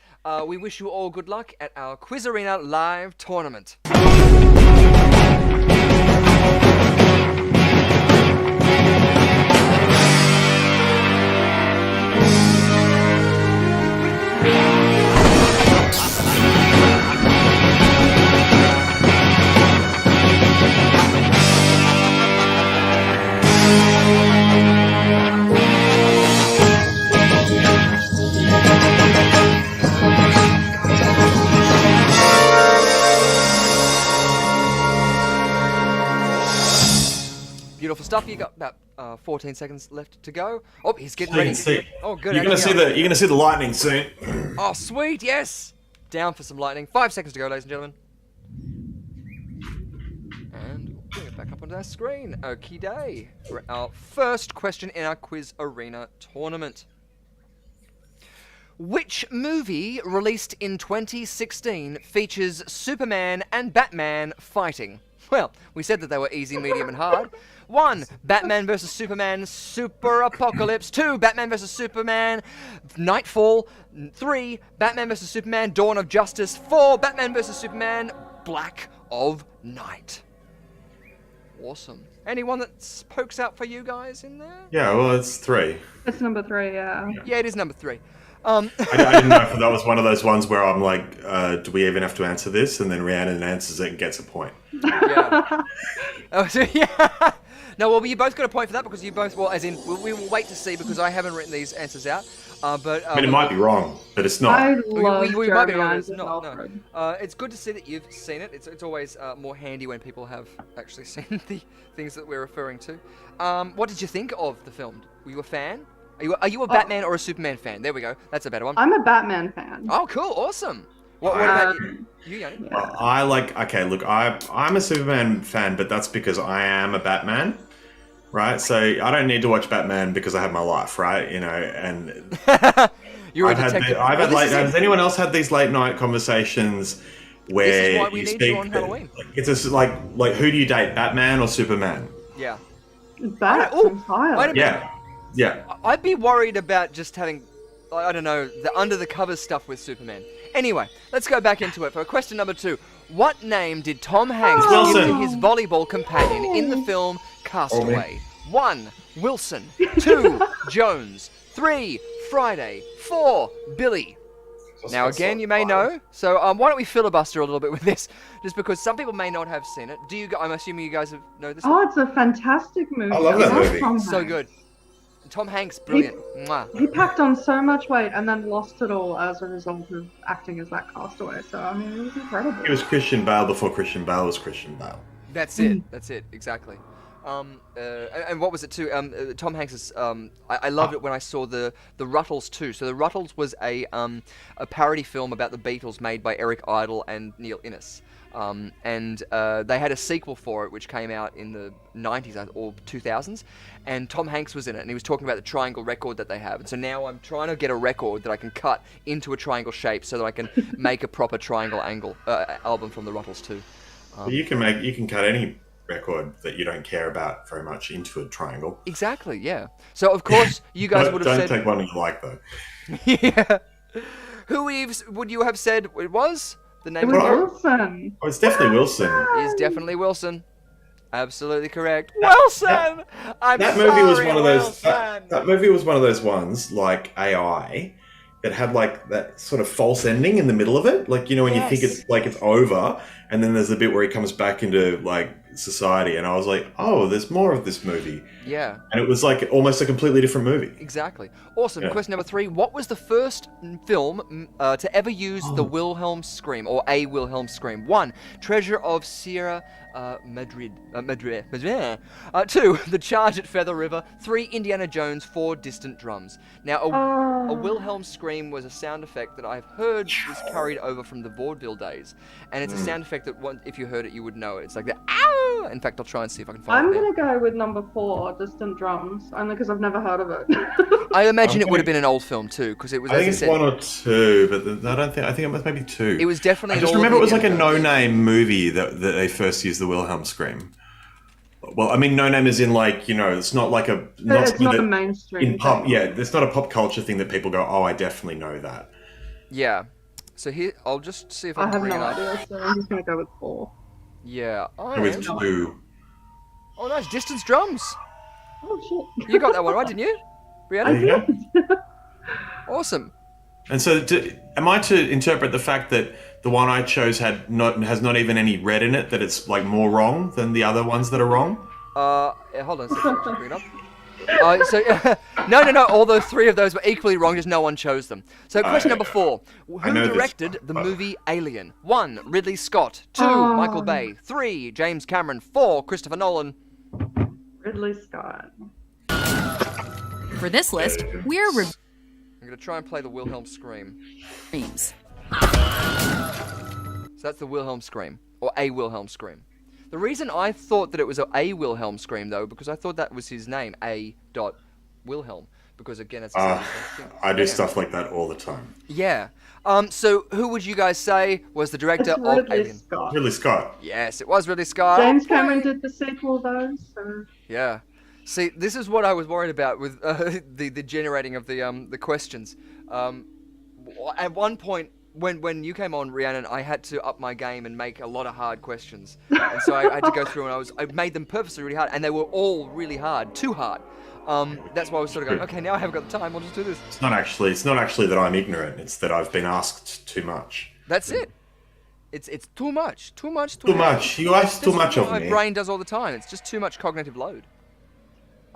We wish you all good luck at our Quiz Arena live tournament. Beautiful stuff. You got about 14 seconds left to go. Oh, he's getting You ready. can see. Oh, good. You're gonna see the lightning soon. Oh, sweet. Yes. Down for some lightning. 5 seconds to go, ladies and gentlemen. And we'll bring it back up onto our screen. Okie day. For our first question in our Quiz Arena tournament. Which movie released in 2016 features Superman and Batman fighting? Well, we said that they were easy, medium, and hard. 1. Batman vs. Superman Super Apocalypse. 2. Batman vs. Superman Nightfall. 3. Batman vs. Superman Dawn of Justice. 4. Batman vs. Superman Black of Night. Awesome. Anyone that pokes out for you guys in there? Yeah, well, it's 3. It's number 3. Yeah. Yeah, it is number 3. I didn't know if that was one of those ones where I'm like, do we even have to answer this? And then Rhiannon answers it and gets a point. Yeah. Oh, so, yeah. No, well, you both got a point for that because you both, well, as in, we will wait to see because I haven't written these answers out. But I mean, it might be wrong, but it's not. I love we might be Jeremy wrong. Irons It's as not, no. Alfred. It's good to see that you've seen it. It's always more handy when people have actually seen the things that we're referring to. What did you think of the film? Were you a fan? Are you a Batman or a Superman fan? There we go. That's a better one. I'm a Batman fan. Oh, cool. Awesome. What about you, Yanni? Well, I'm a Superman fan, but that's because I am a Batman, right? So I don't need to watch Batman because I have my life, right? You know, and You're a I've had detective. I've had Well, late. this is Has anyone else had these late night conversations where This is why we you need speak? you on Halloween. It's just like who do you date, Batman or Superman? Yeah. Bats Oh, entirely. wait a minute. Yeah. I'd be worried about just having, I don't know, the under the covers stuff with Superman. Anyway, let's go back into it for question number 2. What name did Tom Hanks give Wilson. to his volleyball companion in the film Castaway? 1. Wilson. 2. Jones. 3. Friday. 4. Billy. Now again, you may know. So why don't we filibuster a little bit with this, just because some people may not have seen it. I'm assuming you guys know this. Oh, it's a fantastic movie. I love that movie. Tom So Hanks. good. Tom Hanks, brilliant. Mwah. He packed on so much weight and then lost it all as a result of acting as that castaway. So I mean, it was incredible. It was Christian Bale before Christian Bale was Christian Bale. That's it. That's it. Exactly. And what was it too? Tom Hanks is. I loved it when I saw the Ruttles too. So the Ruttles was a parody film about the Beatles made by Eric Idle and Neil Innes. And they had a sequel for it, which came out in the 90s or 2000s, and Tom Hanks was in it, and he was talking about the triangle record that they have. And so now I'm trying to get a record that I can cut into a triangle shape so that I can make a proper triangle album from the Ruttles too. You can cut any record that you don't care about very much into a triangle. Exactly, yeah. So of course you guys would have Don't said. take one you like though. Yeah. Would you have said it was? The It name was of the Wilson. Oh, it's definitely Wilson. is definitely Wilson. Absolutely correct. Wilson! I'm That movie was sorry, one of those. Wilson! That movie was one of those ones like AI that had like that sort of false ending in the middle of it. Like, you know, when you think Yes. it's over, and then there's the bit where he comes back into like society, and I was like, oh, there's more of this movie, Yeah, and it was like almost a completely different movie. exactly. Awesome. Yeah. Question number 3. What was the first film to ever use the Wilhelm scream, or a Wilhelm scream? 1. Treasure of Sierra Madrid. 2, The Charge at Feather River. 3, Indiana Jones. 4, Distant Drums. Now, a Wilhelm scream was a sound effect that I've heard was carried over from the vaudeville days, and it's a sound effect that if you heard it, you would know it. It's like the ow. In fact, I'll try and see if I can find I'm it. gonna go with number 4, Distant Drums, only because I've never heard of it. I imagine it would have been an old film too, because it was. I think as it's I said, 1 or 2, but I don't think. I think it was maybe 2. It was definitely. I just remember it was like a no-name movie that they first used the Wilhelm scream. Well, I mean, no-name is in like, you know, it's not like a. It's not a mainstream in pop. thing. Yeah, it's not a pop culture thing that people go, oh, I definitely know that. Yeah. So here, I'll just see if I I can have bring no it up. idea, so I'm just gonna go with 4. Yeah. With 2. Oh, nice. Distance Drums. Oh shit. You got that one right, didn't you, Brianna? Yeah. Awesome. And so, am I to interpret the fact that the one I chose has not even any red in it, that it's like more wrong than the other ones that are wrong? Yeah, hold on a second. Just bring it up. No. All those 3 of those were equally wrong, just no one chose them. So question number 4. Who directed the movie Alien? 1, Ridley Scott. 2, Michael Bay. 3, James Cameron. 4, Christopher Nolan. Ridley Scott. For this list, we're I'm going to try and play the Wilhelm scream. Reams. So that's the Wilhelm scream, or a Wilhelm scream. The reason I thought that it was a Wilhelm scream, though, because I thought that was his name, A. Wilhelm, because again, it's the same thing. I do stuff like that all the time. Yeah. So who would you guys say was the director It's of Ridley Alien? Scott. Ridley Scott. Yes, it was Ridley Scott. James Cameron did the sequel though, so Yeah. See, this is what I was worried about with the generating of the questions. At one point, when you came on, Rhiannon, I had to up my game and make a lot of hard questions, and so I had to go through and I made them purposely really hard, and they were all really hard, too hard. That's why I was sort of going, okay, now I haven't got the time, I'll just do this. It's not actually that I'm ignorant. It's that I've been asked too much. That's it. It's too much. Too much. You ask too much of my me. My brain does all the time. It's just too much cognitive load.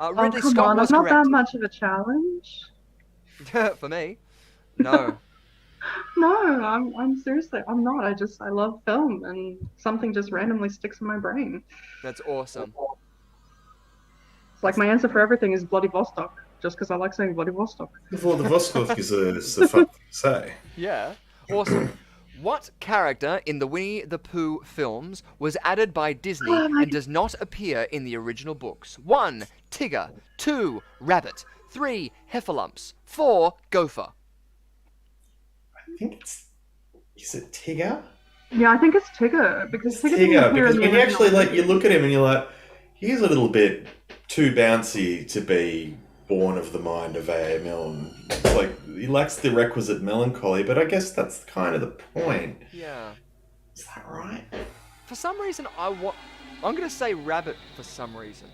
Ridley come Scott on, was it's not correct. that much of a challenge. For me, no. No, I'm seriously, I'm not. I love film, and something just randomly sticks in my brain. That's awesome. It's like my answer for everything is Vladivostok, just because I like saying Vladivostok. Vladivostok is a fun thing to say. Yeah, awesome. What character in the Winnie the Pooh films was added by Disney and does not appear in the original books? 1, Tigger. 2, Rabbit. 3, Heffalumps. 4, Gopher. I think is it Tigger? Yeah, I think it's Tigger because Tigger didn't Tigger, appear because in the when you actually original. you look at him and you're like, he's a little bit too bouncy to be born of the mind of A.A. Milne. It's like he lacks the requisite melancholy, but I guess that's kind of the point. Yeah. Is that right? For some reason, I'm going to say Rabbit for some reason.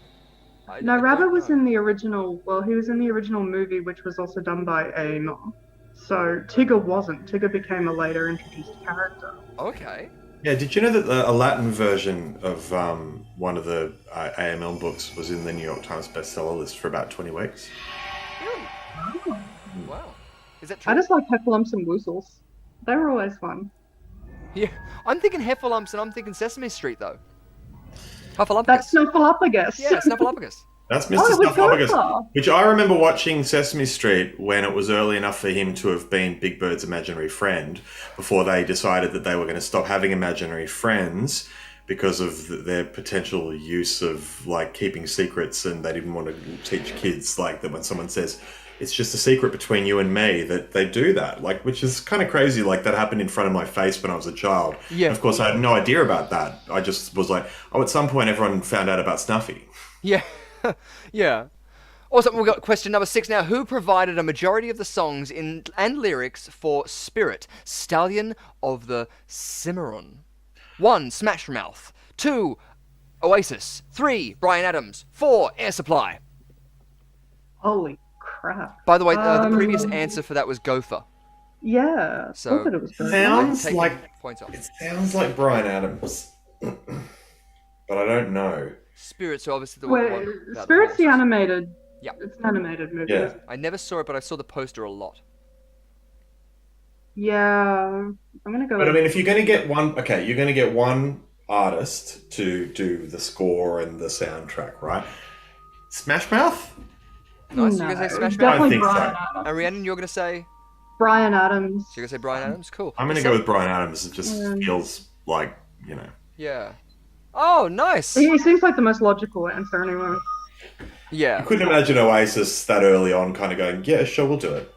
No, Rabbit was in the original. Well, he was in the original movie, which was also done by A.A. Milne. So Tigger wasn't. Tigger became a later introduced character. Okay. Yeah, did you know that a Latin version of one of the A.A. Milne books was in the New York Times bestseller list for about 20 weeks? Really? Oh. Wow. Is that true? I just like Heffalumps and Woozles. They were always fun. Yeah. I'm thinking Heffalumps and I'm thinking Sesame Street, though. Hufflepuffus. That's Snuffleupagus. Yeah, Snuffleupagus. That's Mr. Oh, it was Snuffleupagus, Gopher. which I remember watching Sesame Street when it was early enough for him to have been Big Bird's imaginary friend before they decided that they were going to stop having imaginary friends because of their potential use of like keeping secrets, and they didn't want to teach kids like that when someone says it's just a secret between you and me, that they do that, like, which is kind of crazy. Like that happened in front of my face when I was a child. Yeah. And of course, I had no idea about that. I just was like, oh, at some point everyone found out about Snuffy. Yeah. Yeah. Also, we've got question number 6 now. Who provided a majority of the songs and lyrics for Spirit, Stallion of the Cimarron? 1, Smash Mouth. 2, Oasis. 3, Bryan Adams. 4, Air Supply. Holy crap. By the way, the previous answer for that was Gopher. Yeah. So- I thought it was good. Sounds Taking like points off. it sounds like Bryan Adams, but I don't know. Spirit, so obviously the Wait, one about Spirit's the horses. animated. Yeah. It's an animated movie. Yeah. isn't it? I never saw it, but I saw the poster a lot. Yeah. I'm gonna go But I with mean, if you're going to get one, okay, you're going to get one artist to do the score and the soundtrack, right? Smash Mouth? Nice. No, You're going to say Smash I Mouth? definitely think so. Brian Adams. And Rhiannon, you're going to say... Brian Adams. So you're going to say Brian Adams? Cool. I'm going to go with Brian Adams. It just feels like, you know. Yeah. Oh, nice. He seems like the most logical answer anyway. Yeah. I couldn't imagine Oasis that early on kind of going, yeah, sure, we'll do it.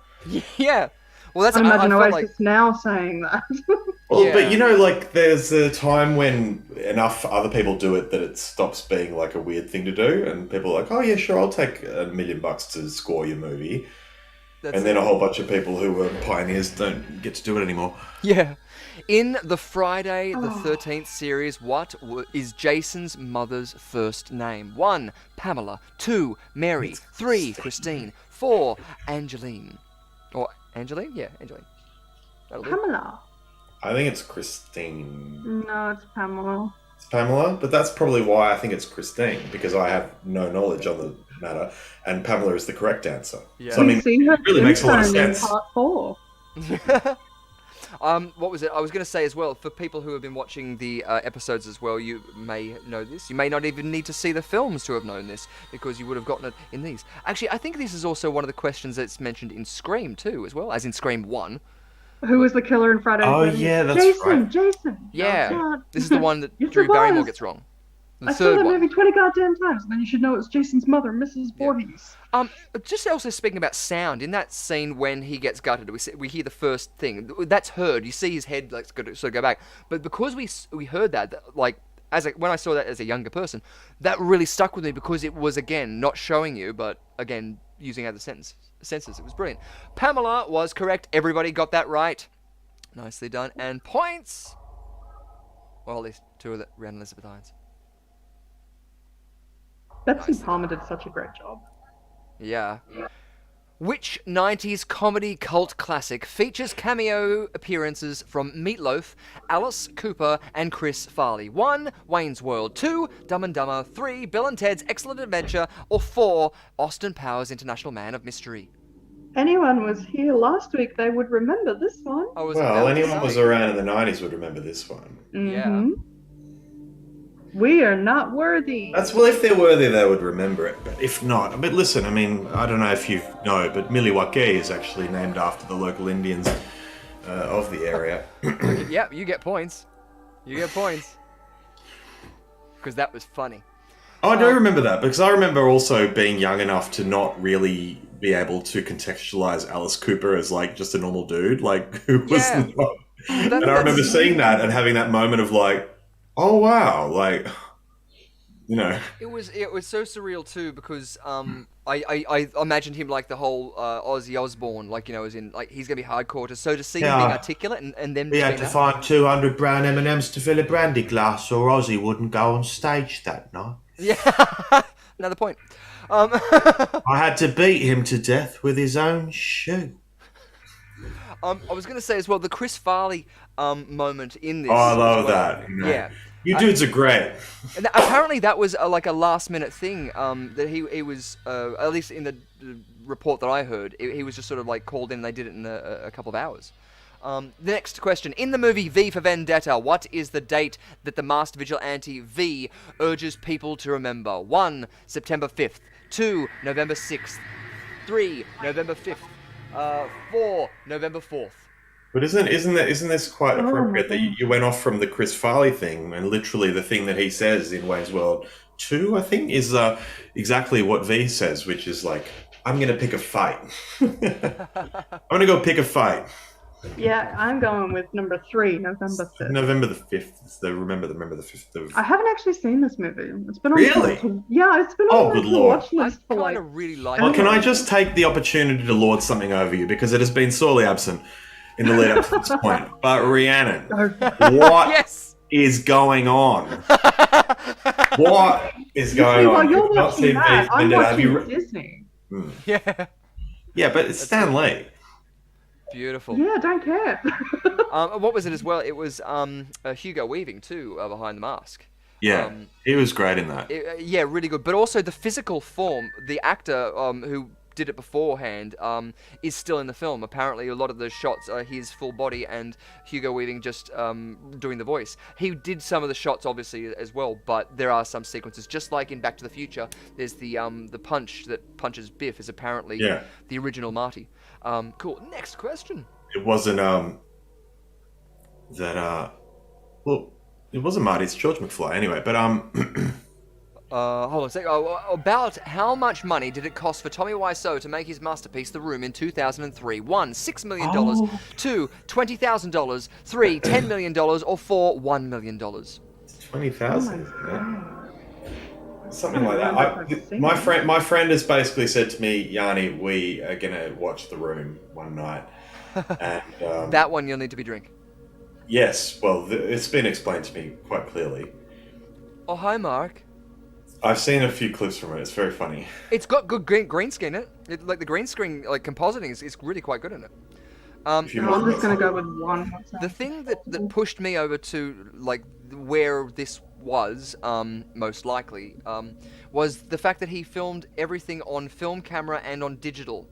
Yeah. Well, that's... I imagine felt Oasis now saying that. Well, Yeah. but you know, like, there's a time when enough other people do it that it stops being like a weird thing to do, and people are like, oh yeah, sure, I'll take $1 million to score your movie. That's And then a whole bunch of people who were pioneers don't get to do it anymore. Yeah. In the Friday the 13th series, what is Jason's mother's first name? 1. Pamela. 2. Mary. 3. Christine. 4. Angeline. Or Angeline? Yeah, Angeline. That'll do. Pamela. I think it's Christine. No, it's Pamela. It's Pamela, but that's probably why I think it's Christine, because I have no knowledge on the matter, and Pamela is the correct answer. Yeah. So, I mean, We've seen her it really makes a lot of tombstone in sense. Part 4. What was it? I was going to say as well, for people who have been watching the episodes as well, you may know this. You may not even need to see the films to have known this, because you would have gotten it in these. Actually, I think this is also one of the questions that's mentioned in Scream too, as well, as in Scream 1. Who was the killer in Friday? Oh, the 13th? yeah, that's Jason, right. Jason. Yeah. God. This is the one that Yes, Drew it Barrymore was. gets wrong. The I saw third that one. movie 20 goddamn times, and then you should know it's Jason's mother, Mrs. Voorhees. Just also speaking about sound, in that scene when he gets gutted, we hear the first thing. That's heard. You see his head like sort of go back. But because we heard that, like, when I saw that as a younger person, that really stuck with me because it was, again, not showing you, but, again, using other senses. It was brilliant. Pamela was correct. Everybody got that right. Nicely done. And points! Well, at least 2 of the round Elizabethines. Betsy Palmer did such a great job. Yeah. Which 90s comedy cult classic features cameo appearances from Meatloaf, Alice Cooper, and Chris Farley? 1. Wayne's World. 2. Dumb and Dumber. 3. Bill and Ted's Excellent Adventure. Or 4. Austin Powers, International Man of Mystery. Anyone was here last week, they would remember this one. I was Well, about to anyone say. was around in the 90s would remember this one. Yeah. Mhm. We are not worthy. Well, if they're worthy, they would remember it. But if not, but listen, I mean, I don't know if you know, but Milwaukee is actually named after the local Indians of the area. Yeah, you get points. You get points. Because that was funny. Oh, I do remember that, because I remember also being young enough to not really be able to contextualize Alice Cooper as, like, just a normal dude, like, who was Yeah. not... And I remember seeing that and having that moment of, like, oh, wow, like, you know. It was so surreal too because I imagined him like the whole Ozzy Osbourne, like, you know, as in, like, he's gonna be hardcore. So to see him being articulate and then We had to find 200 brown M&Ms to fill a brandy glass, or Ozzy wouldn't go on stage that night. Yeah, another point. I had to beat him to death with his own shoe. I was gonna say as well the Chris Farley moment in this. Oh, I love as well. that. You know. Yeah. You dudes are great. And apparently that was like a last minute thing that he was at least in the report that I heard he was just sort of like called in and they did it in a couple of hours. The next question. In the movie V for Vendetta, what is the date that the masked vigilante V urges people to remember? 1. September 5th. 2. November 6th. 3. November 5th. 4. November 4th. But isn't this quite appropriate that you went off from the Chris Farley thing, and literally the thing that he says in Wayne's World 2, I think, is exactly what V says, which is like, I'm going to pick a fight. I'm going to go pick a fight. Yeah, I'm going with number 3, November 5th. November the 5th. Is the remember the 5th of... I haven't actually seen this movie. It's been on Really? it's been Oh, on good the lord. watch list for I like. kind of really like Well, it. can I just take the opportunity to lord something over you, because it has been sorely absent in the lead up to this point. But Rhiannon, what Yes! is going on? What is going While on? you're You've not watching seen that, V for I'm Vendetta, have you watching Disney. Yeah. Yeah, but it's Stan Lee. Beautiful. Yeah, don't care. What was it as well? It was Hugo Weaving too, behind the mask. Yeah, he was great in that. Yeah, really good. But also the physical form, the actor who did it beforehand is still in the film. Apparently, a lot of those shots are his full body and Hugo Weaving just doing the voice. He did some of the shots, obviously, as well, but there are some sequences. Just like in Back to the Future, there's the punch that punches Biff is apparently the original Marty. Cool. Next question. It wasn't well, it wasn't Marty. It's George McFly anyway. But Hold on a sec. About how much money did it cost for Tommy Wiseau to make his masterpiece, The Room, in 2003? 1, $6 million. 2, $20,000. 3, $10 million. Or 4, $1 million. 20,000. Something like that. My friend has basically said to me, Yanni, we are gonna watch The Room one night, and that one you'll need to be drink. Yes, well, it's been explained to me quite clearly. Oh, hi, Mark. I've seen a few clips from it. It's very funny. It's got good green screen in it. Like the green screen, like compositing is really quite good in it. I'm just gonna go with 1. The thing that pushed me over to like where this was most likely was the fact that he filmed everything on film camera and on digital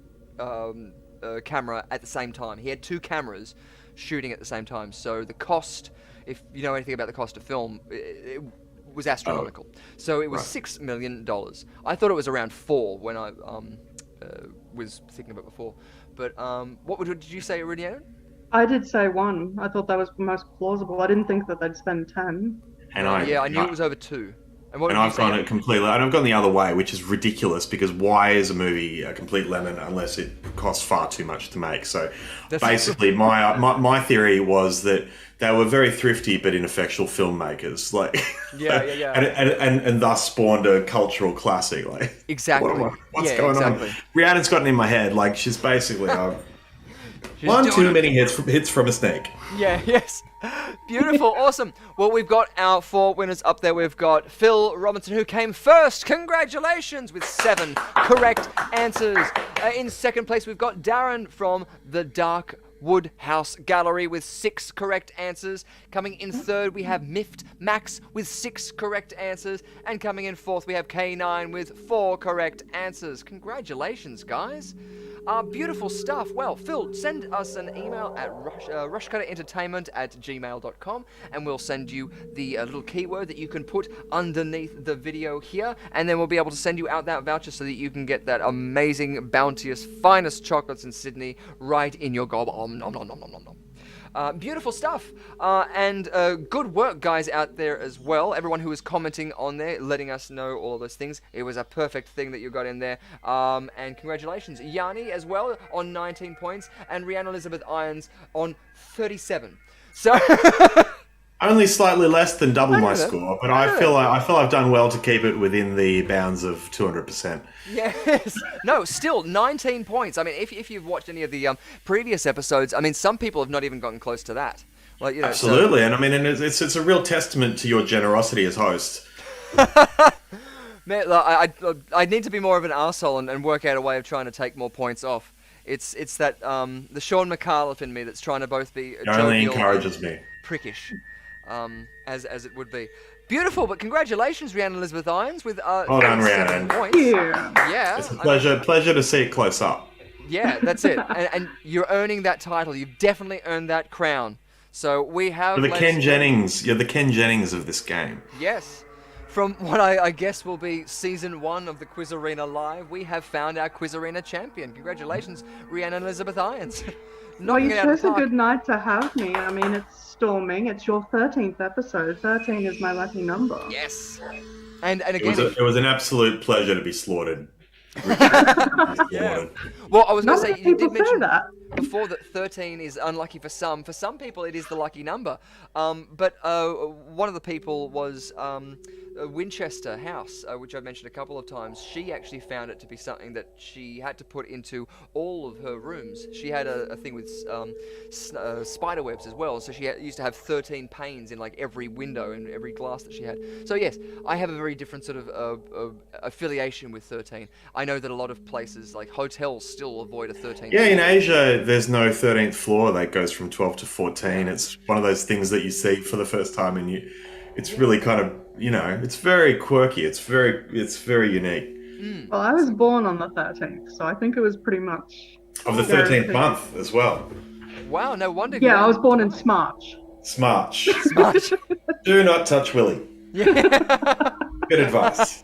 camera at the same time. He had 2 cameras shooting at the same time. So the cost, if you know anything about the cost of film, it was astronomical. So it was $6 million. I thought it was around 4 when I was thinking about it before. But what did you say, Iridiana? I did say 1. I thought that was most plausible. I didn't think that they'd spend 10. And I knew it was over 2. And I've gone it completely. And I've gone the other way, which is ridiculous because why is a movie a complete lemon unless it costs far too much to make? So basically, my theory was that they were very thrifty but ineffectual filmmakers, like and thus spawned a cultural classic. Like exactly, what's going on? Rhiannon's gotten in my head. Like she's basically one too many hits from a snake. Yeah, yes. Beautiful, awesome. Well, we've got our 4 winners up there. We've got Phil Robinson, who came first. Congratulations, with 7 correct answers. In second place, we've got Darren from the Dark Woodhouse Gallery with 6 correct answers. Coming in third, we have Miffed Max with 6 correct answers. And coming in fourth, we have K9 with 4 correct answers. Congratulations, guys. Beautiful stuff. Well, Phil, send us an email at rushcutterentertainment@gmail.com and we'll send you the little keyword that you can put underneath the video here, and then we'll be able to send you out that voucher so that you can get that amazing, bounteous, finest chocolates in Sydney right in your gob. Nom, nom, nom, nom, nom, nom. Beautiful stuff, and good work, guys, out there as well. Everyone who was commenting on there, letting us know all those things. It was a perfect thing that you got in there, and congratulations. Yanni as well on 19 points, and Rhiannon Elizabeth Irons on 37. So only slightly less than double my score, but I feel I've done well to keep it within the bounds of 200%. Yes. No, still 19 points. I mean, if you've watched any of the previous episodes, I mean, some people have not even gotten close to that. Like, you know, absolutely, so, and I mean, and it's a real testament to your generosity as host. Man, I need to be more of an arsehole and work out a way of trying to take more points off. It's that the Sean McAuliffe in me that's trying to both be it only encourages me. Prickish. As it would be. Beautiful, but congratulations, Rhiannon Elizabeth Irons, with well done, Rhiannon. Points. Yeah. It's a pleasure to see it close up. Yeah, that's it. And you're earning that title. You've definitely earned that crown. So we have... You're the Ken Jennings of this game. Yes. From what I guess will be Season 1 of the Quiz Arena Live, we have found our Quiz Arena champion. Congratulations, Rhiannon Elizabeth Irons. Well, you chose a good night to have me. I mean, it's storming. It's your 13th episode. 13 is my lucky number. Yes. And again... It was an absolute pleasure to be slaughtered. Yeah. Well, I was going to say, you did mention that before that 13 is unlucky for some. For some people, it is the lucky number. But one of the people was Winchester House, which I've mentioned a couple of times. She actually found it to be something that she had to put into all of her rooms. She had a thing with spider webs as well, so she used to have 13 panes in like every window and every glass that she had. So yes, I have a very different sort of affiliation with 13. I know that a lot of places, like hotels, still avoid a 13th Yeah, in Asia, there's no 13th floor that goes from 12 to 14. It's one of those things that you see for the first time, and it's really kind of, it's very quirky. It's very unique. Well, I was born on the 13th, so I think it was pretty much. Of the 13th month as well. Wow, no wonder. Yeah, I was born in Smarch. Smarch. Smarch. Do not touch Willie. Yeah. Good advice.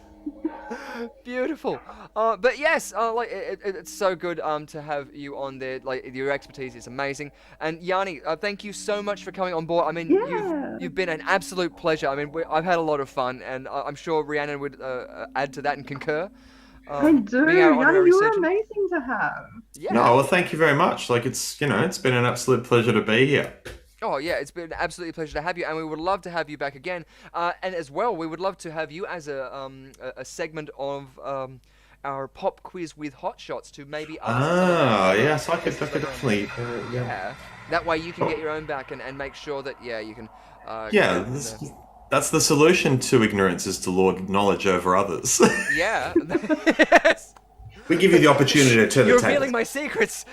Beautiful. But yes, like it's so good to have you on there. Like your expertise is amazing. And Yanni, thank you so much for coming on board. I mean, you've been an absolute pleasure. I mean, I've had a lot of fun, and I'm sure Rhiannon would add to that and concur. I do. Yanni, you were amazing to have. Yeah. No, well, thank you very much. Like, it's been an absolute pleasure to be here. Oh, yeah, it's been absolutely a pleasure to have you, and we would love to have you back again. And as well, we would love to have you as a segment of our pop quiz with hot shots to maybe ask. Yes, I could definitely. Yeah. That way you can get your own back and make sure that, you can. That's the solution to ignorance, is to lord knowledge over others. Yeah. Yes. We give you the opportunity to turn the You're tables. revealing my secrets.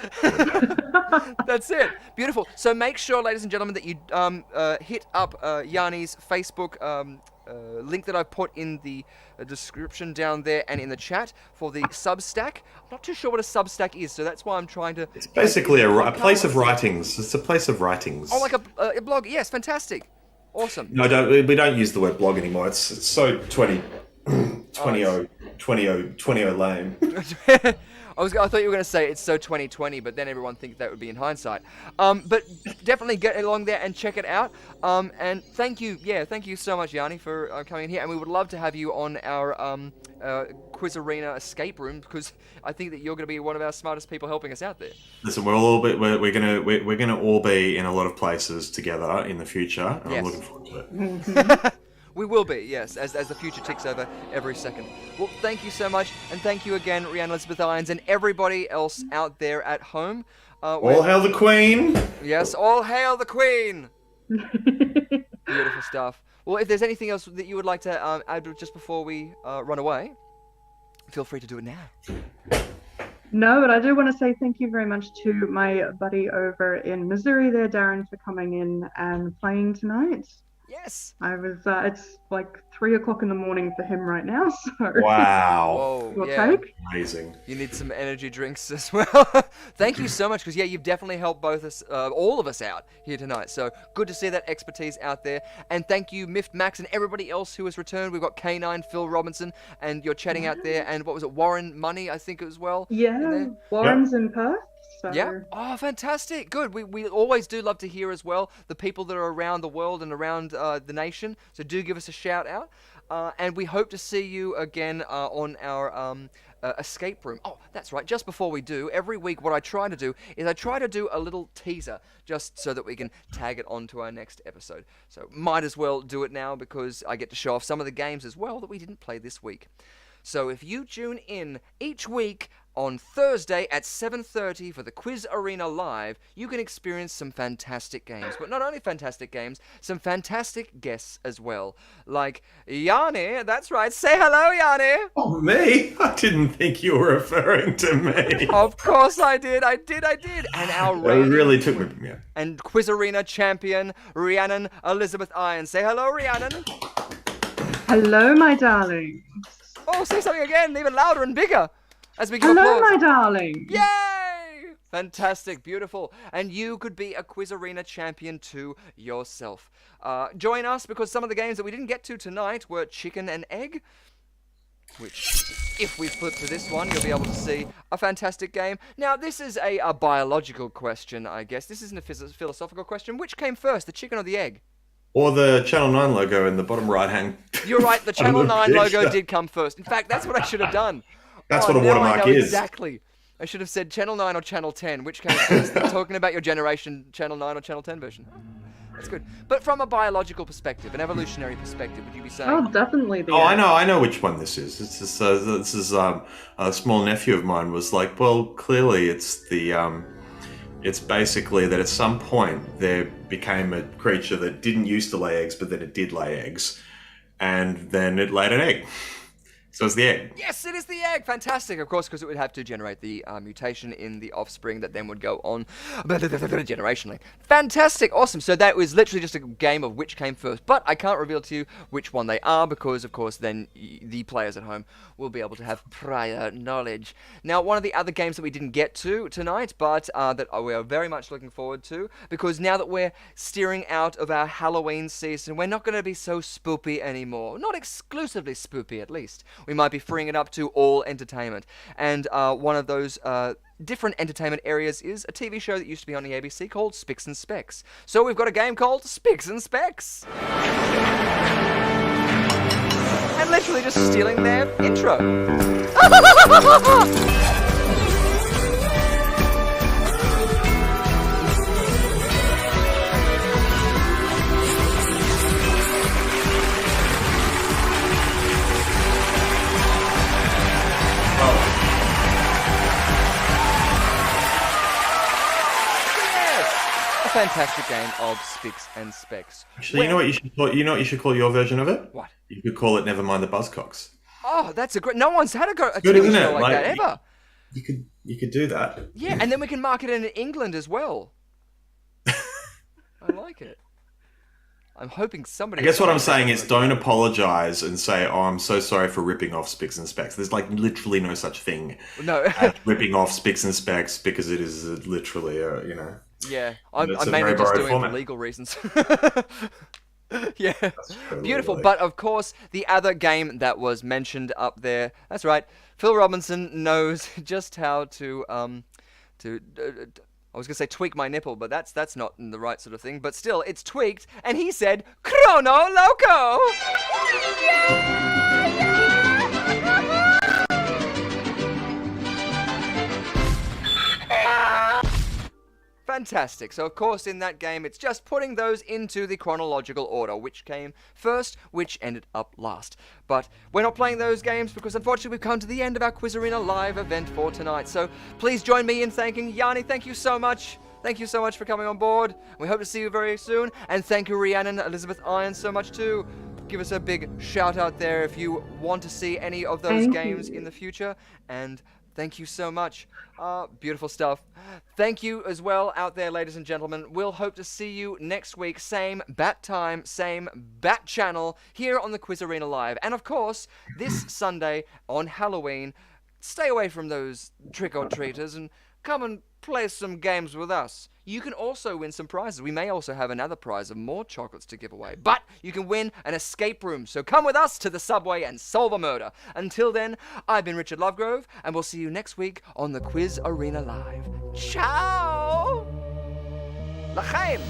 That's it. Beautiful. So make sure, ladies and gentlemen, that you hit up Yanni's Facebook link that I put in the description down there and in the chat for the Substack. I'm not too sure what a Substack is, so that's why I'm trying to... It's basically a place of writings. It's a place of writings. Oh, like a blog. Yes, fantastic. Awesome. No, we don't use the word blog anymore. It's so 2020 lame. I thought you were going to say it's so 2020, but then everyone thinks that would be in hindsight. But definitely get along there and check it out. And thank you so much, Yanni, for coming in here. And we would love to have you on our Quiz Arena escape room, because I think that you're going to be one of our smartest people helping us out there. Listen, we're gonna all be in a lot of places together in the future, and I'm looking forward to it. We will be, yes, as the future ticks over every second. Well, thank you so much, and thank you again, Rhiannon Elizabeth Irons, and everybody else out there at home. All hail the Queen! Yes, all hail the Queen! Beautiful stuff. Well, if there's anything else that you would like to add just before we run away, feel free to do it now. No, but I do want to say thank you very much to my buddy over in Missouri there, Darren, for coming in and playing tonight. Yes. I was. It's like 3 o'clock in the morning for him right now. So. Wow. Whoa, take. Amazing. You need some energy drinks as well. Thank you so much, because you've definitely helped both us, all of us out here tonight. So good to see that expertise out there. And thank you, Miffed Max, and everybody else who has returned. We've got K9, Phil Robinson, and you're chatting out there. And what was it, Warren Money, I think as well. Yeah, Warren's in Perth. So. Yeah. Oh, fantastic. Good. We always do love to hear as well the people that are around the world and around the nation. So do give us a shout out. And we hope to see you again on our escape room. Oh, that's right. Just before we do, every week what I try to do is I try to do a little teaser just so that we can tag it on to our next episode. So might as well do it now, because I get to show off some of the games as well that we didn't play this week. So if you tune in each week on Thursday at 7:30 for the Quiz Arena Live, you can experience some fantastic games. But not only fantastic games, some fantastic guests as well. Like Yanni, that's right. Say hello, Yanni. Oh, me? I didn't think you were referring to me. Of course I did. I did. And our It really took me. Yeah. and Quiz Arena champion, Rhiannon Elizabeth Irons. Say hello, Rhiannon. Hello, my darling. Oh, say something again, even louder and bigger. As we give Hello, applause. my darling. Yay! Fantastic, beautiful. And you could be a Quiz Arena champion to yourself. Join us, because some of the games that we didn't get to tonight were Chicken and Egg, which, if we flip to this one, you'll be able to see a fantastic game. Now, this is a biological question, I guess. This isn't a philosophical question. Which came first, the chicken or the egg? Or the Channel 9 logo in the bottom right-hand. You're right, the Channel 9 logo picture. did come first. In fact, that's what I should have done. That's what a now watermark I know is. Exactly. I should have said Channel 9 or Channel 10. Which came first? Talking about your generation, Channel 9 or Channel 10 version. That's good. But from a biological perspective, an evolutionary perspective, would you be saying? Oh, definitely. The I know which one this is. It's just, this is a small nephew of mine was like, well, clearly it's the it's basically that at some point there became a creature that didn't used to lay eggs, but then it did lay eggs, and then it laid an egg. So it's the egg. Yes, it is the egg. Fantastic, of course, because it would have to generate the mutation in the offspring that then would go on generationally. Fantastic, awesome. So that was literally just a game of which came first. But I can't reveal to you which one they are because, of course, then the players at home will be able to have prior knowledge. Now, one of the other games that we didn't get to tonight, but that we are very much looking forward to, because now that we're steering out of our Halloween season, we're not going to be so spoopy anymore. Not exclusively spoopy, at least. We might be freeing it up to all entertainment. And one of those different entertainment areas is a TV show that used to be on the ABC called Spicks and Specks. So we've got a game called Spicks and Specks. And literally just stealing their intro. Fantastic game of Spicks and Specks. Actually, you know what you should call? You know what you should call your version of it? What? You could call it "Never Mind the Buzzcocks." Oh, that's a great. No one's had a Good, TV isn't show it? like that ever. You could do that. Yeah, and then we can market it in England as well. I like it. I'm hoping somebody. I guess what I'm saying is, don't apologize and say, "Oh, I'm so sorry for ripping off Spicks and Specks." There's like literally no such thing No. as ripping off Spicks and Specks because it is literally Yeah, I'm It's a mainly very just borrowed doing it format. for legal reasons. Yeah, true, beautiful. really. But of course, the other game that was mentioned up there, that's right, Phil Robinson knows just how to I was gonna say tweak my nipple, but that's not the right sort of thing. But still, it's tweaked, and he said, "Chrono Loco." Fantastic. So, of course, in that game, it's just putting those into the chronological order, which came first, which ended up last. But we're not playing those games because, unfortunately, we've come to the end of our Quiz Arena Live event for tonight. So, please join me in thanking Yanni. Thank you so much. Thank you so much for coming on board. We hope to see you very soon. And thank you, Rhiannon, Elizabeth Irons, so much too. Give us a big shout out there if you want to see any of those games in the future. And thank you so much. Beautiful stuff. Thank you as well out there, ladies and gentlemen. We'll hope to see you next week. Same bat time, same bat channel here on the Quiz Arena Live. And of course, this Sunday on Halloween, stay away from those trick-or-treaters and come and play some games with us. You can also win some prizes. We may also have another prize of more chocolates to give away. But you can win an escape room. So come with us to the subway and solve a murder. Until then, I've been Richard Lovegrove, and we'll see you next week on the Quiz Arena Live. Ciao! L'chaim!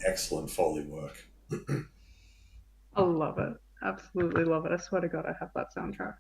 Excellent Foley work. I love it. Absolutely love it. I swear to God, I have that soundtrack.